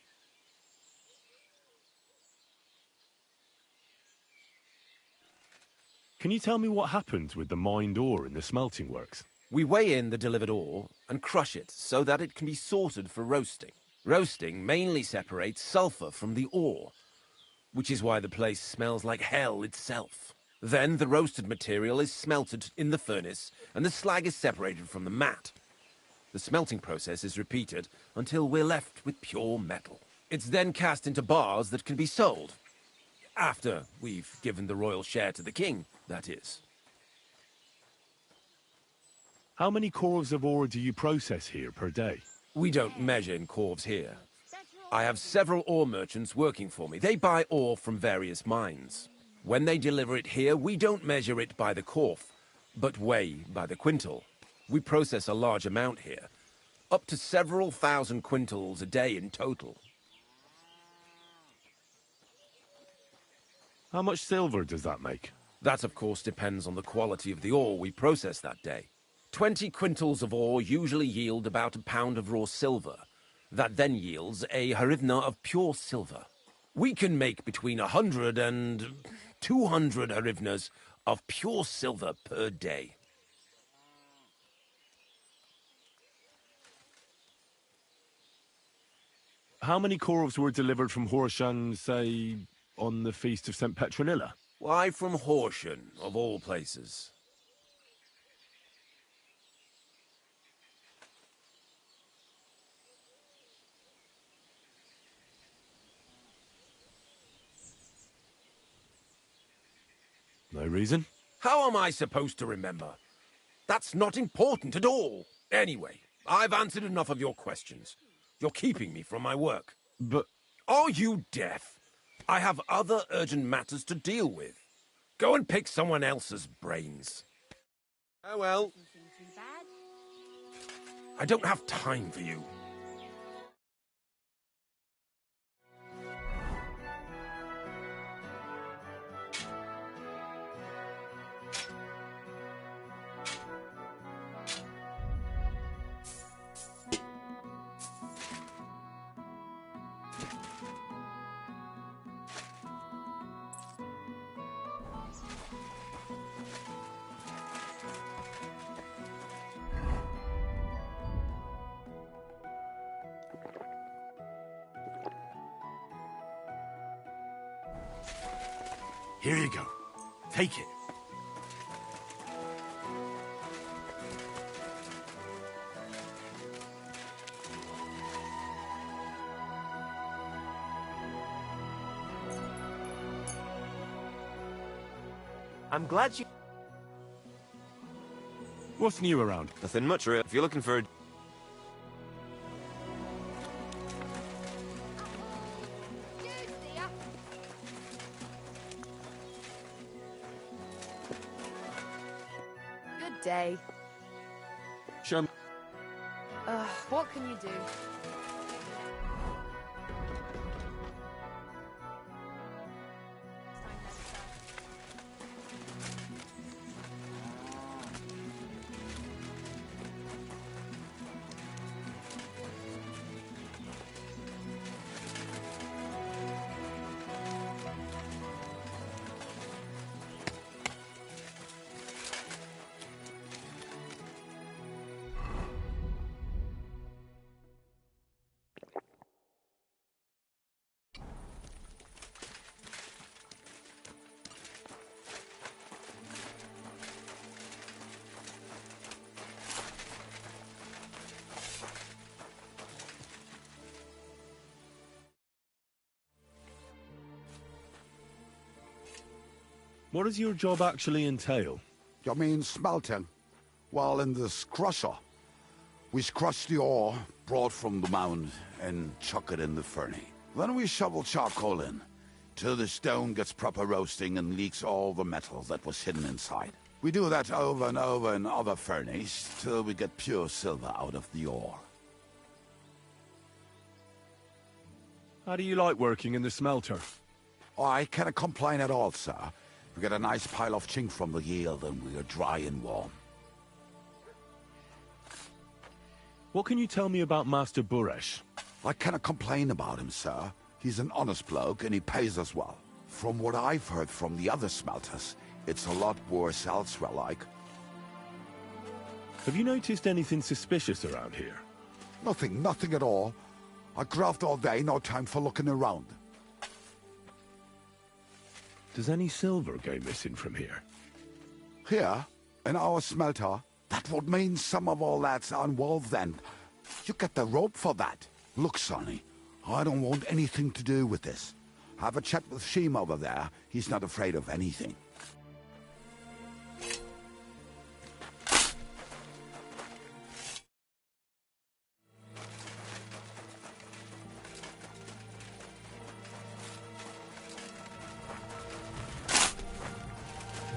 Can you tell me what happened with the mined ore in the smelting works? We weigh in the delivered ore and crush it so that it can be sorted for roasting. Roasting mainly separates sulfur from the ore, which is why the place smells like hell itself. Then the roasted material is smelted in the furnace and the slag is separated from the matte. The smelting process is repeated until we're left with pure metal. It's then cast into bars that can be sold. After we've given the royal share to the king, that is. How many corves of ore do you process here per day? We don't measure in corves here. I have several ore merchants working for me. They buy ore from various mines. When they deliver it here, we don't measure it by the corf, but weigh by the quintal. We process a large amount here, up to several thousand quintals a day in total. How much silver does that make? That, of course, depends on the quality of the ore we process that day. 20 quintals of ore usually yield about a pound of raw silver. That then yields a hryvnia of pure silver. We can make between 100 and 200 hryvnias of pure silver per day. How many corves were delivered from Horshan, say, on the Feast of St. Petronilla? Why from Horsham, of all places? No reason? How am I supposed to remember? That's not important at all. Anyway, I've answered enough of your questions. You're keeping me from my work. But... Are you deaf? I have other urgent matters to deal with. Go and pick someone else's brains. Oh well. I don't have time for you. Here you go. Take it. I'm glad you... What's new around? Nothing much, really. If you're looking for a... Good day. Show me. What can you do? What does your job actually entail? You mean smelting? Well, in this crusher, we crush the ore brought from the mound and chuck it in the furnace. Then we shovel charcoal in, till the stone gets proper roasting and leaks all the metal that was hidden inside. We do that over and over in other furnaces, till we get pure silver out of the ore. How do you like working in the smelter? I can't complain at all, sir. We get a nice pile of chink from the yield and we are dry and warm. What can you tell me about Master Buresh? I cannot complain about him, sir. He's an honest bloke and he pays us well. From what I've heard from the other smelters, it's a lot worse elsewhere, like. Have you noticed anything suspicious around here? Nothing at all. I graft all day, no time for looking around. Does any silver go missing from here? Here, in our smelter, that would mean some of our lads are involved then. You get the rope for that. Look, Sonny, I don't want anything to do with this. Have a chat with Sheem over there. He's not afraid of anything.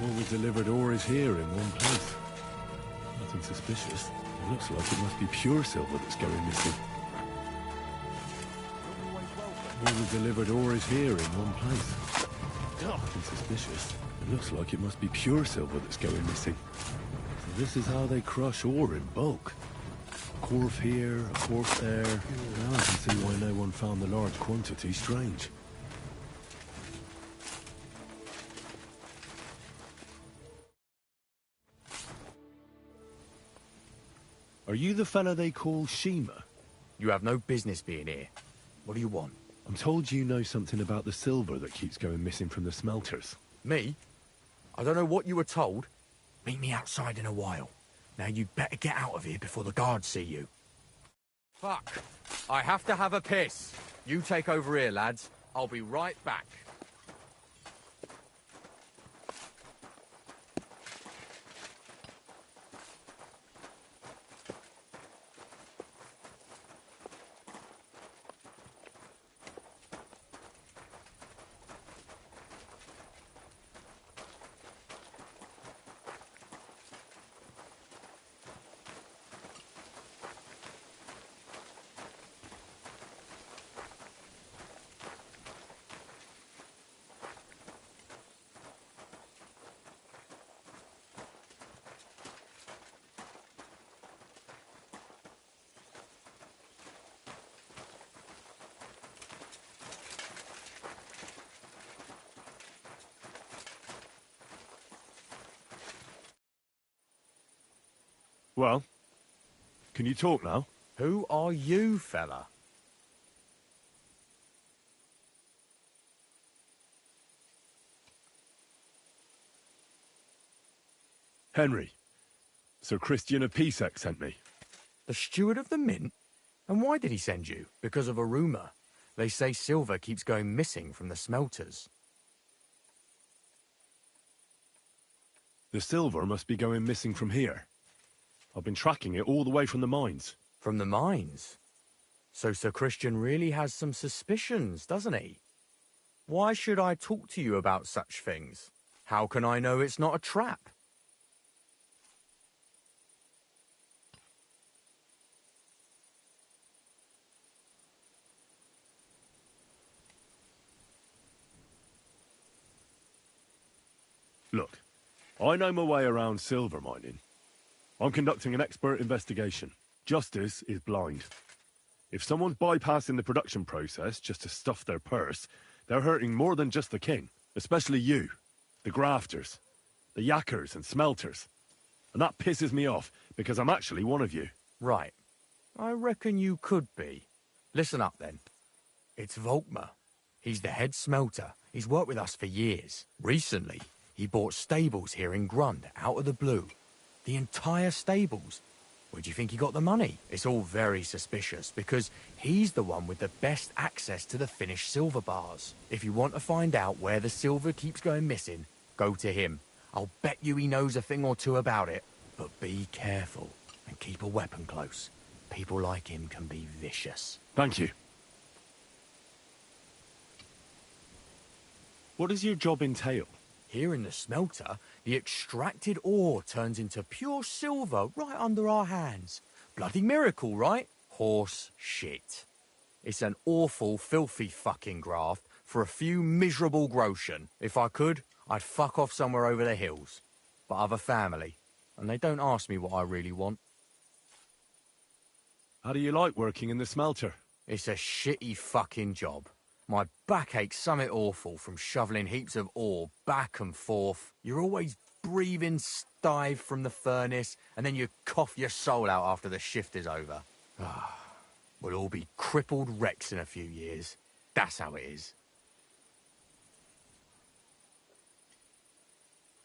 All the delivered ore is here in one place. Nothing suspicious. It looks like it must be pure silver that's going missing. All the delivered ore is here in one place. Nothing suspicious. It looks like it must be pure silver that's going missing. So this is how they crush ore in bulk. A quarf here, a quarf there. Now I can see why no one found the large quantity strange. Are you the fella they call Shima? You have no business being here. What do you want? I'm told you know something about the silver that keeps going missing from the smelters. Me? I don't know what you were told. Meet me outside in a while. Now you'd better get out of here before the guards see you. Fuck. I have to have a piss. You take over here, lads. I'll be right back. Well, can you talk now? Who are you, fella? Henry. Sir Christian of Pisek sent me. The steward of the mint? And why did he send you? Because of a rumour. They say silver keeps going missing from the smelters. The silver must be going missing from here. I've been tracking it all the way from the mines. From the mines? So Sir Christian really has some suspicions, doesn't he? Why should I talk to you about such things? How can I know it's not a trap? Look, I know my way around silver mining. I'm conducting an expert investigation. Justice is blind. If someone's bypassing the production process just to stuff their purse, they're hurting more than just the king. Especially you, the grafters, the yakkers and smelters. And that pisses me off, because I'm actually one of you. Right. I reckon you could be. Listen up, then. It's Volkmar. He's the head smelter. He's worked with us for years. Recently, he bought stables here in Grund, out of the blue. The entire stables. Where do you think he got the money? It's all very suspicious, because he's the one with the best access to the finished silver bars. If you want to find out where the silver keeps going missing, go to him. I'll bet you he knows a thing or two about it. But be careful, and keep a weapon close. People like him can be vicious. Thank you. What does your job entail? Here in the smelter, the extracted ore turns into pure silver right under our hands. Bloody miracle, right? Horse shit. It's an awful, filthy fucking graft for a few miserable groschen. If I could, I'd fuck off somewhere over the hills. But I've a family, and they don't ask me what I really want. How do you like working in the smelter? It's a shitty fucking job. My back aches something awful from shoveling heaps of ore back and forth. You're always breathing stive from the furnace, and then you cough your soul out after the shift is over. We'll all be crippled wrecks in a few years. That's how it is.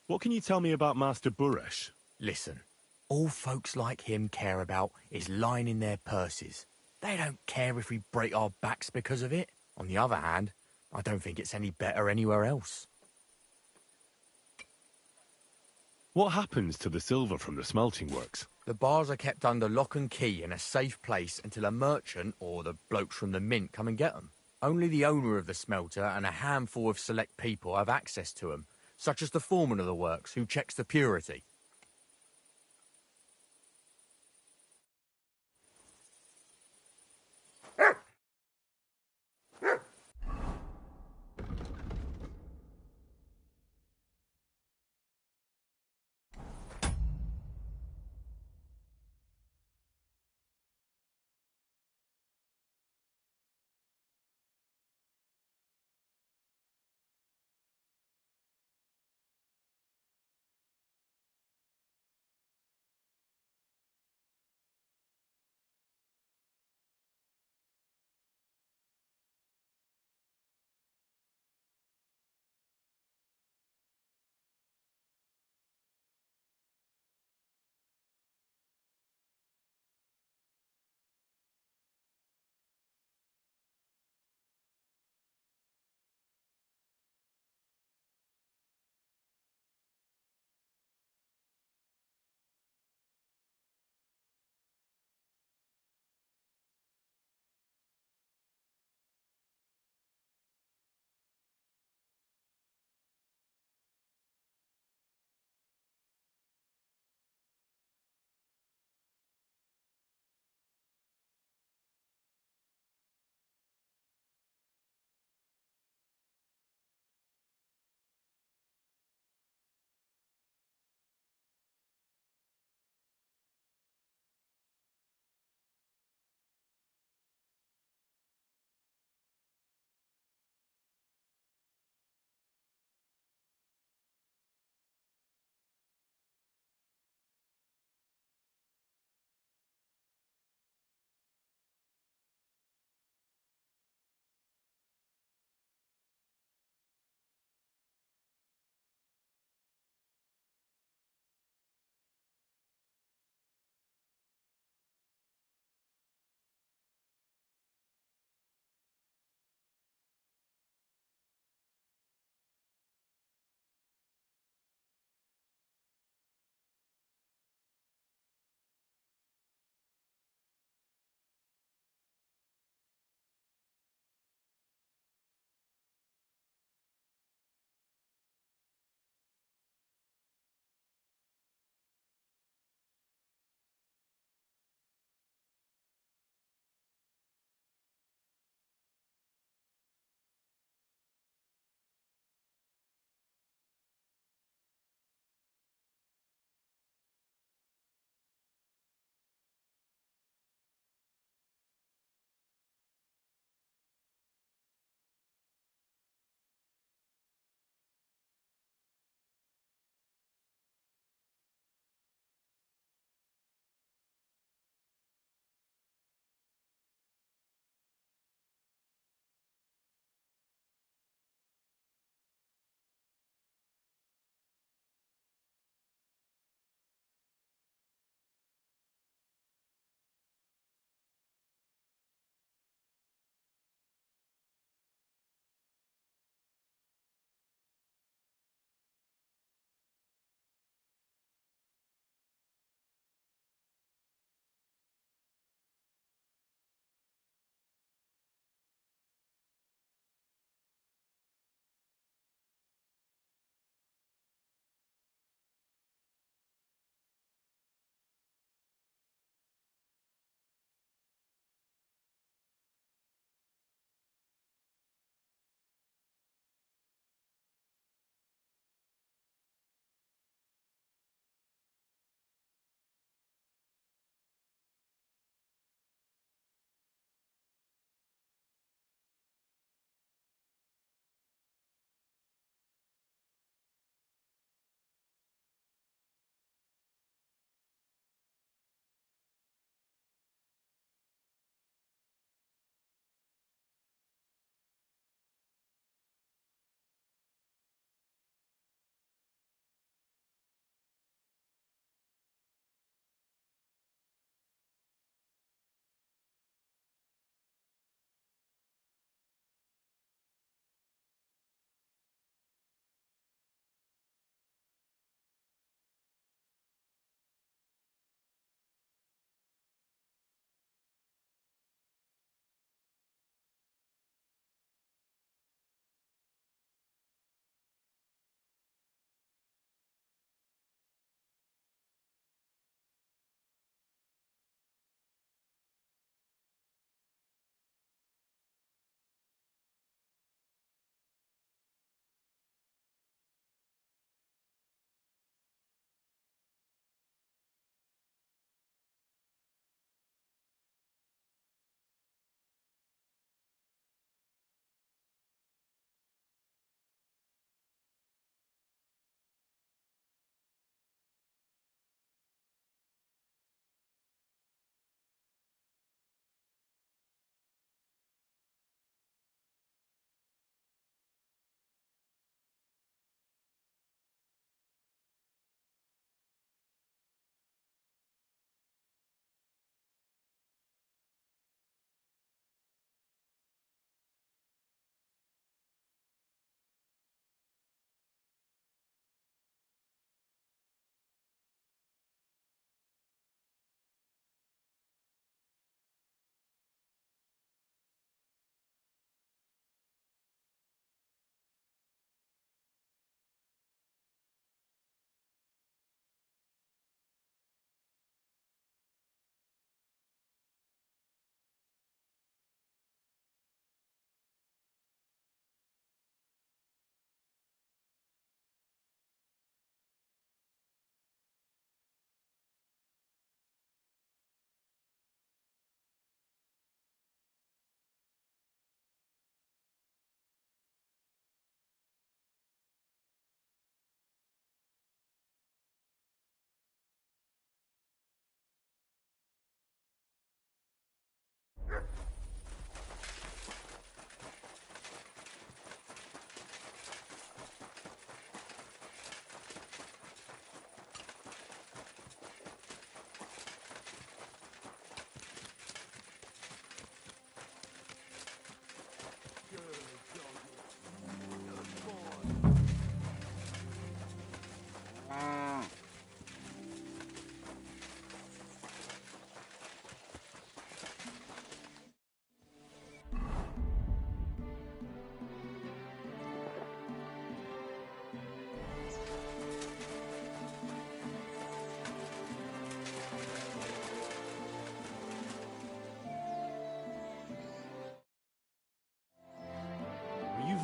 What can you tell me about Master Buresh? Listen, all folks like him care about is lining their purses. They don't care if we break our backs because of it. On the other hand, I don't think it's any better anywhere else. What happens to the silver from the smelting works? The bars are kept under lock and key in a safe place until a merchant or the blokes from the mint come and get them. Only the owner of the smelter and a handful of select people have access to them, such as the foreman of the works who checks the purity.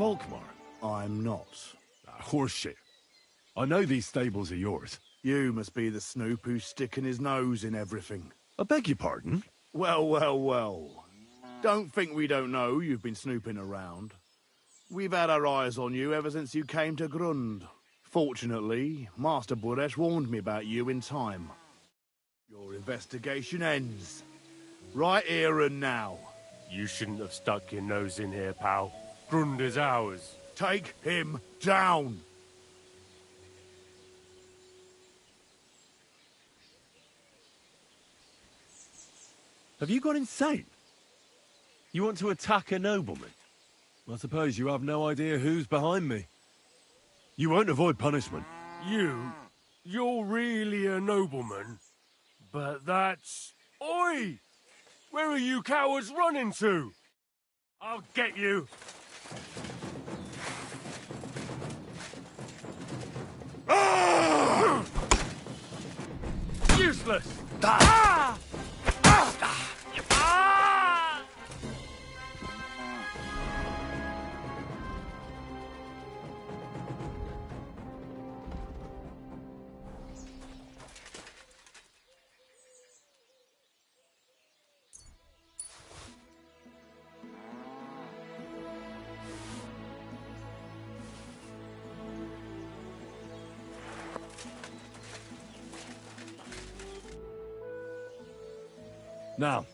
Volkmar? I'm not. Horseshit. I know these stables are yours. You must be the snoop who's sticking his nose in everything. I beg your pardon? Well, well, well. Don't think we don't know you've been snooping around. We've had our eyes on you ever since you came to Grund. Fortunately, Master Buresh warned me about you in time. Your investigation ends. Right here and now. You shouldn't have stuck your nose in here, pal. Grund is ours. Take him down! Have you gone insane? You want to attack a nobleman? I suppose you have no idea who's behind me. You won't avoid punishment. You're really a nobleman? But that's... Oi! Where are you cowards running to? I'll get you! Ah! Useless! Ah! Now,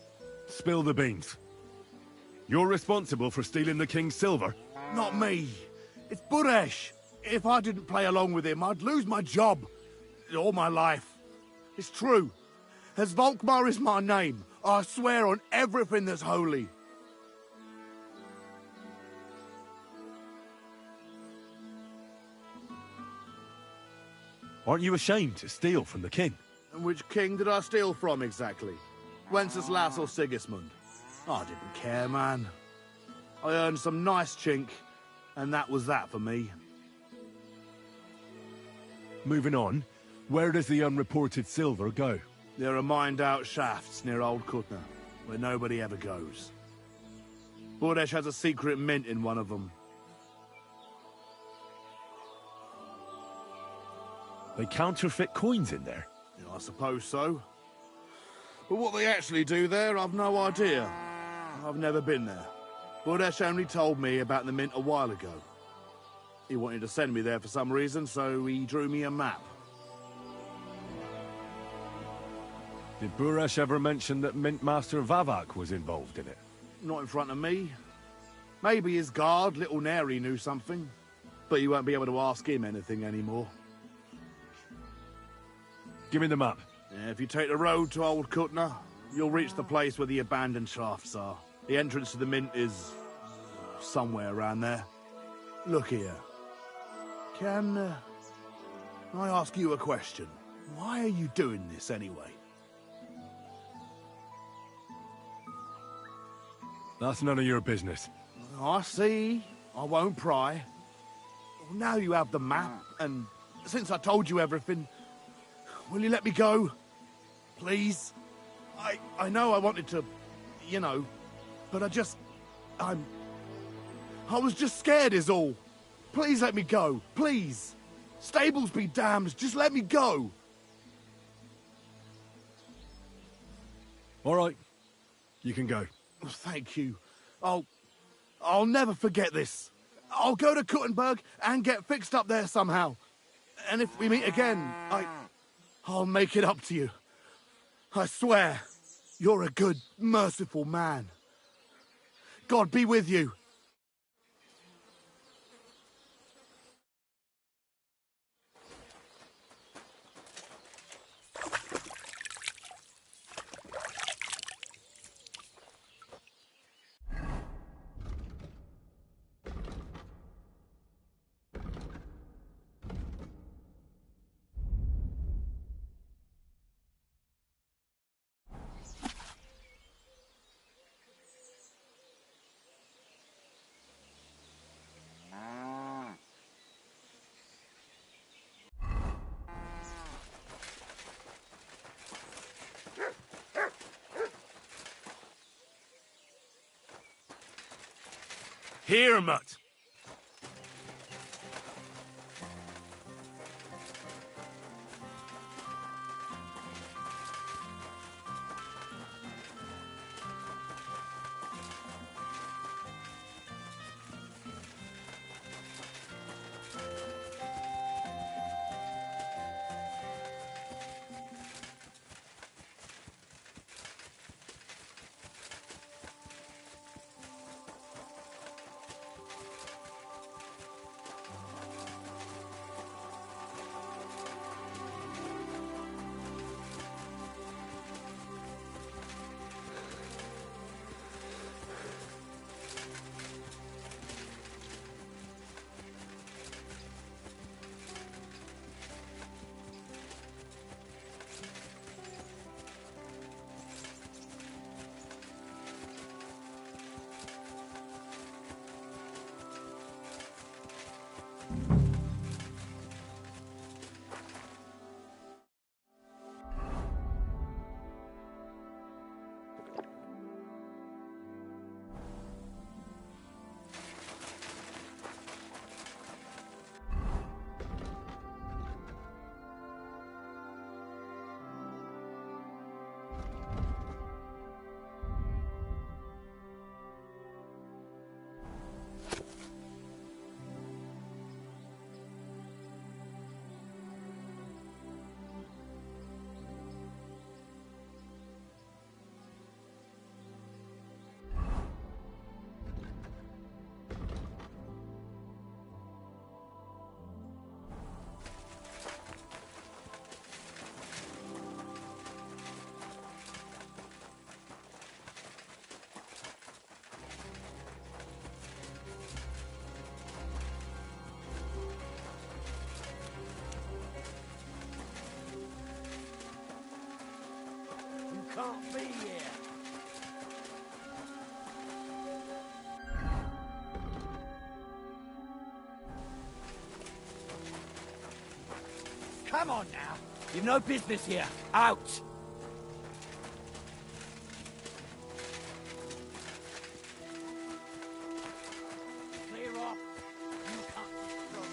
spill the beans. You're responsible for stealing the king's silver? Not me. It's Buresh. If I didn't play along with him, I'd lose my job. All my life. It's true. As Volkmar is my name, I swear on everything that's holy. Aren't you ashamed to steal from the king? And which king did I steal from exactly? Wenceslas or Sigismund? I didn't care, man. I earned some nice chink, and that was that for me. Moving on, where does the unreported silver go? There are mined-out shafts near Old Kutna, where nobody ever goes. Buresh has a secret mint in one of them. They counterfeit coins in there? I suppose so. But what they actually do there, I've no idea. I've never been there. Buresh only told me about the mint a while ago. He wanted to send me there for some reason, so he drew me a map. Did Buresh ever mention that Mint Master Vavak was involved in it? Not in front of me. Maybe his guard, Little Neri, knew something. But you won't be able to ask him anything anymore. Give me the map. Yeah, if you take the road to Old Kutna, you'll reach the place where the abandoned shafts are. The entrance to the mint is... somewhere around there. Look here. Can I ask you a question? Why are you doing this anyway? That's none of your business. I see. I won't pry. Now you have the map, and since I told you everything, will you let me go? Please? I know I wanted to, you know, but I was just scared is all. Please let me go, please. Stables be damned, just let me go. All right, you can go. Thank you. I'll never forget this. I'll go to Kuttenberg and get fixed up there somehow. And if we meet again, I'll make it up to you. I swear, you're a good, merciful man. God be with you. Here, Mutt. Can't be here. Come on now. You've no business here. Out. Clear off. You can't destroy me.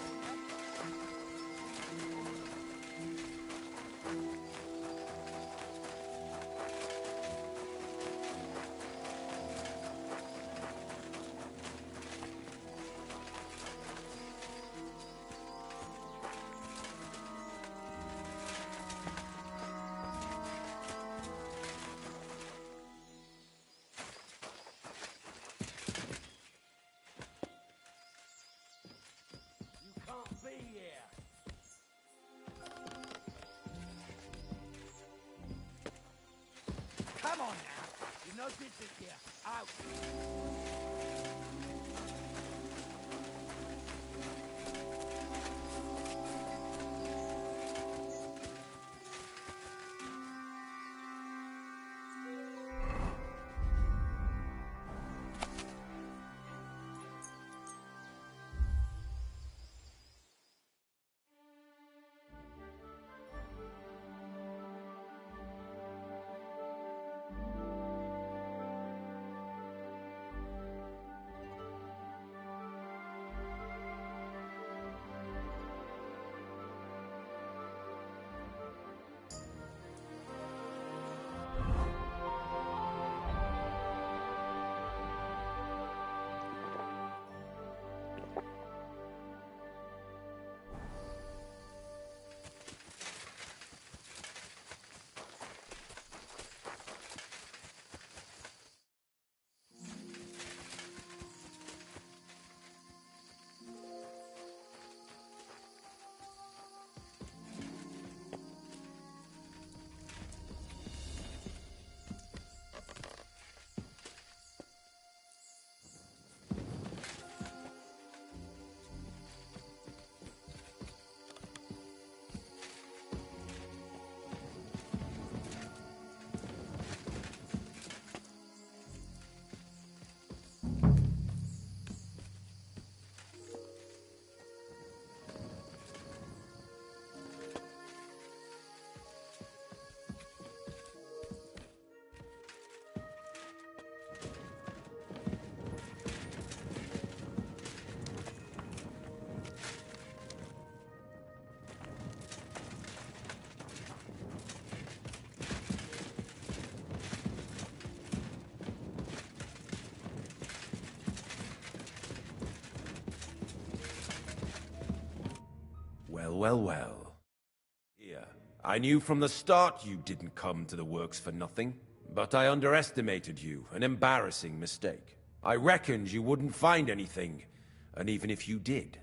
Come on now. You've no business here. Out. Well. Here, I knew from the start you didn't come to the works for nothing. But I underestimated you, an embarrassing mistake. I reckoned you wouldn't find anything, and even if you did,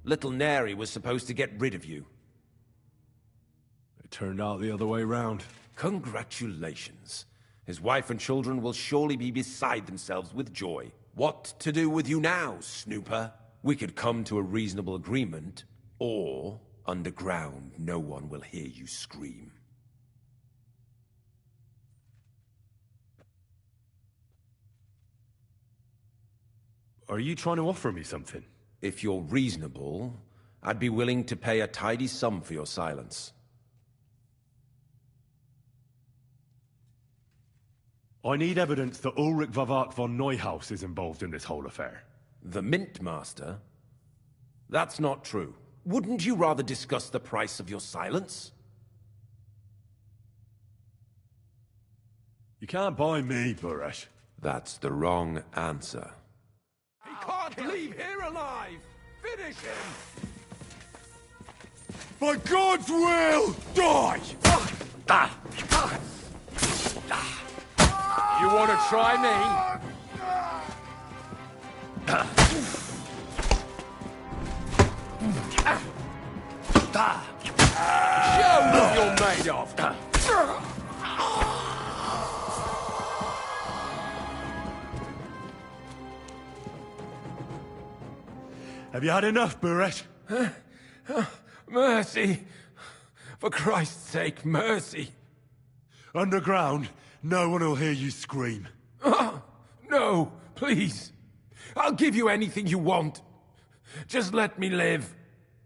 little Neri was supposed to get rid of you. It turned out the other way round. Congratulations. His wife and children will surely be beside themselves with joy. What to do with you now, snooper? We could come to a reasonable agreement, or underground no one will hear you scream. Are you trying to offer me something? If you're reasonable, I'd be willing to pay a tidy sum for your silence. I need evidence that Ulrich Vavak von Neuhaus is involved in this whole affair. The Mint Master? That's not true. Wouldn't you rather discuss the price of your silence? You can't buy me, Buresh. That's the wrong answer. He can't leave here alive! Finish him! By God's will, die! You want to try me? Show what you're made of! Have you had enough, Buresh? Mercy! For Christ's sake, mercy! Underground, no one will hear you scream. No, please. I'll give you anything you want. Just let me live.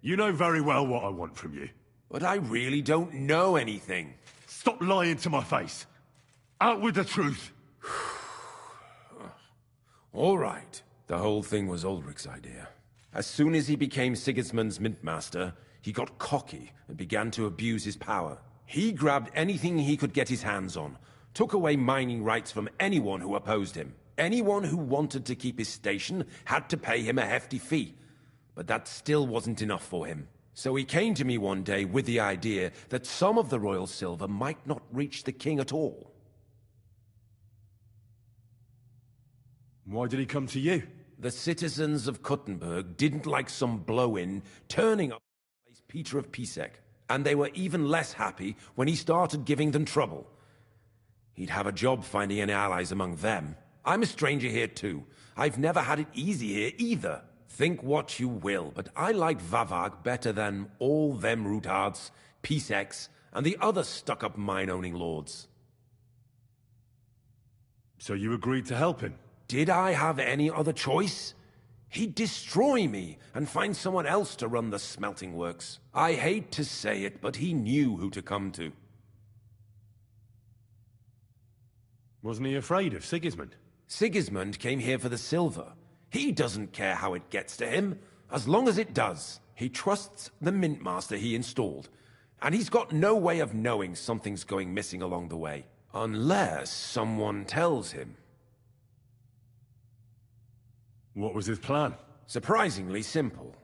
You know very well what I want from you. But I really don't know anything. Stop lying to my face. Out with the truth. All right. The whole thing was Ulrich's idea. As soon as he became Sigismund's Mintmaster, he got cocky and began to abuse his power. He grabbed anything he could get his hands on, took away mining rights from anyone who opposed him. Anyone who wanted to keep his station had to pay him a hefty fee. But that still wasn't enough for him. So he came to me one day with the idea that some of the royal silver might not reach the king at all. Why did he come to you? The citizens of Kuttenberg didn't like some blow-in turning up to replace Peter of Pisek, and they were even less happy when he started giving them trouble. He'd have a job finding any allies among them. I'm a stranger here too. I've never had it easy here either. Think what you will, but I like Vavag better than all them Rutards, Piseks, and the other stuck-up mine-owning lords. So you agreed to help him? Did I have any other choice? He'd destroy me and find someone else to run the smelting works. I hate to say it, but he knew who to come to. Wasn't he afraid of Sigismund? Sigismund came here for the silver. He doesn't care how it gets to him, as long as it does. He trusts the Mintmaster he installed, and he's got no way of knowing something's going missing along the way. Unless someone tells him. What was his plan? Surprisingly simple.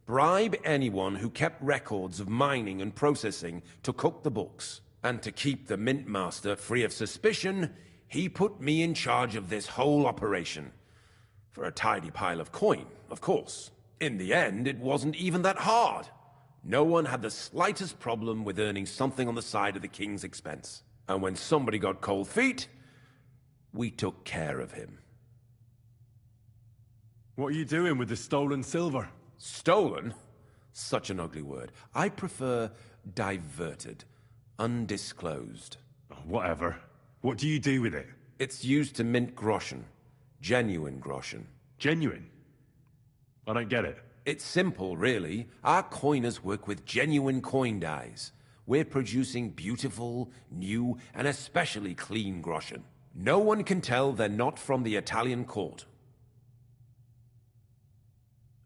Bribe anyone who kept records of mining and processing to cook the books. And to keep the Mintmaster free of suspicion, he put me in charge of this whole operation. For a tidy pile of coin, of course. In the end, it wasn't even that hard. No one had the slightest problem with earning something on the side of the king's expense. And when somebody got cold feet, we took care of him. What are you doing with the stolen silver? Stolen? Such an ugly word. I prefer diverted. Undisclosed. Whatever. What do you do with it? It's used to mint groschen. Genuine groschen. Genuine? I don't get it. It's simple, really. Our coiners work with genuine coin dies. We're producing beautiful, new, and especially clean groschen. No one can tell they're not from the Italian court.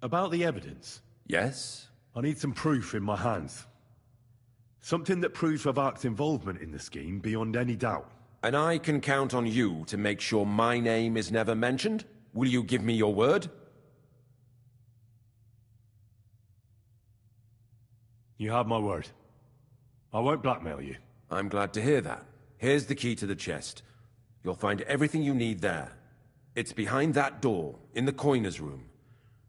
About the evidence? Yes? I need some proof in my hands. Something that proves Vavak's involvement in the scheme beyond any doubt. And I can count on you to make sure my name is never mentioned? Will you give me your word? You have my word. I won't blackmail you. I'm glad to hear that. Here's the key to the chest. You'll find everything you need there. It's behind that door, in the coiner's room.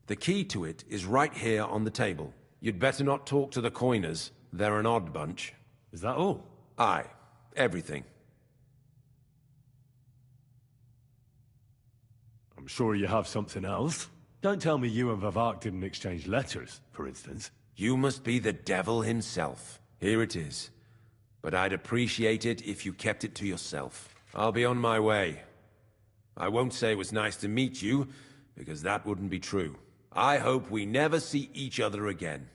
The key to it is right here on the table. You'd better not talk to the coiners. They're an odd bunch. Is that all? Aye. Everything. I'm sure you have something else. Don't tell me you and Vavak didn't exchange letters, for instance. You must be the devil himself. Here it is. But I'd appreciate it if you kept it to yourself. I'll be on my way. I won't say it was nice to meet you, because that wouldn't be true. I hope we never see each other again.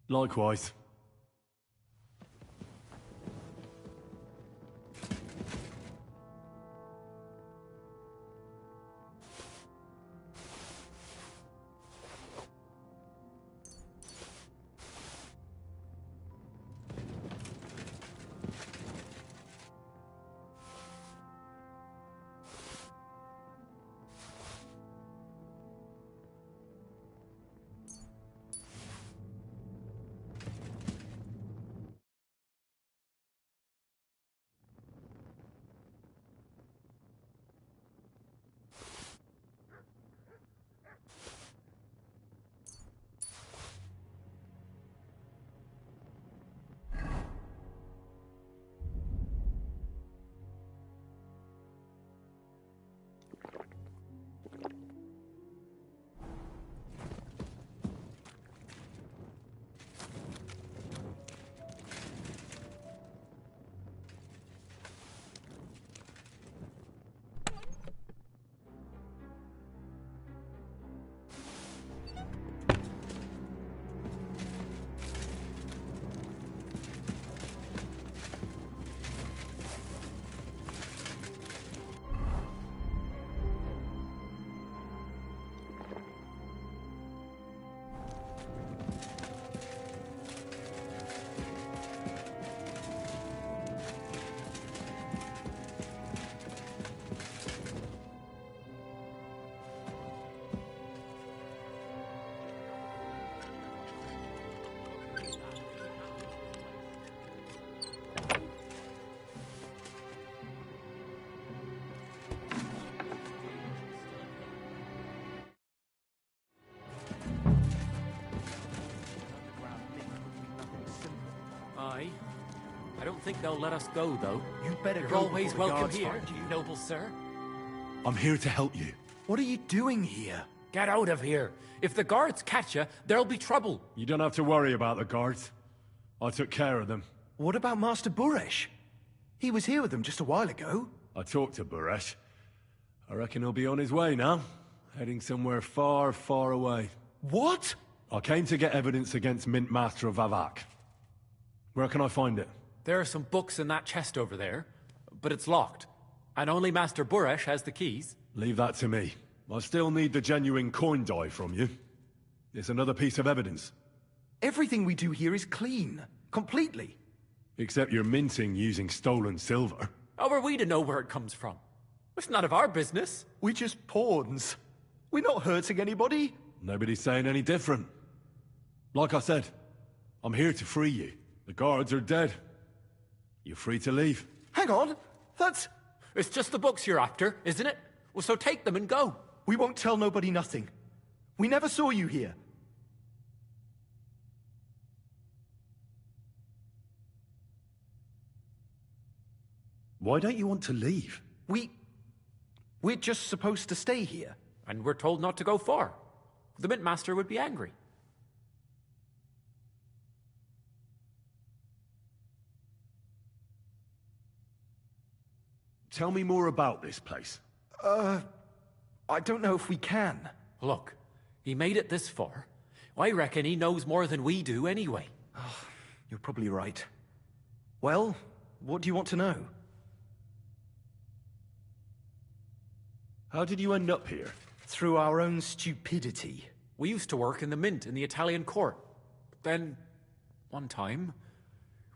Likewise. I don't think they'll let us go, though. You'd better You're go always before the welcome guards here, find you. noble sir. I'm here to help you. What are you doing here? Get out of here. If the guards catch you, there'll be trouble. You don't have to worry about the guards. I took care of them. What about Master Buresh? He was here with them just a while ago. I talked to Buresh. I reckon he'll be on his way now. Heading somewhere far, far away. What? I came to get evidence against Mint Master of Vavak. Where can I find it? There are some books in that chest over there, but it's locked. And only Master Buresh has the keys. Leave that to me. I still need the genuine coin die from you. It's another piece of evidence. Everything we do here is clean. Completely. Except you're minting using stolen silver. How are we to know where it comes from? It's none of our business. We're just pawns. We're not hurting anybody. Nobody's saying any different. Like I said, I'm here to free you. The guards are dead. You're free to leave. Hang on. That's... It's just the books you're after, isn't it? Well, so take them and go. We won't tell nobody nothing. We never saw you here. Why don't you want to leave? We're just supposed to stay here. And we're told not to go far. The Mint Master would be angry. Tell me more about this place. I don't know if we can. Look, he made it this far. I reckon he knows more than we do anyway. You're probably right. Well, what do you want to know? How did you end up here? Through our own stupidity. We used to work in the Mint in the Italian court. Then, one time,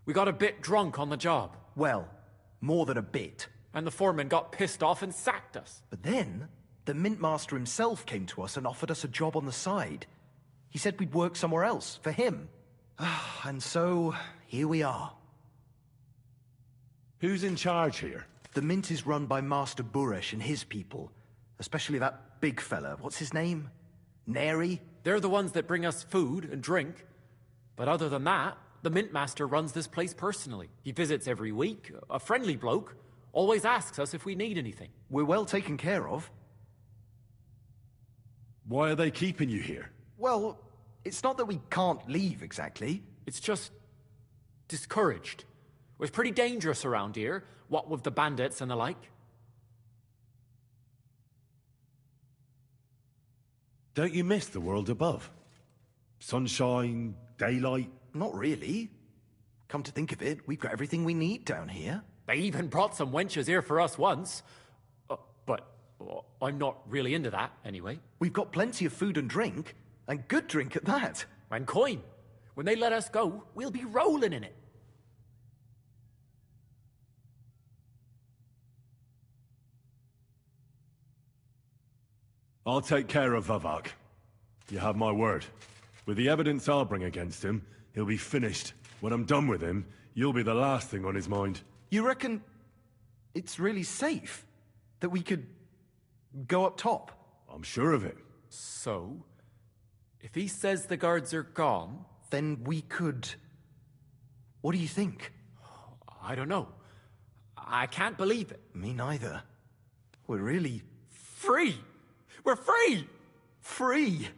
we got a bit drunk on the job. Well, more than a bit. And the foreman got pissed off and sacked us. But then, the Mint Master himself came to us and offered us a job on the side. He said we'd work somewhere else, for him. And so, here we are. Who's in charge here? The Mint is run by Master Buresh and his people. Especially that big fella. What's his name? Neri? They're the ones that bring us food and drink. But other than that, the Mint Master runs this place personally. He visits every week, a friendly bloke, always asks us if we need anything. We're well taken care of. Why are they keeping you here? Well, it's not that we can't leave exactly. It's just discouraged. It was pretty dangerous around here, what with the bandits and the like. Don't you miss the world above? Sunshine, daylight, not really. Come to think of it, we've got everything we need down here. They even brought some wenches here for us once. But I'm not really into that, anyway. We've got plenty of food and drink, and good drink at that. And coin. When they let us go, we'll be rolling in it. I'll take care of Vavak. You have my word. With the evidence I'll bring against him, he'll be finished. When I'm done with him, you'll be the last thing on his mind. You reckon it's really safe? That we could go up top? I'm sure of it. So, if he says the guards are gone... Then we could... What do you think? I don't know. I can't believe it. Me neither. We're really... Free! We're free! Free!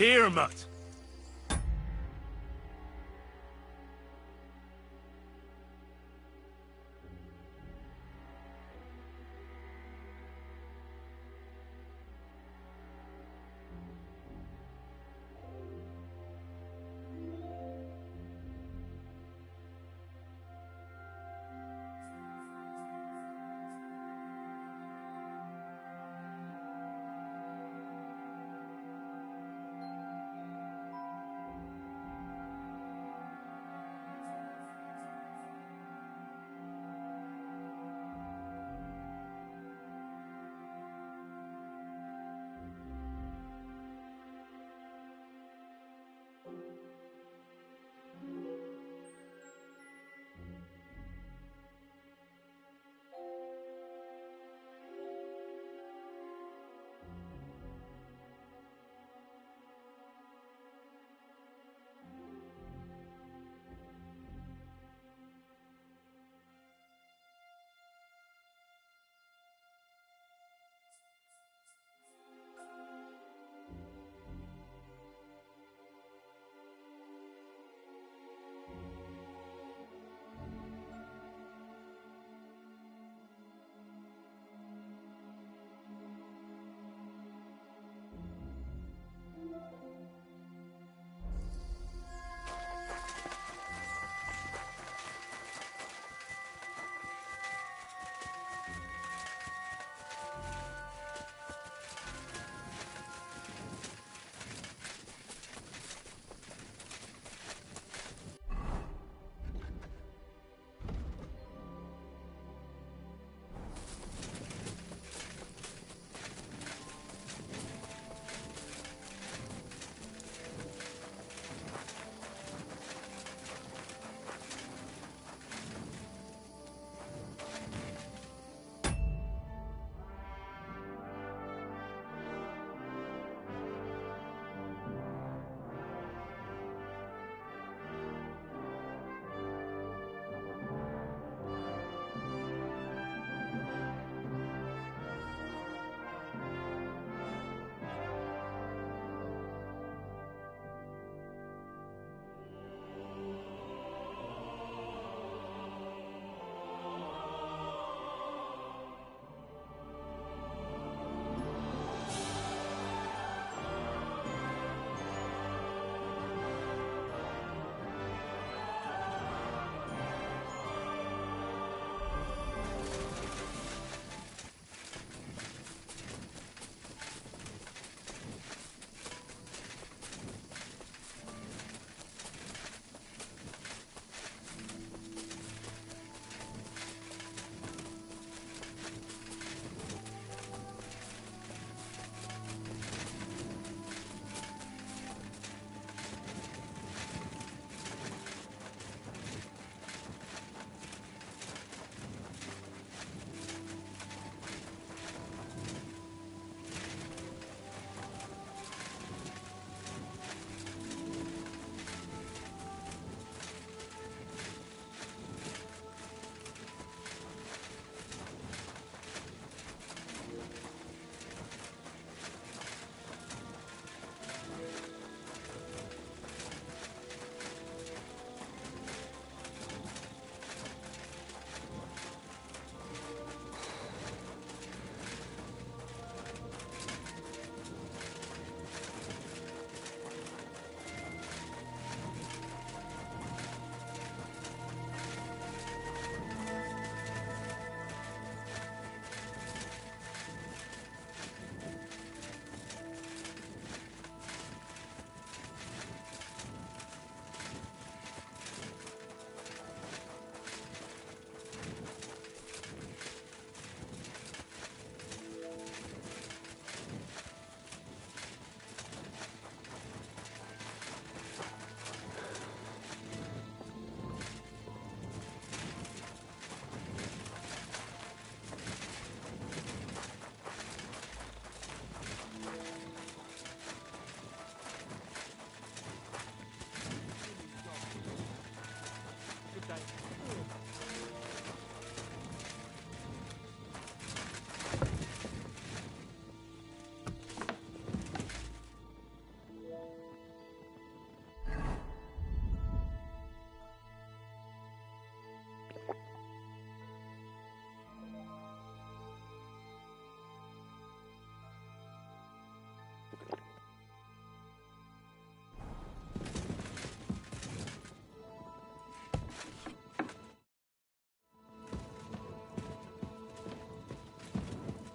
Here, Mutt!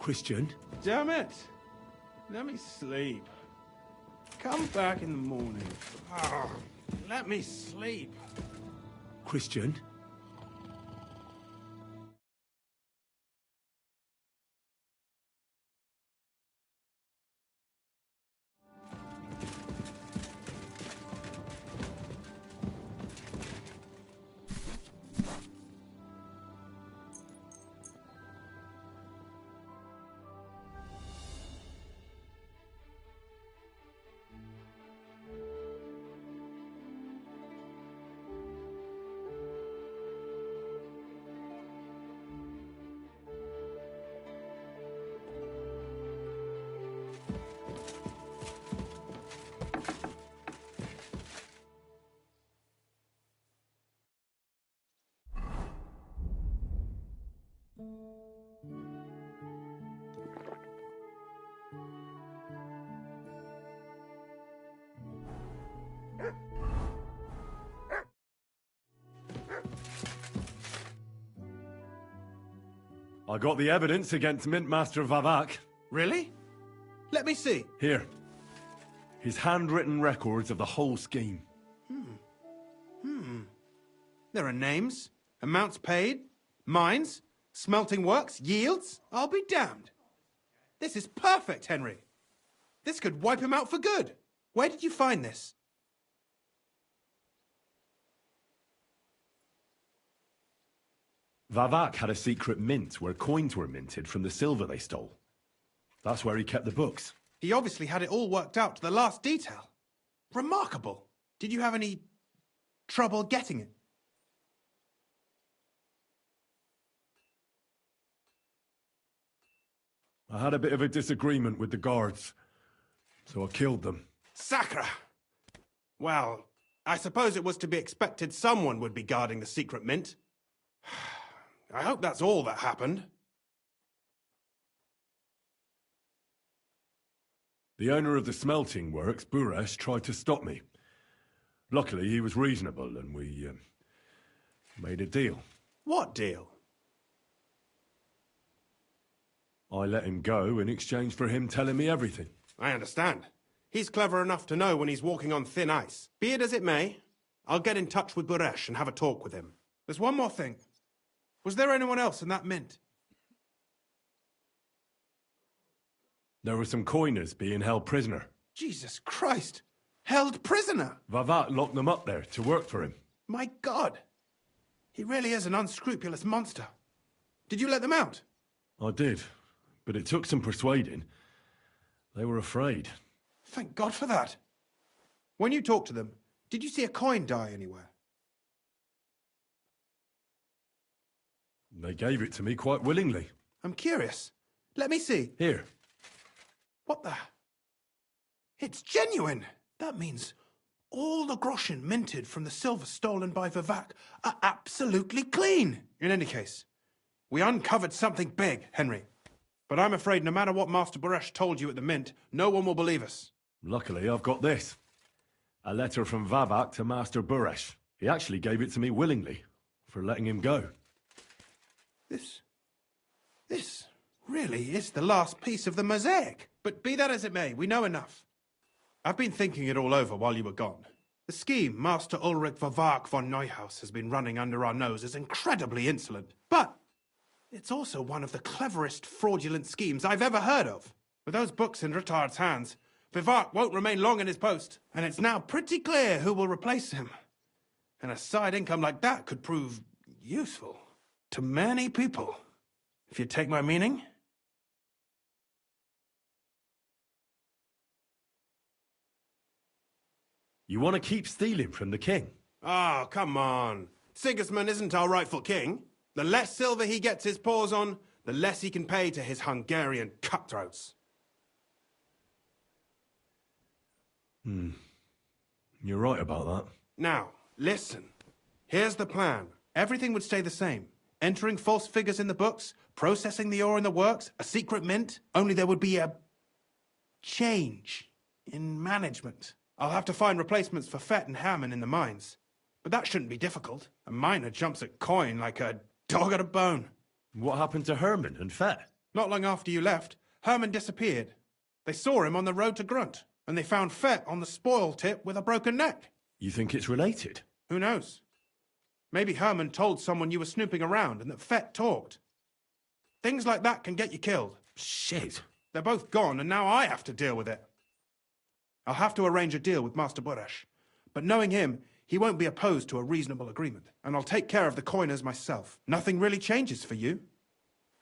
Christian? Damn it! Let me sleep. Come back in the morning. Oh, let me sleep. Christian? I got the evidence against Mint Master Vavak. Really? Let me see. Here. His handwritten records of the whole scheme. There are names, amounts paid, mines, smelting works, yields. I'll be damned. This is perfect, Henry. This could wipe him out for good. Where did you find this? Vavak had a secret mint where coins were minted from the silver they stole. That's where he kept the books. He obviously had it all worked out to the last detail. Remarkable. Did you have any trouble getting it? I had a bit of a disagreement with the guards, so I killed them. Sacre! Well, I suppose it was to be expected someone would be guarding the secret mint. I hope that's all that happened. The owner of the smelting works, Buresh, tried to stop me. Luckily, he was reasonable, and we made a deal. What deal? I let him go in exchange for him telling me everything. I understand. He's clever enough to know when he's walking on thin ice. Be it as it may, I'll get in touch with Buresh and have a talk with him. There's one more thing. Was there anyone else in that mint? There were some coiners being held prisoner. Jesus Christ! Held prisoner! Vavak locked them up there to work for him. My God! He really is an unscrupulous monster. Did you let them out? I did, but it took some persuading. They were afraid. Thank God for that. When you talked to them, did you see a coin die anywhere? They gave it to me quite willingly. I'm curious. Let me see. Here. What the? It's genuine! That means all the groschen minted from the silver stolen by Vavak are absolutely clean. In any case, we uncovered something big, Henry. But I'm afraid no matter what Master Buresh told you at the mint, no one will believe us. Luckily, I've got this. A letter from Vavak to Master Buresh. He actually gave it to me willingly, for letting him go. This really is the last piece of the mosaic. But be that as it may, we know enough. I've been thinking it all over while you were gone. The scheme Master Ulrich Vavak von Neuhaus has been running under our nose is incredibly insolent. But it's also one of the cleverest fraudulent schemes I've ever heard of. With those books in Rittard's hands, Vivart won't remain long in his post, and it's now pretty clear who will replace him. And a side income like that could prove useful to many people, if you take my meaning. You want to keep stealing from the king? Oh, come on. Sigismund isn't our rightful king. The less silver he gets his paws on, the less he can pay to his Hungarian cutthroats. You're right about that. Now, listen. Here's the plan. Everything would stay the same. Entering false figures in the books, processing the ore in the works, a secret mint, only there would be a change in management. I'll have to find replacements for Fett and Hammond in the mines. But that shouldn't be difficult. A miner jumps at coin like a dog at a bone. What happened to Herman and Fett? Not long after you left, Herman disappeared. They saw him on the road to Grunt, and they found Fett on the spoil tip with a broken neck. You think it's related? Who knows? Maybe Herman told someone you were snooping around and that Fett talked. Things like that can get you killed. Shit. They're both gone, and now I have to deal with it. I'll have to arrange a deal with Master Burash. But knowing him, he won't be opposed to a reasonable agreement. And I'll take care of the coiners myself. Nothing really changes for you.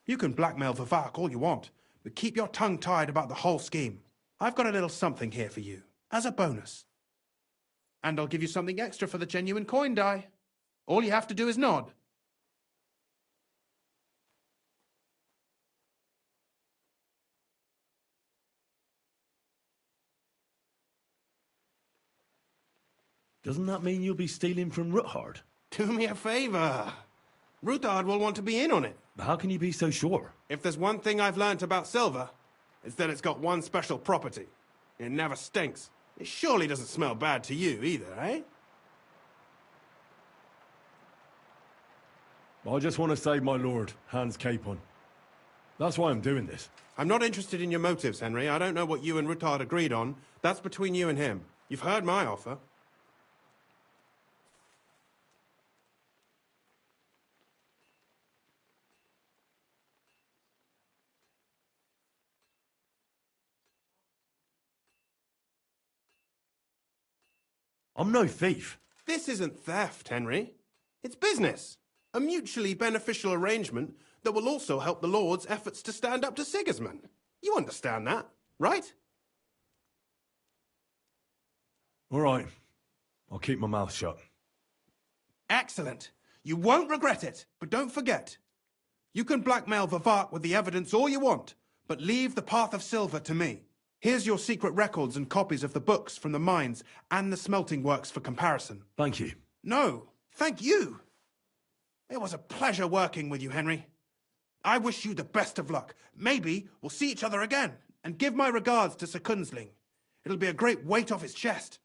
You can blackmail Vivak all you want, but keep your tongue tied about the whole scheme. I've got a little something here for you, as a bonus. And I'll give you something extra for the genuine coin die. All you have to do is nod. Doesn't that mean you'll be stealing from Ruthard? Do me a favor. Ruthard will want to be in on it. How can you be so sure? If there's one thing I've learnt about silver, it's that it's got one special property. It never stinks. It surely doesn't smell bad to you either, eh? I just want to save my lord, Hans Capon. That's why I'm doing this. I'm not interested in your motives, Henry. I don't know what you and Ruthard agreed on. That's between you and him. You've heard my offer. I'm no thief. This isn't theft, Henry. It's business. A mutually beneficial arrangement that will also help the Lord's efforts to stand up to Sigismund. You understand that, right? All right. I'll keep my mouth shut. Excellent. You won't regret it, but don't forget. You can blackmail Vivak with the evidence all you want, but leave the Path of Silver to me. Here's your secret records and copies of the books from the mines and the smelting works for comparison. Thank you. No, thank you. It was a pleasure working with you, Henry. I wish you the best of luck. Maybe we'll see each other again. And give my regards to Sir Kunzling. It'll be a great weight off his chest.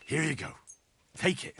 Here you go. Take it.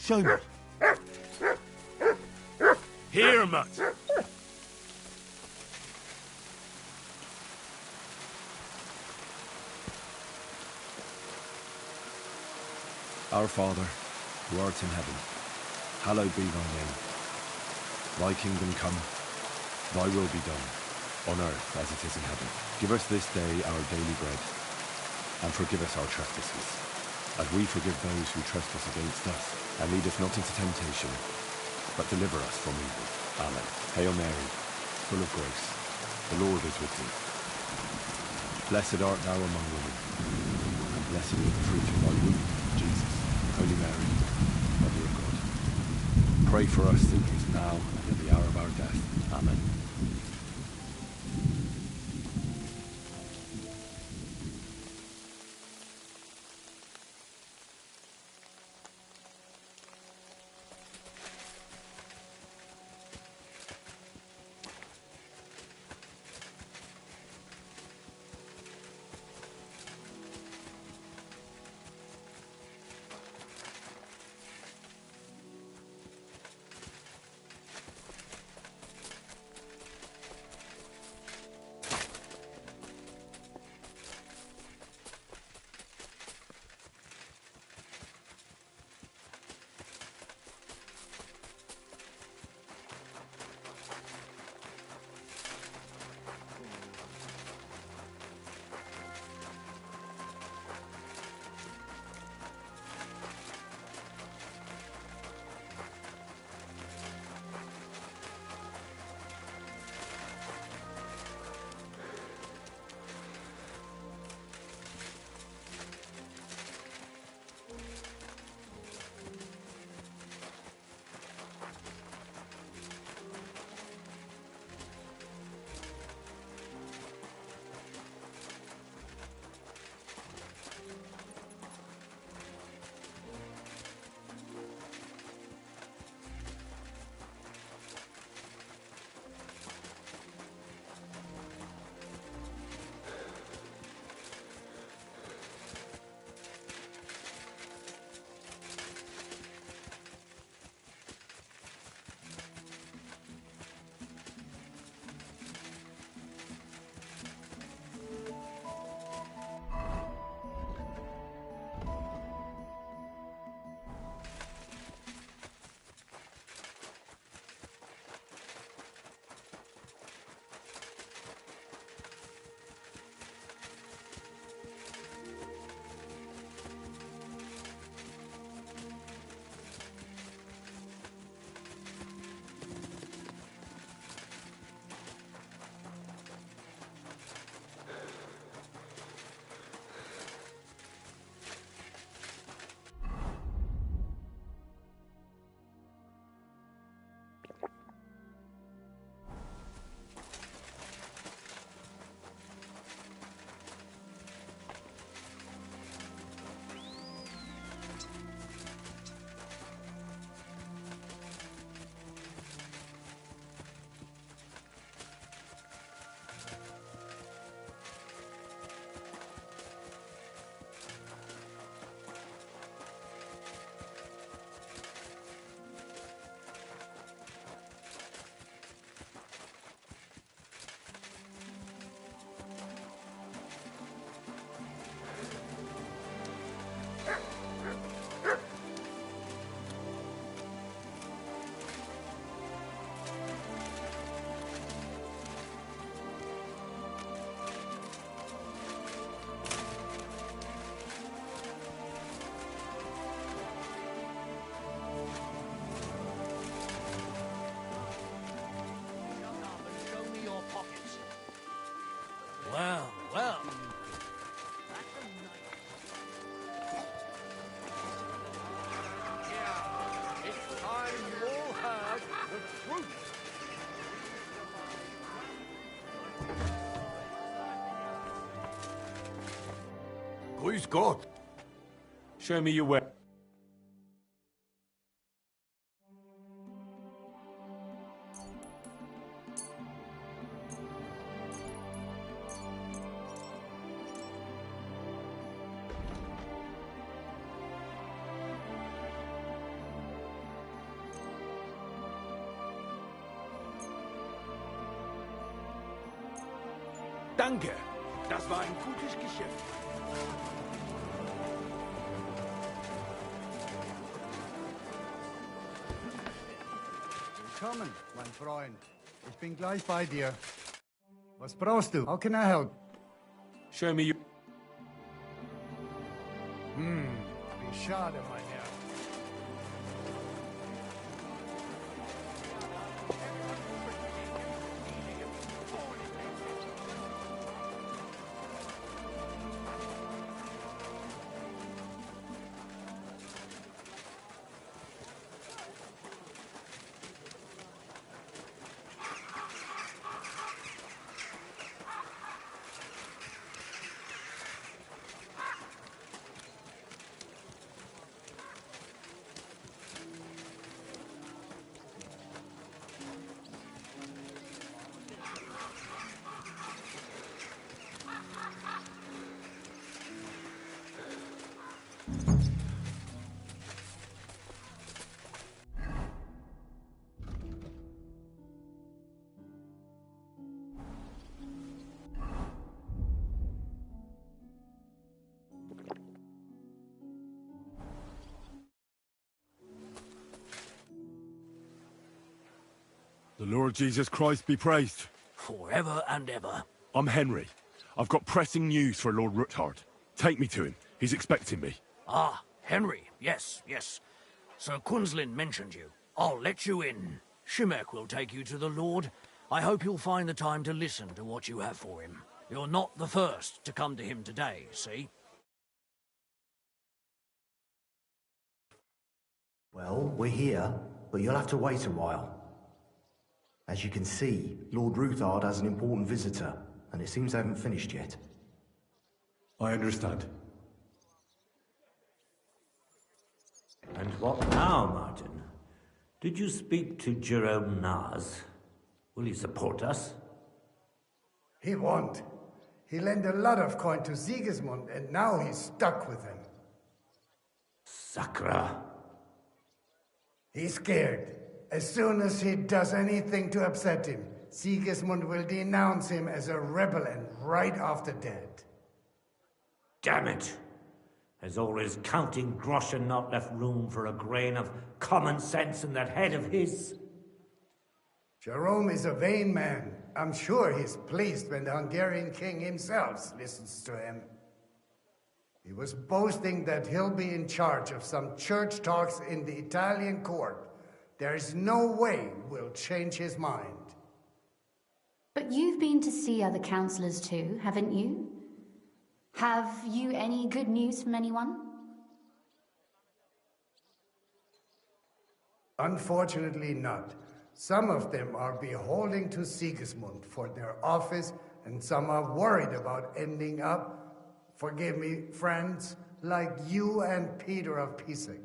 Show me. Here, mutt. Our Father, who art in heaven, hallowed be thy name. Thy kingdom come, thy will be done, on earth as it is in heaven. Give us this day our daily bread, and forgive us our trespasses, as we forgive those who trespass against us. And lead us not into temptation, but deliver us from evil. Amen. Hail Mary, full of grace, the Lord is with thee. Blessed art thou among women, and blessed is the fruit of thy womb, Jesus. Holy Mary, Mother of God, pray for us sinners now and in the hour of our death. Amen. Well, well. It's time you all heard the truth. Grüß Gott. Show me your way. Danke. Das war ein gutes Geschäft. Willkommen, mein Freund. Ich bin gleich bei dir. Was brauchst du? How can I help? Show me you. Wie schade, mein Herr. The Lord Jesus Christ be praised. Forever and ever. I'm Henry. I've got pressing news for Lord Ruthard. Take me to him. He's expecting me. Ah, Henry. Yes, yes. Sir Quinslin mentioned you. I'll let you in. Shimek will take you to the Lord. I hope you'll find the time to listen to what you have for him. You're not the first to come to him today, see? Well, we're here, but you'll have to wait a while. As you can see, Lord Ruthard has an important visitor, and it seems they haven't finished yet. I understand. And what now, Martin? Did you speak to Jerome Naz? Will he support us? He won't. He lent a lot of coin to Sigismund, and now he's stuck with him. Sakra. He's scared. As soon as he does anything to upset him, Sigismund will denounce him as a rebel and right after dead. Damn it! Has all his counting groschen not left room for a grain of common sense in that head of his? Jerome is a vain man. I'm sure he's pleased when the Hungarian king himself listens to him. He was boasting that he'll be in charge of some church talks in the Italian court. There is no way we'll change his mind. But you've been to see other councillors too, haven't you? Have you any good news from anyone? Unfortunately not. Some of them are beholden to Sigismund for their office, and some are worried about ending up, forgive me, friends, like you and Peter of Pisek.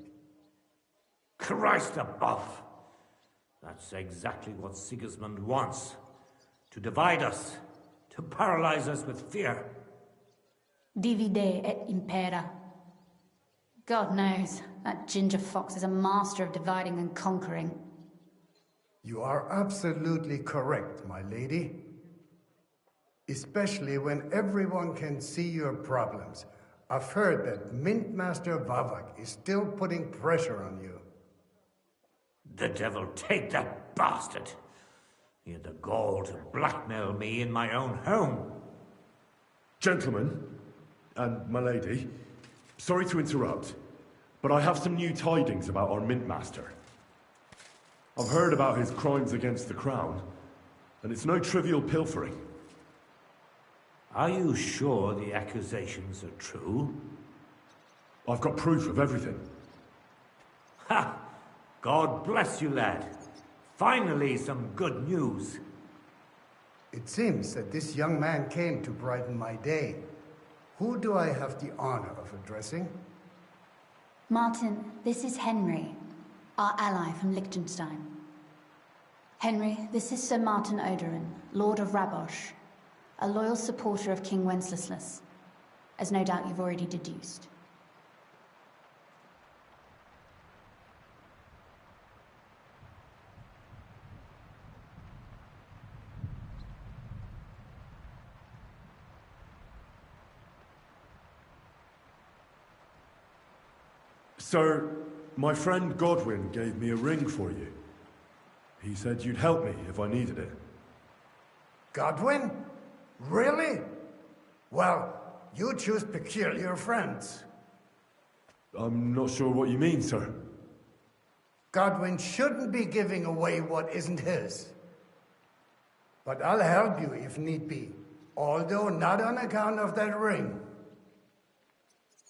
Christ above! That's exactly what Sigismund wants. To divide us, to paralyze us with fear. Divide et impera. God knows, that ginger fox is a master of dividing and conquering. You are absolutely correct, my lady. Especially when everyone can see your problems. I've heard that Mint Master Vavak is still putting pressure on you. The devil take that bastard! He had the gall to blackmail me in my own home. Gentlemen, and my lady, sorry to interrupt, but I have some new tidings about our Mint Master. I've heard about his crimes against the Crown, and it's no trivial pilfering. Are you sure the accusations are true? I've got proof of everything. Ha! God bless you, lad. Finally, some good news. It seems that this young man came to brighten my day. Who do I have the honor of addressing? Martin, this is Henry, our ally from Liechtenstein. Henry, this is Sir Martin Odorin, Lord of Rabosh, a loyal supporter of King Wenceslas, as no doubt you've already deduced. Sir, my friend Godwin gave me a ring for you. He said you'd help me if I needed it. Godwin? Really? Well, you choose peculiar friends. I'm not sure what you mean, sir. Godwin shouldn't be giving away what isn't his. But I'll help you if need be, although not on account of that ring.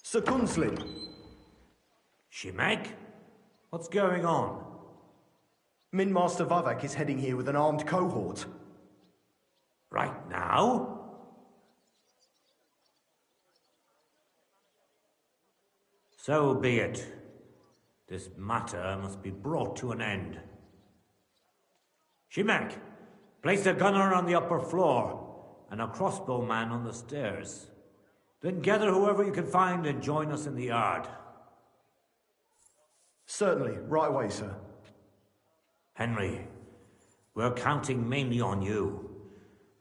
Sir Gunsley. Shimek? What's going on? Mint Master Vavak is heading here with an armed cohort. Right now? So be it. This matter must be brought to an end. Shimek, place a gunner on the upper floor and a crossbowman on the stairs. Then gather whoever you can find and join us in the yard. Certainly, right away, sir. Henry, we're counting mainly on you.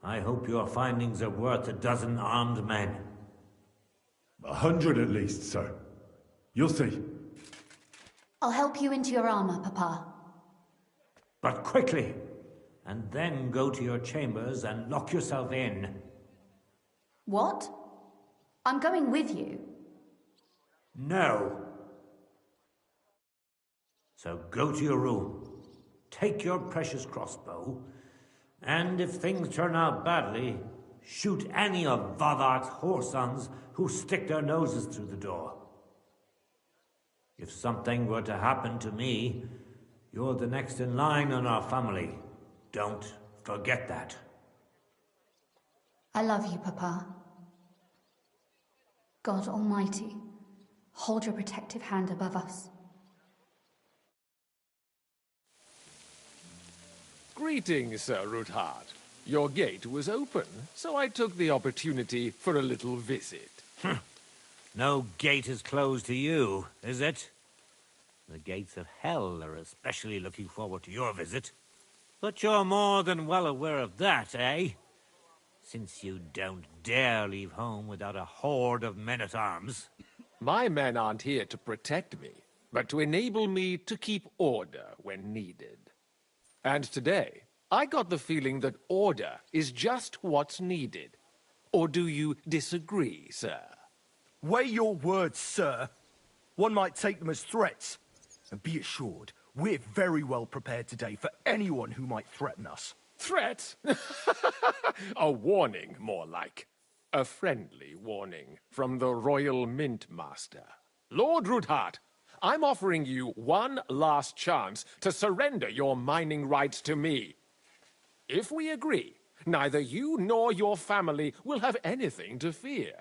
I hope your findings are worth 12 armed men. 100 at least, sir. You'll see. I'll help you into your armor, Papa. But quickly, and then go to your chambers and lock yourself in. What? I'm going with you. No. So go to your room, take your precious crossbow, and if things turn out badly, shoot any of Vavak's whoresons who stick their noses through the door. If something were to happen to me, you're the next in line in our family. Don't forget that. I love you, Papa. God Almighty, hold your protective hand above us. Greetings, Sir Ruthard. Your gate was open, so I took the opportunity for a little visit. No gate is closed to you, is it? The gates of hell are especially looking forward to your visit. But you're more than well aware of that, eh? Since you don't dare leave home without a horde of men-at-arms. My men aren't here to protect me, but to enable me to keep order when needed. And today, I got the feeling that order is just what's needed. Or do you disagree, sir? Weigh your words, sir. One might take them as threats. And be assured, we're very well prepared today for anyone who might threaten us. Threat? A warning, more like. A friendly warning from the Royal Mint Master. Lord Ruthard, I'm offering you one last chance to surrender your mining rights to me. If we agree, neither you nor your family will have anything to fear.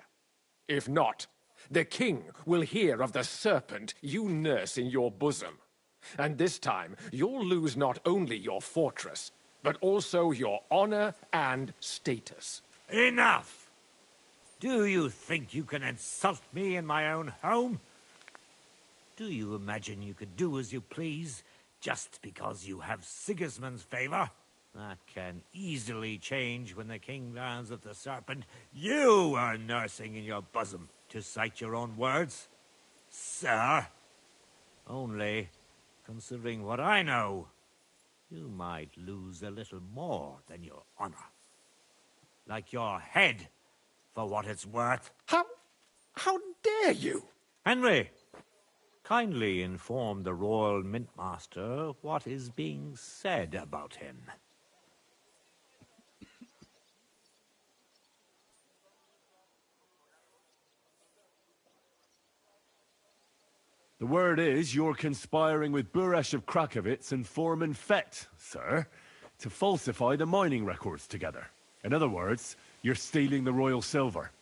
If not, the king will hear of the serpent you nurse in your bosom. And this time, you'll lose not only your fortress, but also your honor and status. Enough! Do you think you can insult me in my own home? Do you imagine you could do as you please, just because you have Sigismund's favor? That can easily change when the king learns of the serpent you are nursing in your bosom, to cite your own words. Sir, only, considering what I know, you might lose a little more than your honor. Like your head, for what it's worth. How dare you? Henry, kindly inform the Royal Mint Master what is being said about him. The word is you're conspiring with Buresh of Krakowitz and Foreman Fett, sir, to falsify the mining records together. In other words, you're stealing the royal silver.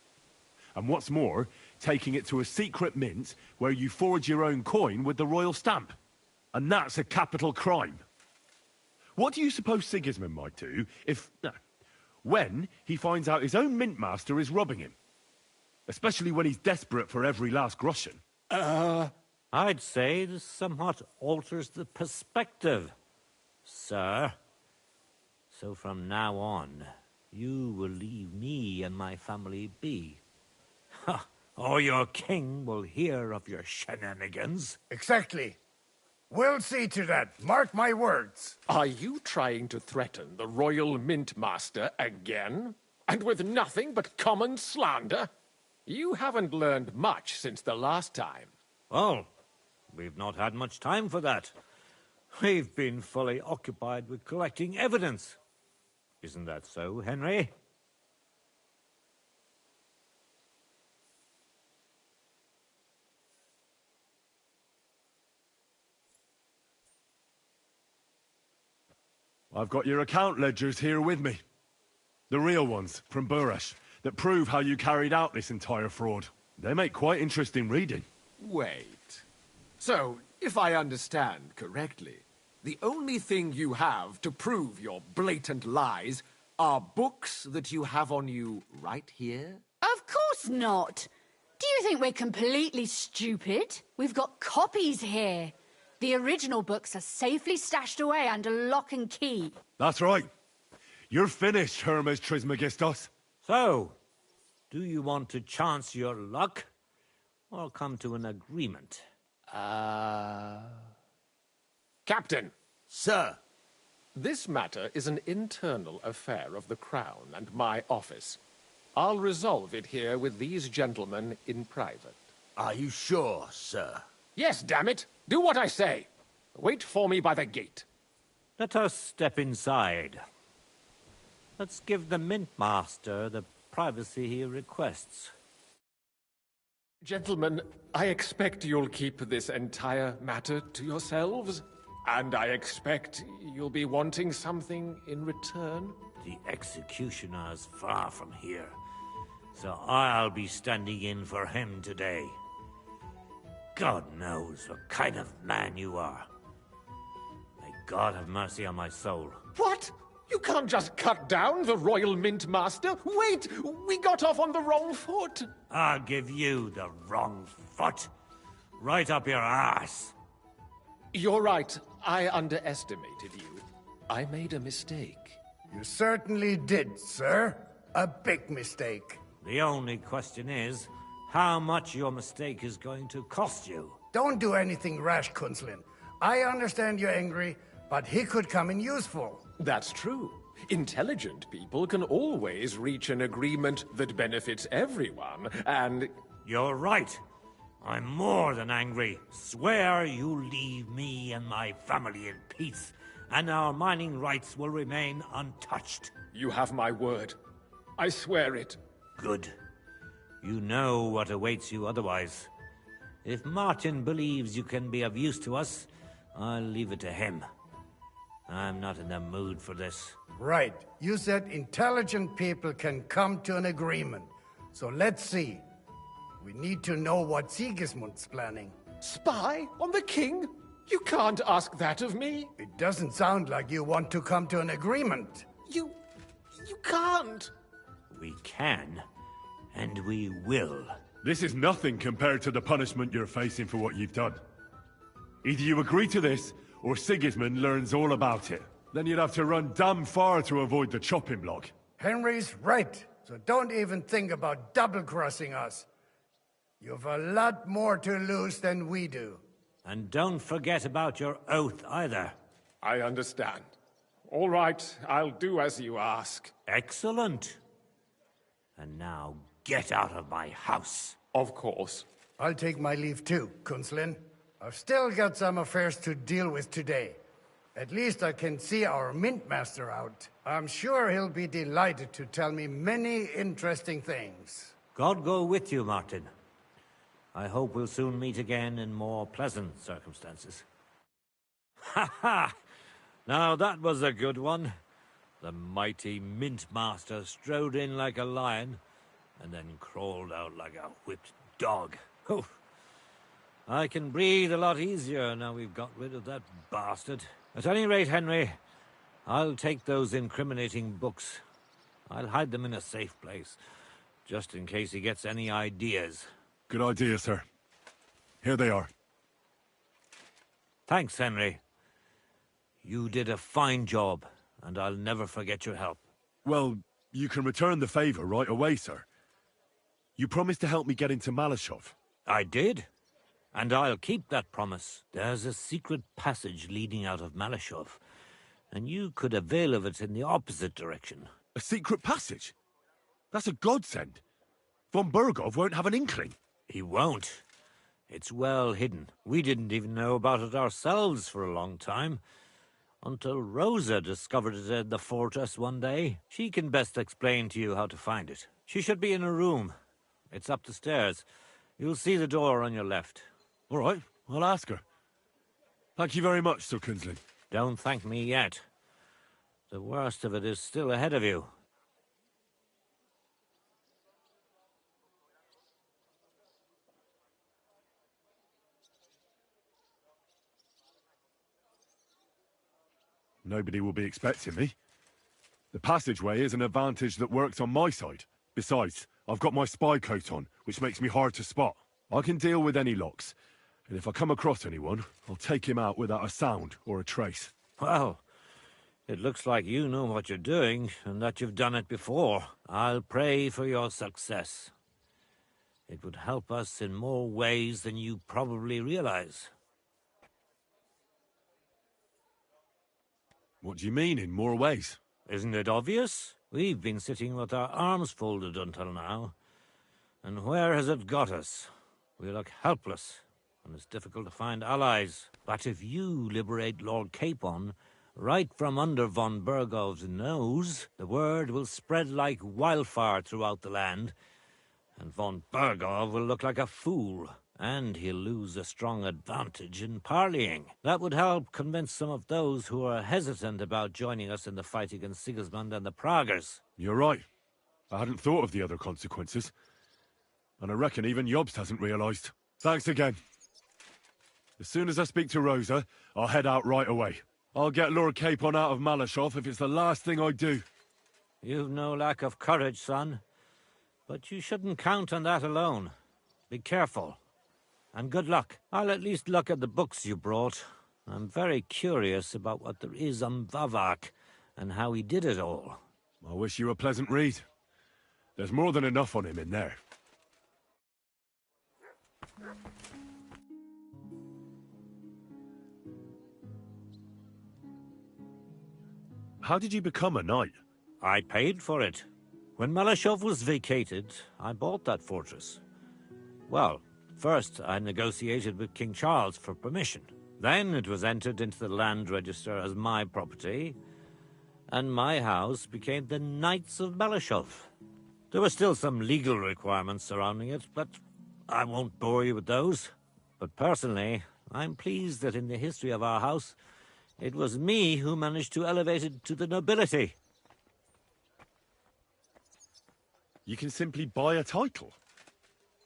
And what's more, taking it to a secret mint where you forge your own coin with the royal stamp. And that's a capital crime. What do you suppose Sigismund might do if... when he finds out his own mint master is robbing him? Especially when he's desperate for every last groschen. I'd say this somewhat alters the perspective, sir. So from now on, you will leave me and my family be. Ha! or your king will hear of your shenanigans. Exactly. We'll see to that. Mark my words. Are you trying to threaten the Royal Mint Master again? And with nothing but common slander? You haven't learned much since the last time. Well, we've not had much time for that. We've been fully occupied with collecting evidence. Isn't that so, Henry? I've got your account ledgers here with me. The real ones, from Burresh, that prove how you carried out this entire fraud. They make quite interesting reading. Wait. So, if I understand correctly, the only thing you have to prove your blatant lies are books that you have on you right here? Of course not. Do you think we're completely stupid? We've got copies here. The original books are safely stashed away under lock and key. That's right. You're finished, Hermes Trismegistos. So, do you want to chance your luck, or come to an agreement? Captain! Sir! This matter is an internal affair of the Crown and my office. I'll resolve it here with these gentlemen in private. Are you sure, sir? Yes, damn it! Do what I say! Wait for me by the gate. Let us step inside. Let's give the Mint Master the privacy he requests. Gentlemen, I expect you'll keep this entire matter to yourselves, and I expect you'll be wanting something in return. The executioner's far from here, so I'll be standing in for him today. God knows what kind of man you are. May God have mercy on my soul. What? You can't just cut down the Royal Mint Master. Wait! We got off on the wrong foot. I'll give you the wrong foot. Right up your ass. You're right. I underestimated you. I made a mistake. You certainly did, sir. A big mistake. The only question is, how much your mistake is going to cost you. Don't do anything rash, Kunslin. I understand you're angry, but he could come in useful. That's true. Intelligent people can always reach an agreement that benefits everyone, and... You're right. I'm more than angry. Swear you leave me and my family in peace, and our mining rights will remain untouched. You have my word. I swear it. Good. You know what awaits you otherwise. If Martin believes you can be of use to us, I'll leave it to him. I'm not in the mood for this. Right. You said intelligent people can come to an agreement. So let's see. We need to know what Sigismund's planning. Spy on the king? You can't ask that of me. It doesn't sound like you want to come to an agreement. You can't. We can, and we will. This is nothing compared to the punishment you're facing for what you've done. Either you agree to this, or Sigismund learns all about it. Then you'd have to run damn far to avoid the chopping block. Henry's right, so don't even think about double-crossing us. You've a lot more to lose than we do. And don't forget about your oath either. I understand. All right, I'll do as you ask. Excellent. And now get out of my house. Of course. I'll take my leave too, Kunslin. I've still got some affairs to deal with today. At least I can see our Mint Master out. I'm sure he'll be delighted to tell me many interesting things. God go with you, Martin. I hope we'll soon meet again in more pleasant circumstances. Ha ha! Now that was a good one. The mighty Mint Master strode in like a lion, and then crawled out like a whipped dog. Oh, I can breathe a lot easier now we've got rid of that bastard. At any rate, Henry, I'll take those incriminating books. I'll hide them in a safe place, just in case he gets any ideas. Good idea, sir. Here they are. Thanks, Henry. You did a fine job, and I'll never forget your help. Well, you can return the favor right away, sir. You promised to help me get into Malashov. I did. And I'll keep that promise. There's a secret passage leading out of Malashov, and you could avail of it in the opposite direction. A secret passage? That's a godsend. Von Burgov won't have an inkling. He won't. It's well hidden. We didn't even know about it ourselves for a long time. Until Rosa discovered it in the fortress one day. She can best explain to you how to find it. She should be in her room. It's up the stairs. You'll see the door on your left. All right, I'll ask her. Thank you very much, Sir Kunzlin. Don't thank me yet. The worst of it is still ahead of you. Nobody will be expecting me. The passageway is an advantage that works on my side. Besides, I've got my spy coat on, which makes me hard to spot. I can deal with any locks, and if I come across anyone, I'll take him out without a sound or a trace. Well, it looks like you know what you're doing, and that you've done it before. I'll pray for your success. It would help us in more ways than you probably realize. What do you mean, in more ways? Isn't it obvious? We've been sitting with our arms folded until now. And where has it got us? We look helpless, and it's difficult to find allies. But if you liberate Lord Capon, right from under von Burgov's nose, the word will spread like wildfire throughout the land, and von Burgov will look like a fool. And he'll lose a strong advantage in parleying. That would help convince some of those who are hesitant about joining us in the fight against Sigismund and the Praguers. You're right. I hadn't thought of the other consequences. And I reckon even Jobst hasn't realised. Thanks again. As soon as I speak to Rosa, I'll head out right away. I'll get Lord Capon out of Malashov if it's the last thing I do. You've no lack of courage, son. But you shouldn't count on that alone. Be careful. And good luck. I'll at least look at the books you brought. I'm very curious about what there is on Vavak and how he did it all. I wish you a pleasant read. There's more than enough on him in there. How did you become a knight? I paid for it. When Malashov was vacated, I bought that fortress. Well, first, I negotiated with King Charles for permission. Then it was entered into the land register as my property, and my house became the Knights of Malashov. There were still some legal requirements surrounding it, but I won't bore you with those. But personally, I'm pleased that in the history of our house, it was me who managed to elevate it to the nobility. You can simply buy a title?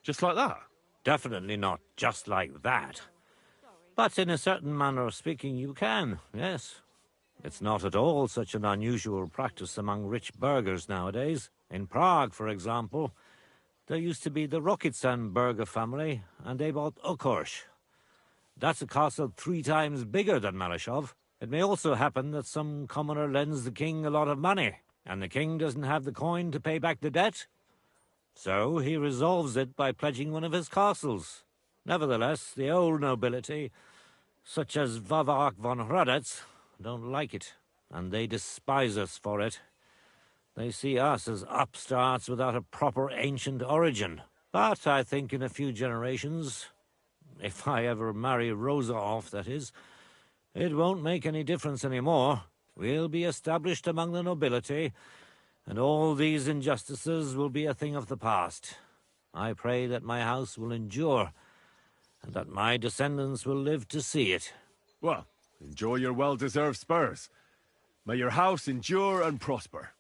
Just like that? Definitely not just like that. But in a certain manner of speaking, you can, yes. It's not at all such an unusual practice among rich burghers nowadays. In Prague, for example, there used to be the Rokitsan burgher family, and they bought Okorsh. That's a castle 3 times bigger than Malashov. It may also happen that some commoner lends the king a lot of money, and the king doesn't have the coin to pay back the debt. So he resolves it by pledging one of his castles. Nevertheless, the old nobility, such as Vavarak von Hradec, don't like it, and they despise us for it. They see us as upstarts without a proper ancient origin. But I think in a few generations, if I ever marry Rosa off, that is, it won't make any difference anymore. We'll be established among the nobility, and all these injustices will be a thing of the past. I pray that my house will endure, and that my descendants will live to see it. Well, enjoy your well-deserved spurs. May your house endure and prosper.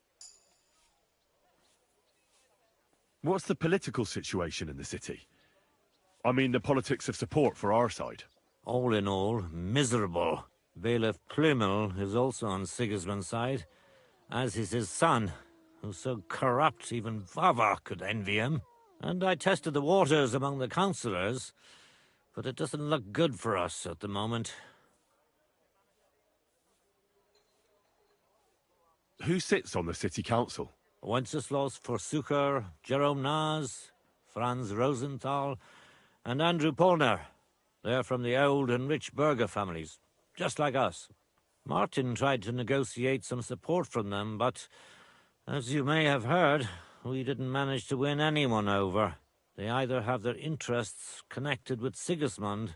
What's the political situation in the city? I mean, the politics of support for our side. All in all, miserable. Bailiff Plymel is also on Sigismund's side, as is his son, who's so corrupt even Vava could envy him. And I tested the waters among the councillors, but it doesn't look good for us at the moment. Who sits on the city council? Wenceslas Forsucher, Jerome Naz, Franz Rosenthal, and Andrew Polner. They're from the old and rich burgher families, just like us. Martin tried to negotiate some support from them, but, as you may have heard, we didn't manage to win anyone over. They either have their interests connected with Sigismund,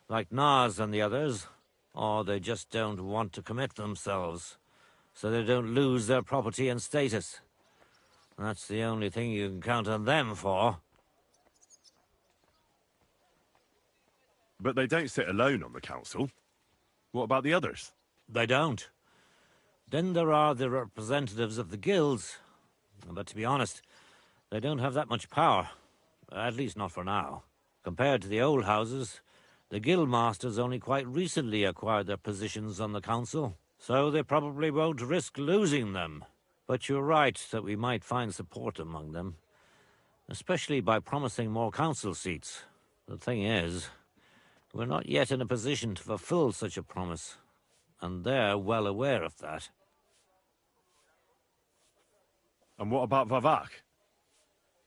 like Nas and the others, or they just don't want to commit themselves, so they don't lose their property and status. That's the only thing you can count on them for. But they don't sit alone on the council. What about the others? They don't. Then there are the representatives of the guilds. But to be honest, they don't have that much power. At least not for now. Compared to the old houses, the guild masters only quite recently acquired their positions on the council, so they probably won't risk losing them. But you're right that we might find support among them, especially by promising more council seats. The thing is, we're not yet in a position to fulfill such a promise, and they're well aware of that. And what about Vavak?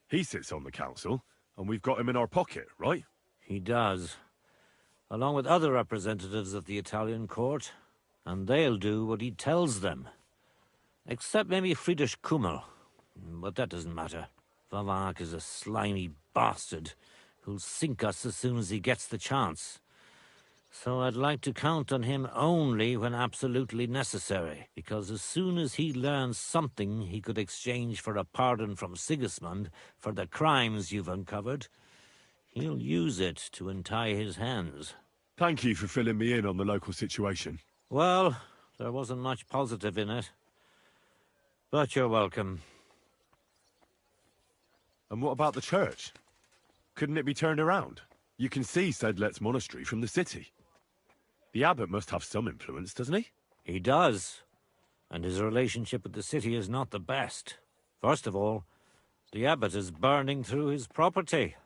He sits on the council, and we've got him in our pocket, right? He does, along with other representatives of the Italian court, and they'll do what he tells them. Except maybe Friedrich Kummel, but that doesn't matter. Vavak is a slimy bastard who'll sink us as soon as he gets the chance. So I'd like to count on him only when absolutely necessary, because as soon as he learns something he could exchange for a pardon from Sigismund for the crimes you've uncovered, he'll use it to untie his hands. Thank you for filling me in on the local situation. Well, there wasn't much positive in it. But you're welcome. And what about the church? Couldn't it be turned around? You can see Sedlet's monastery from the city. The abbot must have some influence, doesn't he? He does. And his relationship with the city is not the best. First of all, the abbot is burning through his property.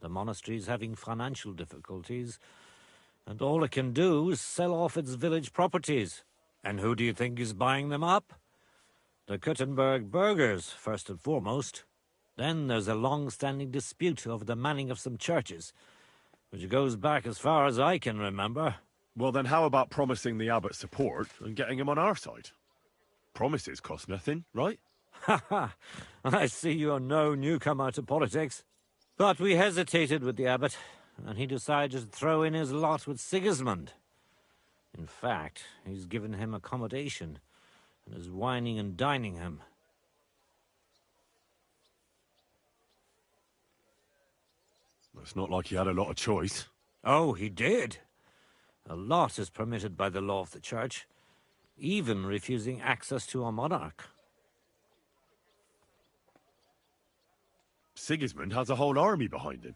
The monastery's having financial difficulties, and all it can do is sell off its village properties. And who do you think is buying them up? The Kuttenberg burghers, first and foremost. Then there's a long-standing dispute over the manning of some churches, which goes back as far as I can remember. Well, then how about promising the abbot support and getting him on our side? Promises cost nothing, right? Ha ha! I see you're no newcomer to politics. But we hesitated with the abbot, and he decided to throw in his lot with Sigismund. In fact, he's given him accommodation and is wining and dining him. It's not like he had a lot of choice. Oh, he did. A lot is permitted by the law of the church, even refusing access to a monarch. Sigismund has a whole army behind him.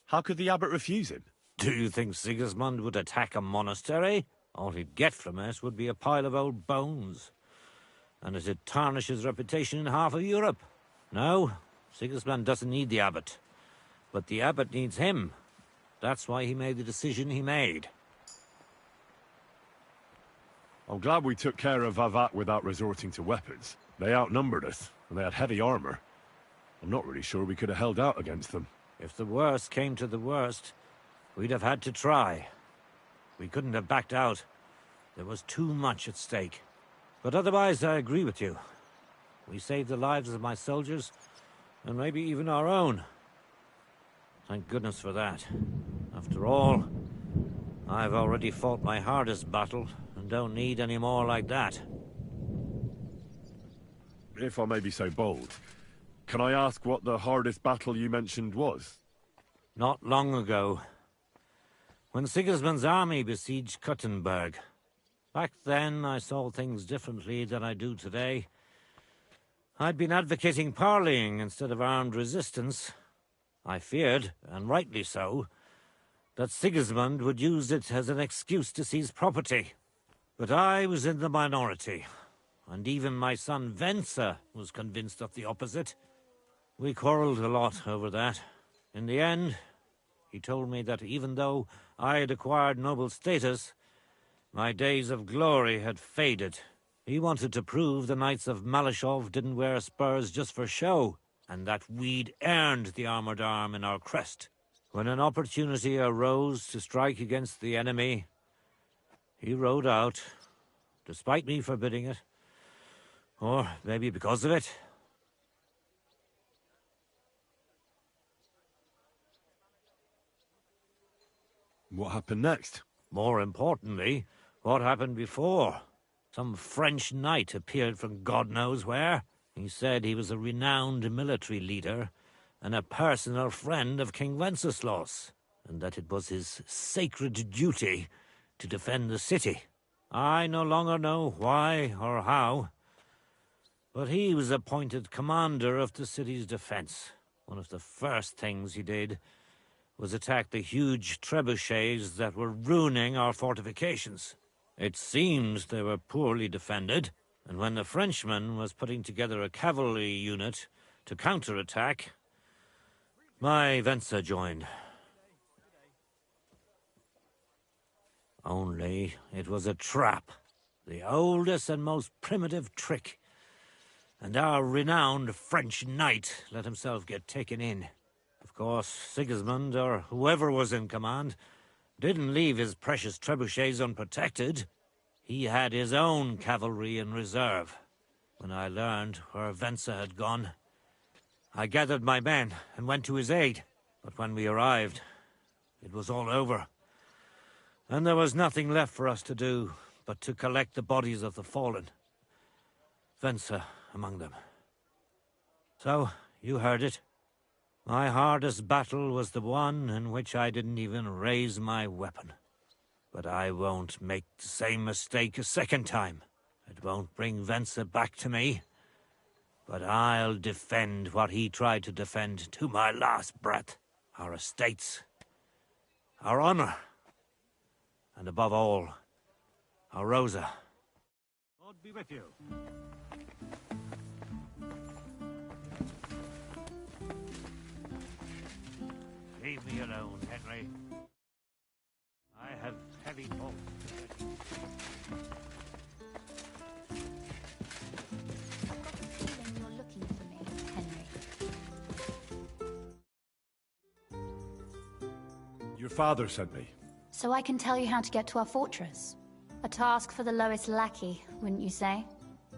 How could the abbot refuse him? Do you think Sigismund would attack a monastery? All he'd get from it would be a pile of old bones, and it'd tarnish his reputation in half of Europe. No, Sigismund doesn't need the abbot. But the abbot needs him. That's why he made the decision he made. I'm glad we took care of Vavak without resorting to weapons. They outnumbered us, and they had heavy armor. I'm not really sure we could have held out against them. If the worst came to the worst, we'd have had to try. We couldn't have backed out. There was too much at stake. But otherwise, I agree with you. We saved the lives of my soldiers, and maybe even our own. Thank goodness for that. After all, I've already fought my hardest battle, and don't need any more like that. If I may be so bold, can I ask what the hardest battle you mentioned was? Not long ago, when Sigismund's army besieged Kuttenberg. Back then, I saw things differently than I do today. I'd been advocating parleying instead of armed resistance. I feared, and rightly so, that Sigismund would use it as an excuse to seize property. But I was in the minority, and even my son Venser was convinced of the opposite. We quarreled a lot over that. In the end, he told me that even though I had acquired noble status, my days of glory had faded. He wanted to prove the Knights of Malashov didn't wear spurs just for show. and that we'd earned the armored arm in our crest. When an opportunity arose to strike against the enemy, he rode out, despite me forbidding it. Or maybe because of it. What happened next? More importantly, what happened before? Some French knight appeared from God knows where. He said he was a renowned military leader and a personal friend of King Wenceslas, and that it was his sacred duty to defend the city. I no longer know why or how, but he was appointed commander of the city's defense. One of the first things he did was attack the huge trebuchets that were ruining our fortifications. It seems they were poorly defended, and when the Frenchman was putting together a cavalry unit to counterattack, my Venser joined. Only it was a trap, the oldest and most primitive trick, and our renowned French knight let himself get taken in. Of course, Sigismund, or whoever was in command, didn't leave his precious trebuchets unprotected. He had his own cavalry in reserve. When I learned where Venser had gone, I gathered my men and went to his aid. But when we arrived, it was all over. And there was nothing left for us to do but to collect the bodies of the fallen. Venser among them. So, you heard it. My hardest battle was the one in which I didn't even raise my weapon. But I won't make the same mistake a second time. It won't bring Venser back to me. But I'll defend what he tried to defend to my last breath. Our estates, our honor, and above all, our Rosa. God be with you. Leave me alone, Henry. I have heavy thoughts. I've got a feeling you're looking for me, Henry. Your father sent me. So I can tell you how to get to our fortress. A task for the lowest lackey, wouldn't you say?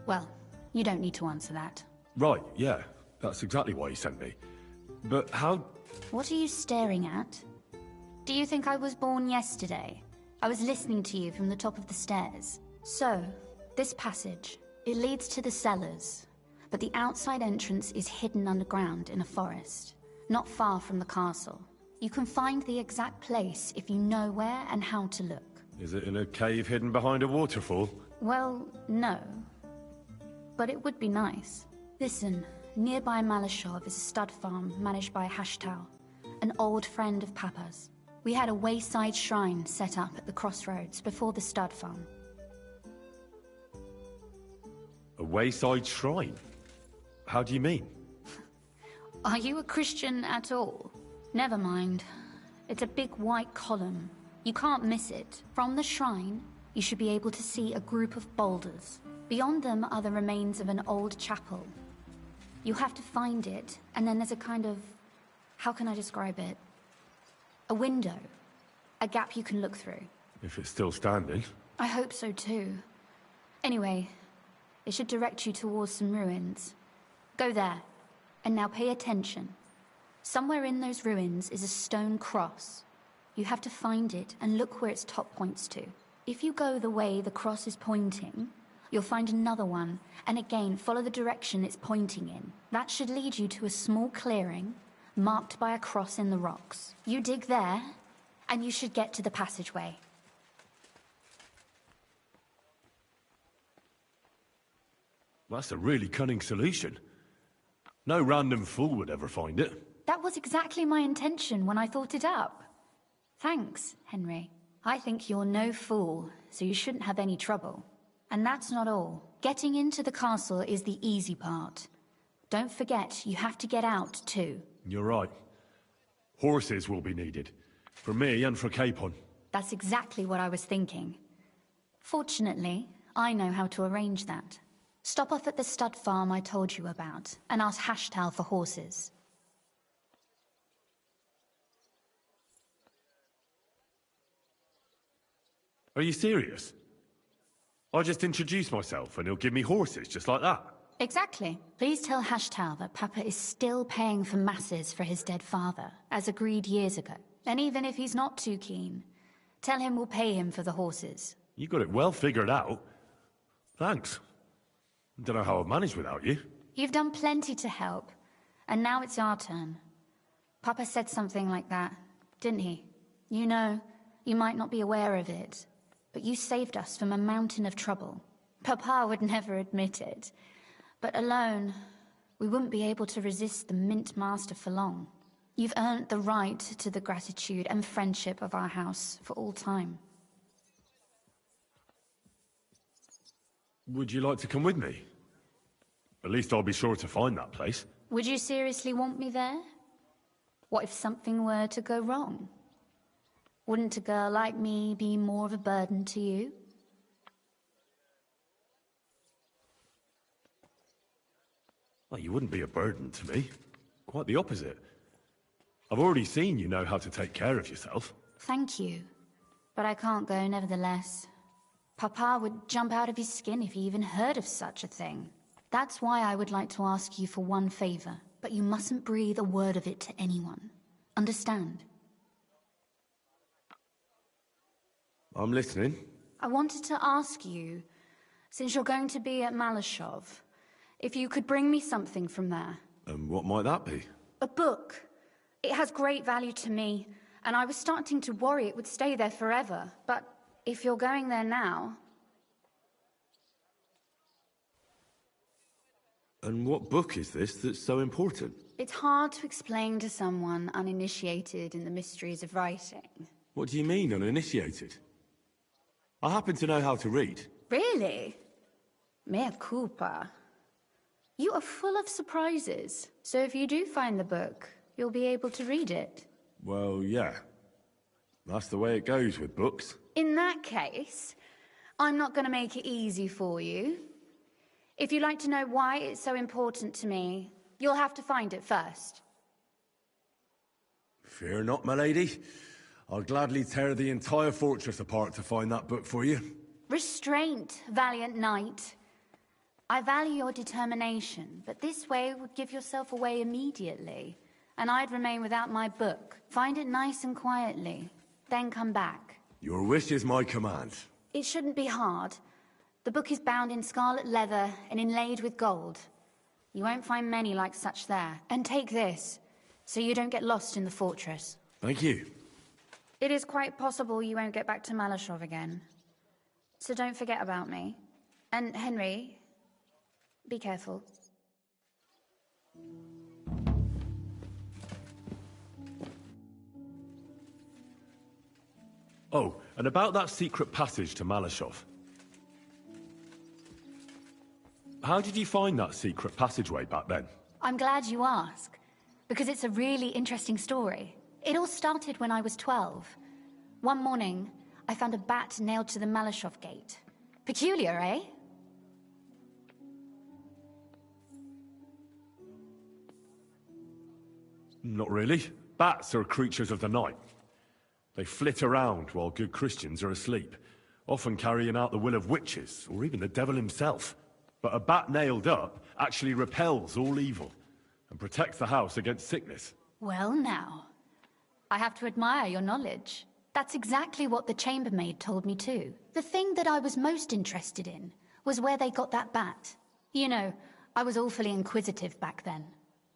Well, you don't need to answer that. Right, yeah. That's exactly why he sent me. But how... What are you staring at? Do you think I was born yesterday? I was listening to you from the top of the stairs. So, this passage, it leads to the cellars, but the outside entrance is hidden underground in a forest, not far from the castle. You can find the exact place if you know where and how to look. Is it in a cave hidden behind a waterfall? Well, no. But it would be nice. Listen, nearby Malashov is a stud farm managed by Hashtal, an old friend of Papa's. We had a wayside shrine set up at the crossroads before the stud farm. A wayside shrine? How do you mean? Are you a Christian at all? Never mind. It's a big white column. You can't miss it. From the shrine, you should be able to see a group of boulders. Beyond them are the remains of an old chapel. You have to find it, and then there's a kind of... how can I describe it? A window. A gap you can look through. If it's still standing. I hope so too. Anyway, it should direct you towards some ruins. Go there. And now pay attention. Somewhere in those ruins is a stone cross. You have to find it and look where its top points to. If you go the way the cross is pointing, you'll find another one, and again follow the direction it's pointing in. That should lead you to a small clearing, marked by a cross in the rocks. You dig there, and you should get to the passageway. That's a really cunning solution. No random fool would ever find it. That was exactly my intention when I thought it up. Thanks, Henry. I think you're no fool, so you shouldn't have any trouble. And that's not all. Getting into the castle is the easy part. Don't forget, you have to get out, too. You're right. Horses will be needed. For me and for Capon. That's exactly what I was thinking. Fortunately, I know how to arrange that. Stop off at the stud farm I told you about, and ask Hashtal for horses. Are you serious? I'll just introduce myself and he'll give me horses just like that? Exactly. Please tell Hashtal that Papa is still paying for masses for his dead father, as agreed years ago. And even if he's not too keen, tell him we'll pay him for the horses. You got it well figured out. Thanks. Don't know how I'd manage without you. You've done plenty to help, and now it's our turn. Papa said something like that, didn't he? You know, you might not be aware of it, but you saved us from a mountain of trouble. Papa would never admit it, but alone, we wouldn't be able to resist the Mint Master for long. You've earned the right to the gratitude and friendship of our house for all time. Would you like to come with me? At least I'll be sure to find that place. Would you seriously want me there? What if something were to go wrong? Wouldn't a girl like me be more of a burden to you? Well, you wouldn't be a burden to me. Quite the opposite. I've already seen you know how to take care of yourself. Thank you. But I can't go nevertheless. Papa would jump out of his skin if he even heard of such a thing. That's why I would like to ask you for one favor, but you mustn't breathe a word of it to anyone. Understand? I'm listening. I wanted to ask you, since you're going to be at Malashov, if you could bring me something from there. And what might that be? A book. It has great value to me, and I was starting to worry it would stay there forever, but if you're going there now... And what book is this that's so important? It's hard to explain to someone uninitiated in the mysteries of writing. What do you mean, uninitiated? I happen to know how to read. Really? Mea culpa. You are full of surprises, so if you do find the book, you'll be able to read it. Well, yeah. That's the way it goes with books. In that case, I'm not going to make it easy for you. If you'd like to know why it's so important to me, you'll have to find it first. Fear not, my lady. I'll gladly tear the entire fortress apart to find that book for you. Restraint, valiant knight. I value your determination, but this way would give yourself away immediately, and I'd remain without my book. Find it nice and quietly, then come back. Your wish is my command. It shouldn't be hard. The book is bound in scarlet leather and inlaid with gold. You won't find many like such there. And take this, so you don't get lost in the fortress. Thank you. It is quite possible you won't get back to Malashov again. So don't forget about me. And Henry, be careful. Oh, and about that secret passage to Malashov. How did you find that secret passageway back then? I'm glad you ask, because it's a really interesting story. It all started when I was 12. One morning, I found a bat nailed to the Malashov gate. Peculiar, eh? Not really. Bats are creatures of the night. They flit around while good Christians are asleep, often carrying out the will of witches, or even the devil himself. But a bat nailed up actually repels all evil, and protects the house against sickness. Well now, I have to admire your knowledge. That's exactly what the chambermaid told me too. The thing that I was most interested in was where they got that bat. You know, I was awfully inquisitive back then.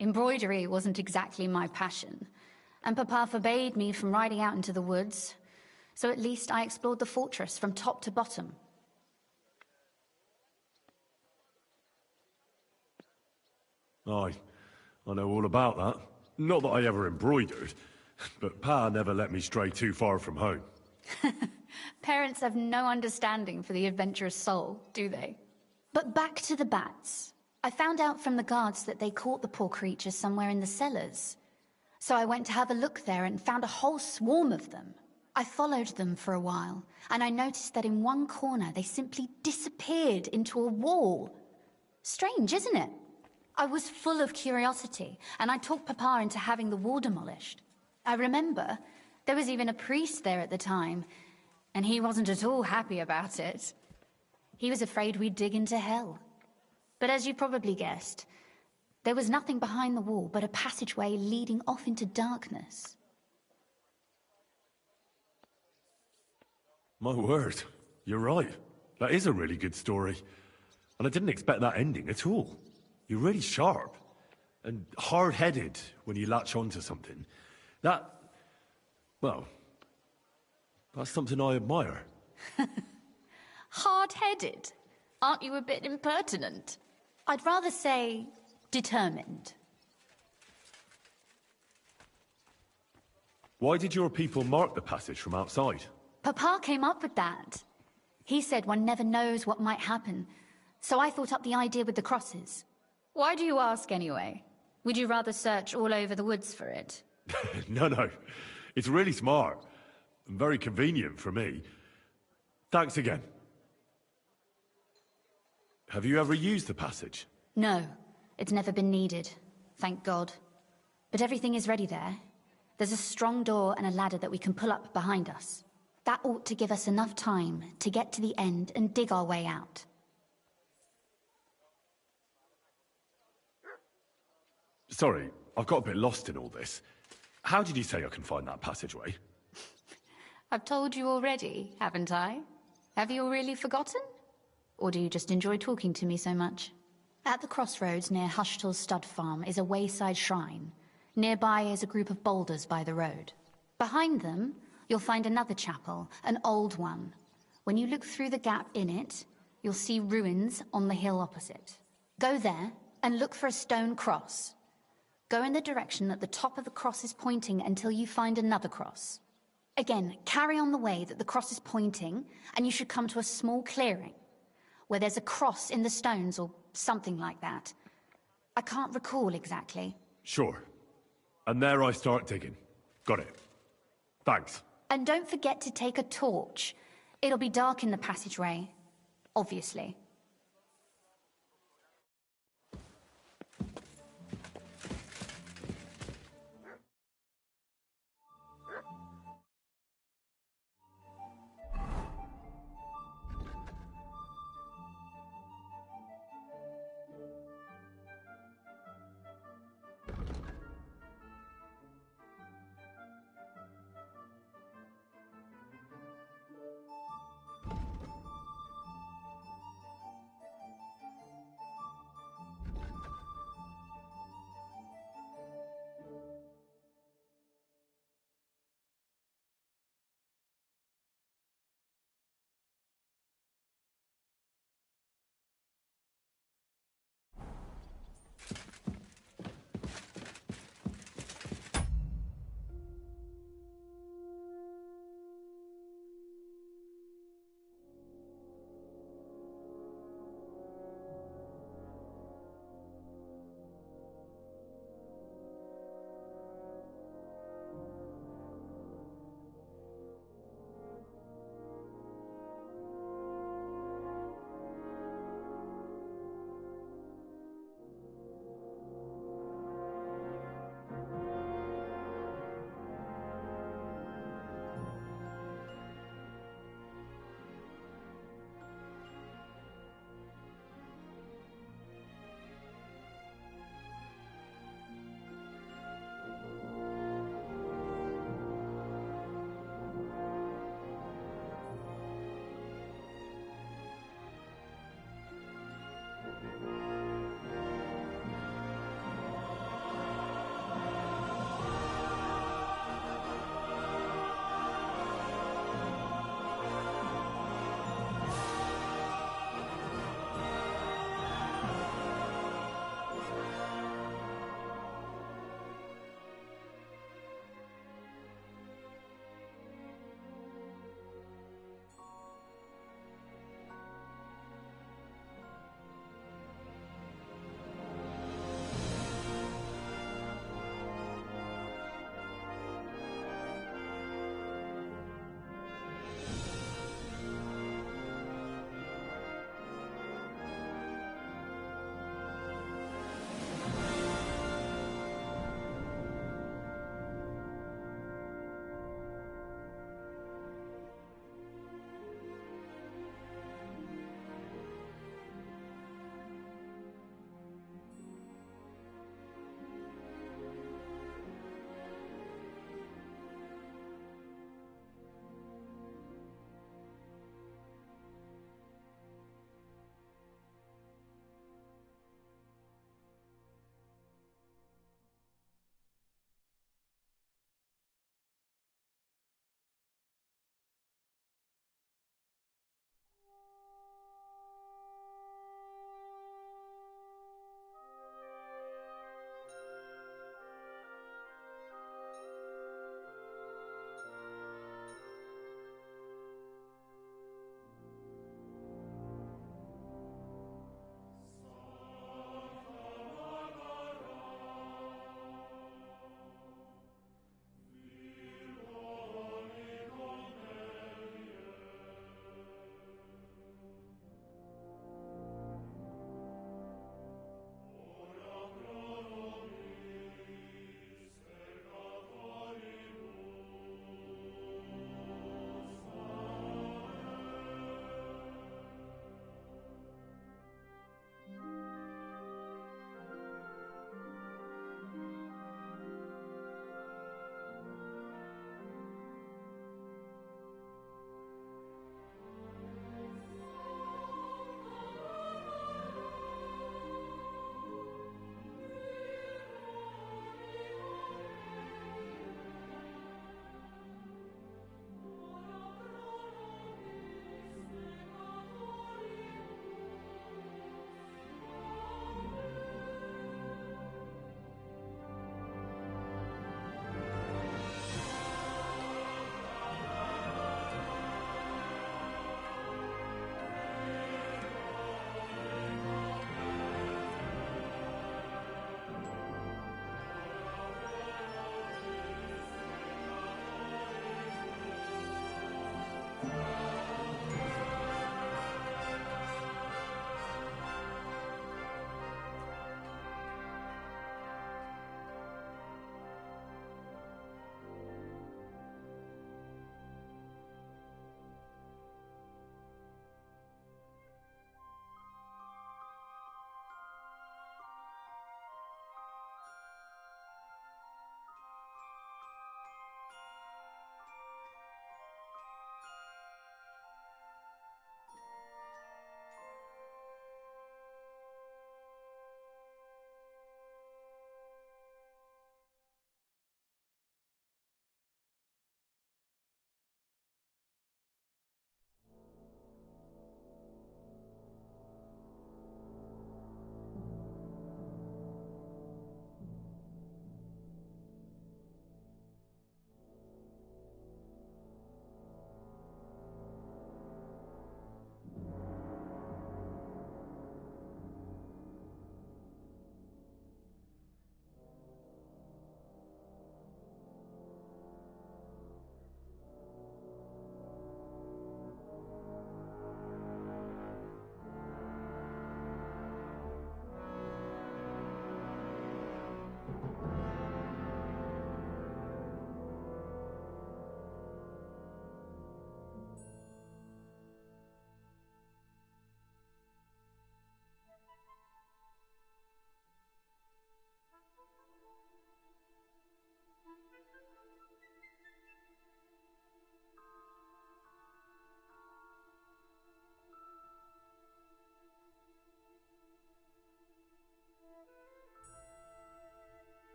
Embroidery wasn't exactly my passion, and Papa forbade me from riding out into the woods, so at least I explored the fortress from top to bottom. I know all about that. Not that I ever embroidered, but Pa never let me stray too far from home. Parents have no understanding for the adventurous soul, do they? But back to the bats. I found out from the guards that they caught the poor creatures somewhere in the cellars. So I went to have a look there and found a whole swarm of them. I followed them for a while, and I noticed that in one corner they simply disappeared into a wall. Strange, isn't it? I was full of curiosity, and I talked Papa into having the wall demolished. I remember there was even a priest there at the time, and he wasn't at all happy about it. He was afraid we'd dig into hell. But as you probably guessed, there was nothing behind the wall but a passageway leading off into darkness. My word, you're right. That is a really good story. And I didn't expect that ending at all. You're really sharp and hard-headed when you latch onto something. Well, that's something I admire. Hard-headed? Aren't you a bit impertinent? I'd rather say determined. Why did your people mark the passage from outside? Papa came up with that. He said one never knows what might happen, so I thought up the idea with the crosses. Why do you ask anyway? Would you rather search all over the woods for it? No. It's really smart. And very convenient for me. Thanks again. Have you ever used the passage? No, it's never been needed. Thank God. But everything is ready there. There's a strong door and a ladder that we can pull up behind us. That ought to give us enough time to get to the end and dig our way out. Sorry, I've got a bit lost in all this. How did you say I can find that passageway? I've told you already, haven't I? Have you really forgotten? Or do you just enjoy talking to me so much? At the crossroads near Hushtal's stud farm is a wayside shrine. Nearby is a group of boulders by the road. Behind them, you'll find another chapel, an old one. When you look through the gap in it, you'll see ruins on the hill opposite. Go there and look for a stone cross. Go in the direction that the top of the cross is pointing until you find another cross. Again, carry on the way that the cross is pointing, and you should come to a small clearing, where there's a cross in the stones or something like that. I can't recall exactly. Sure. And there I start digging. Got it. Thanks. And don't forget to take a torch. It'll be dark in the passageway, obviously.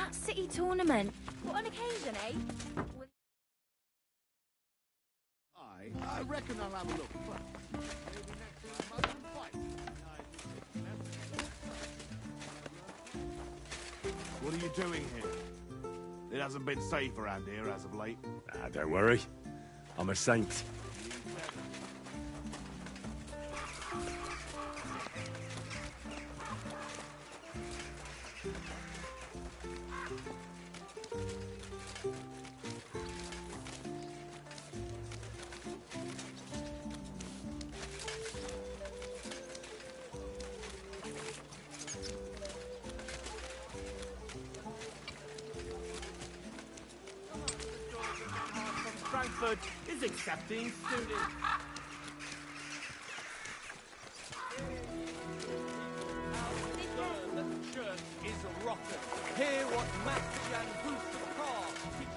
that city tournament. What an occasion, eh? I reckon I'll have a look, but maybe next time I can fight. What are you doing here? It hasn't been safe around here as of late. Ah, don't worry. I'm a saint. Frankfurt is accepting students. The church is rotten. Hear what Master and Booster Carr teach.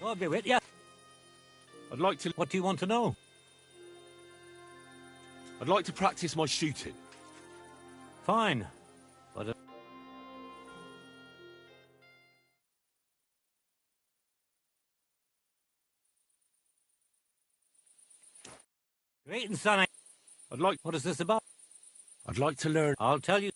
I'll be with you. I'd like to... What do you want to know? I'd like to practice my shooting. Fine. But... Greetings, Sonny. What is this about? I'd like to learn... I'll tell you.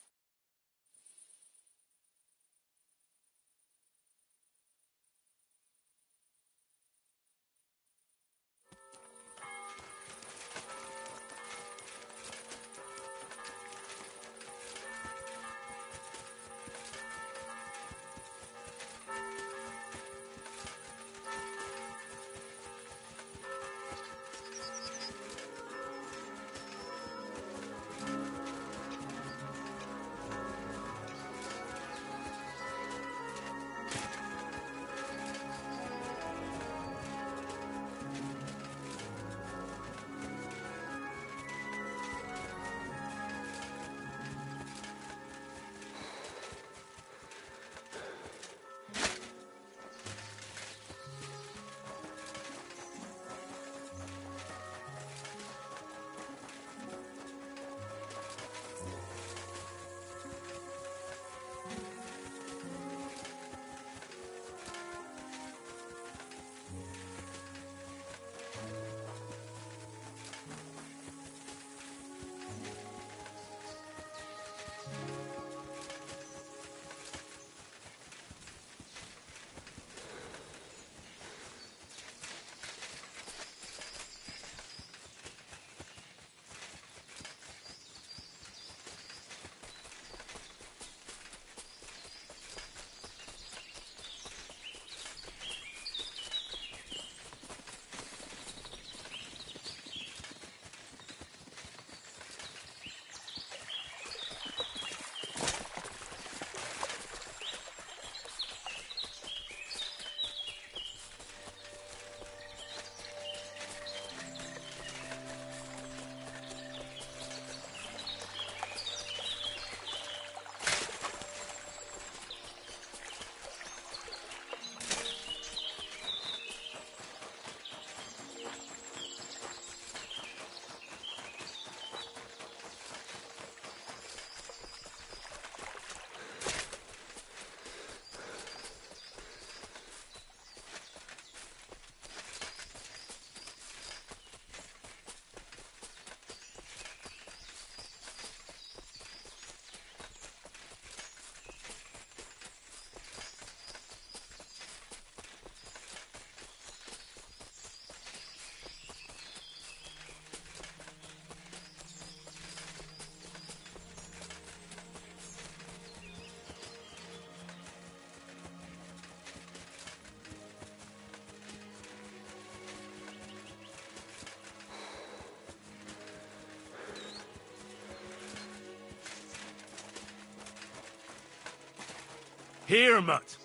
Here, Mutt.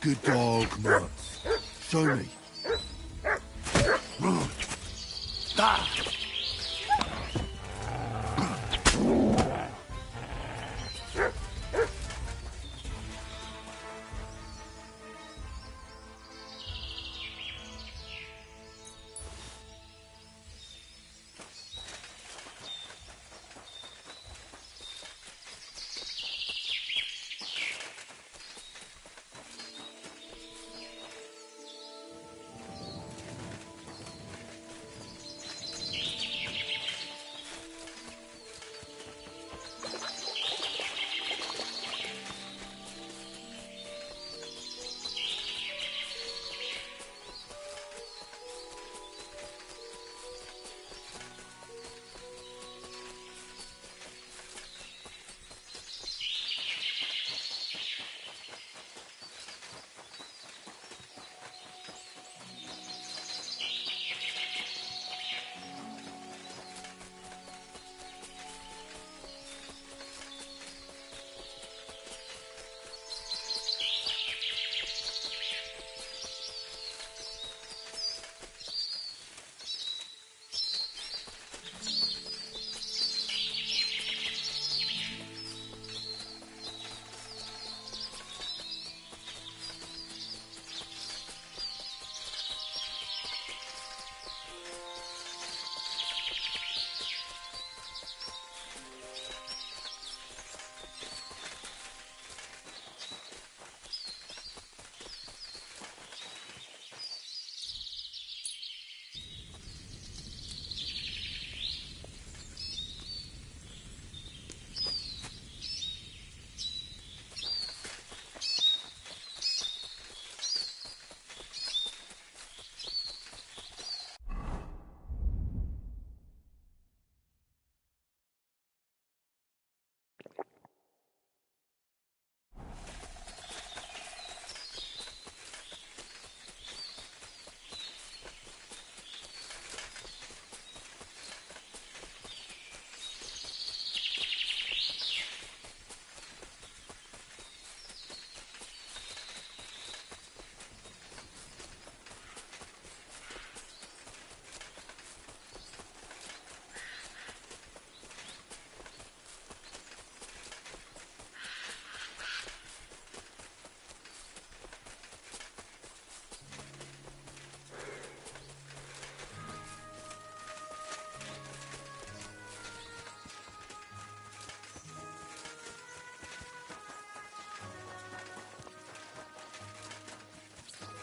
Good dog, Mutt. Show me. Ah!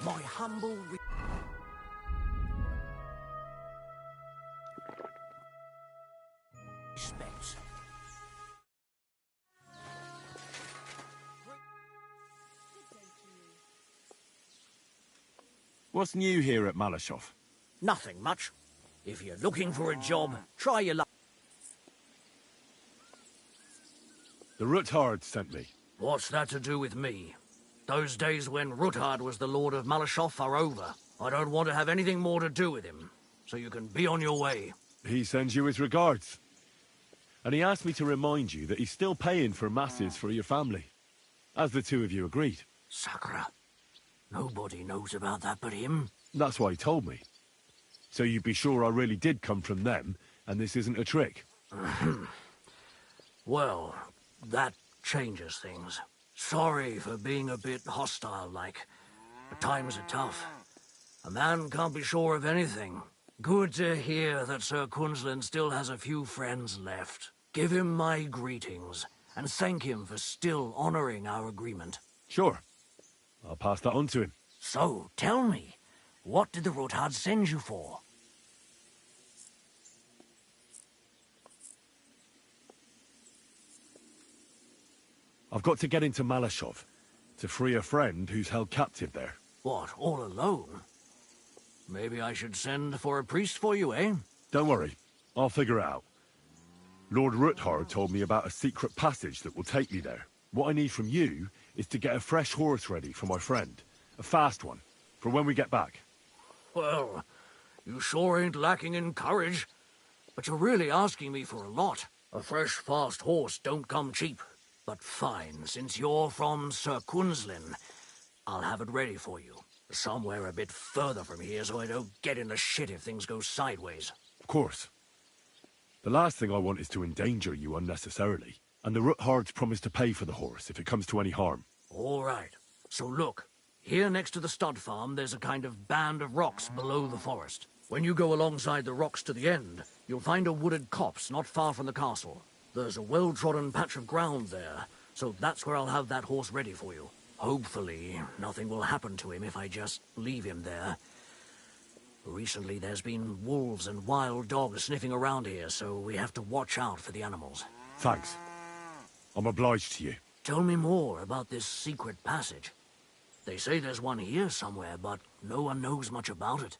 My humble respects. What's new here at Malashov? Nothing much. If you're looking for a job, try your luck. The Ruthard sent me. What's that to do with me? Those days when Ruthard was the Lord of Malashov are over. I don't want to have anything more to do with him, so you can be on your way. He sends you his regards. And he asked me to remind you that he's still paying for masses for your family, as the two of you agreed. Sakura. Nobody knows about that but him. That's why he told me. So you'd be sure I really did come from them, and this isn't a trick. Well, that changes things. Sorry for being a bit hostile-like. The times are tough. A man can't be sure of anything. Good to hear that Sir Kunzlin still has a few friends left. Give him my greetings, and thank him for still honoring our agreement. Sure. I'll pass that on to him. So, tell me, what did the Ruthard send you for? I've got to get into Malashov, to free a friend who's held captive there. What, all alone? Maybe I should send for a priest for you, eh? Don't worry, I'll figure it out. Lord Ruthard told me about a secret passage that will take me there. What I need from you is to get a fresh horse ready for my friend. A fast one, for when we get back. Well, you sure ain't lacking in courage. But you're really asking me for a lot. A fresh, fast horse don't come cheap. But fine, since you're from Sir Kunzlin, I'll have it ready for you. Somewhere a bit further from here so I don't get in the shit if things go sideways. Of course. The last thing I want is to endanger you unnecessarily. And the Ruthards promised to pay for the horse if it comes to any harm. All right. So look, here next to the stud farm there's a kind of band of rocks below the forest. When you go alongside the rocks to the end, you'll find a wooded copse not far from the castle. There's a well-trodden patch of ground there, so that's where I'll have that horse ready for you. Hopefully, nothing will happen to him if I just leave him there. Recently, there's been wolves and wild dogs sniffing around here, so we have to watch out for the animals. Thanks. I'm obliged to you. Tell me more about this secret passage. They say there's one here somewhere, but no one knows much about it.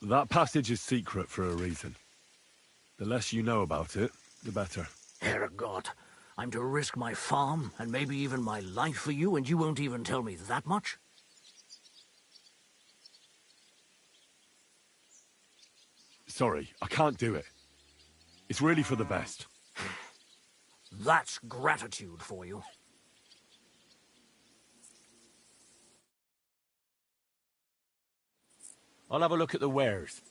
That passage is secret for a reason. The less you know about it, the better. Herrgott, I'm to risk my farm and maybe even my life for you, and you won't even tell me that much? Sorry, I can't do it. It's really for the best. That's gratitude for you. I'll have a look at the wares.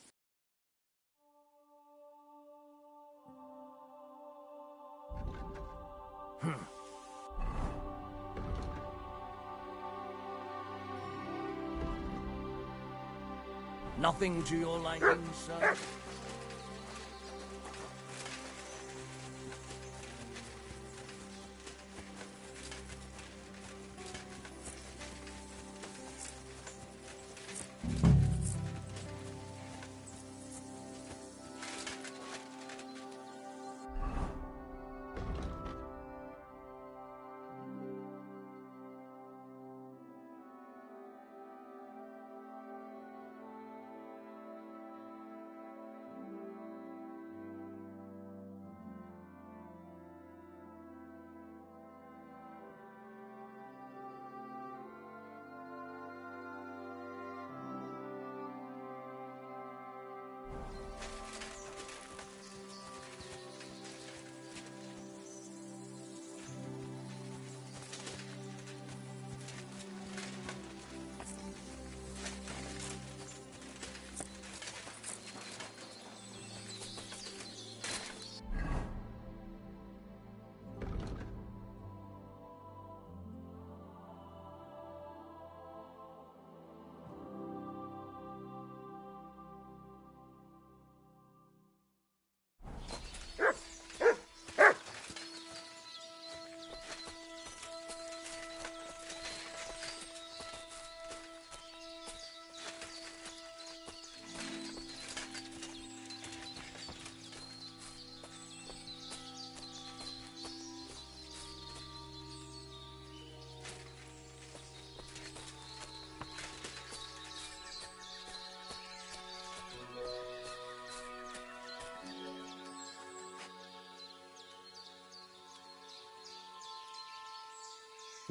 Nothing to your liking, sir?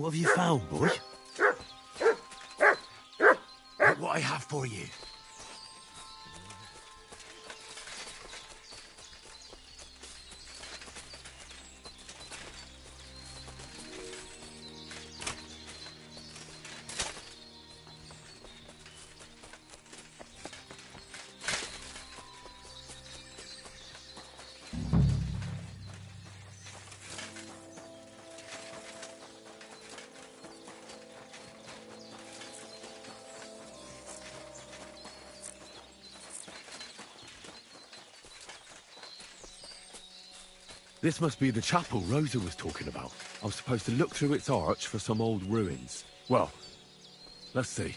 What have you found, boy? Look what I have for you. This must be the chapel Rosa was talking about. I was supposed to look through its arch for some old ruins. Well, let's see.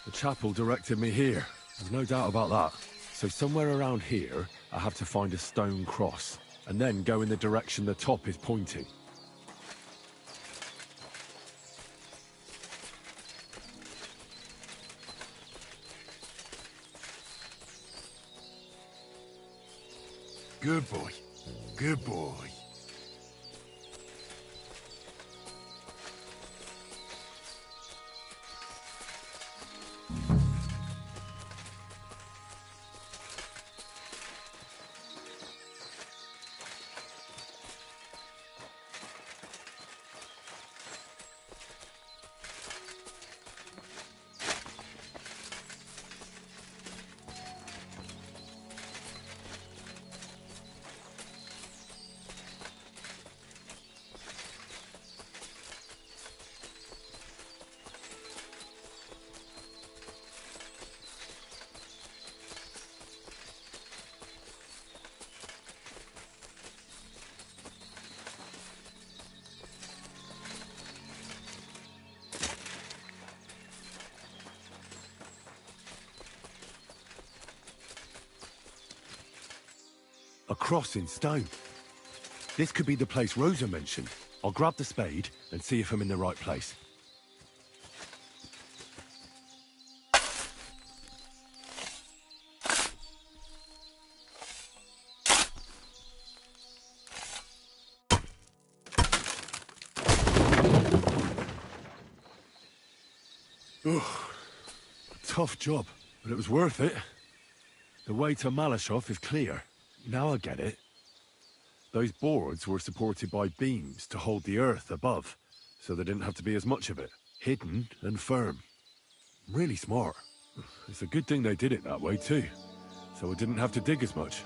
The chapel directed me here. There's no doubt about that. So somewhere around here, I have to find a stone cross, and then go in the direction the top is pointing. Good boy. Good boy. A cross in stone. This could be the place Rosa mentioned. I'll grab the spade and see if I'm in the right place. Ugh. Tough job, but it was worth it. The way to Malashov is clear. Now I get it. Those boards were supported by beams to hold the earth above, so there didn't have to be as much of it. Hidden and firm. Really smart. It's a good thing they did it that way too, so I didn't have to dig as much.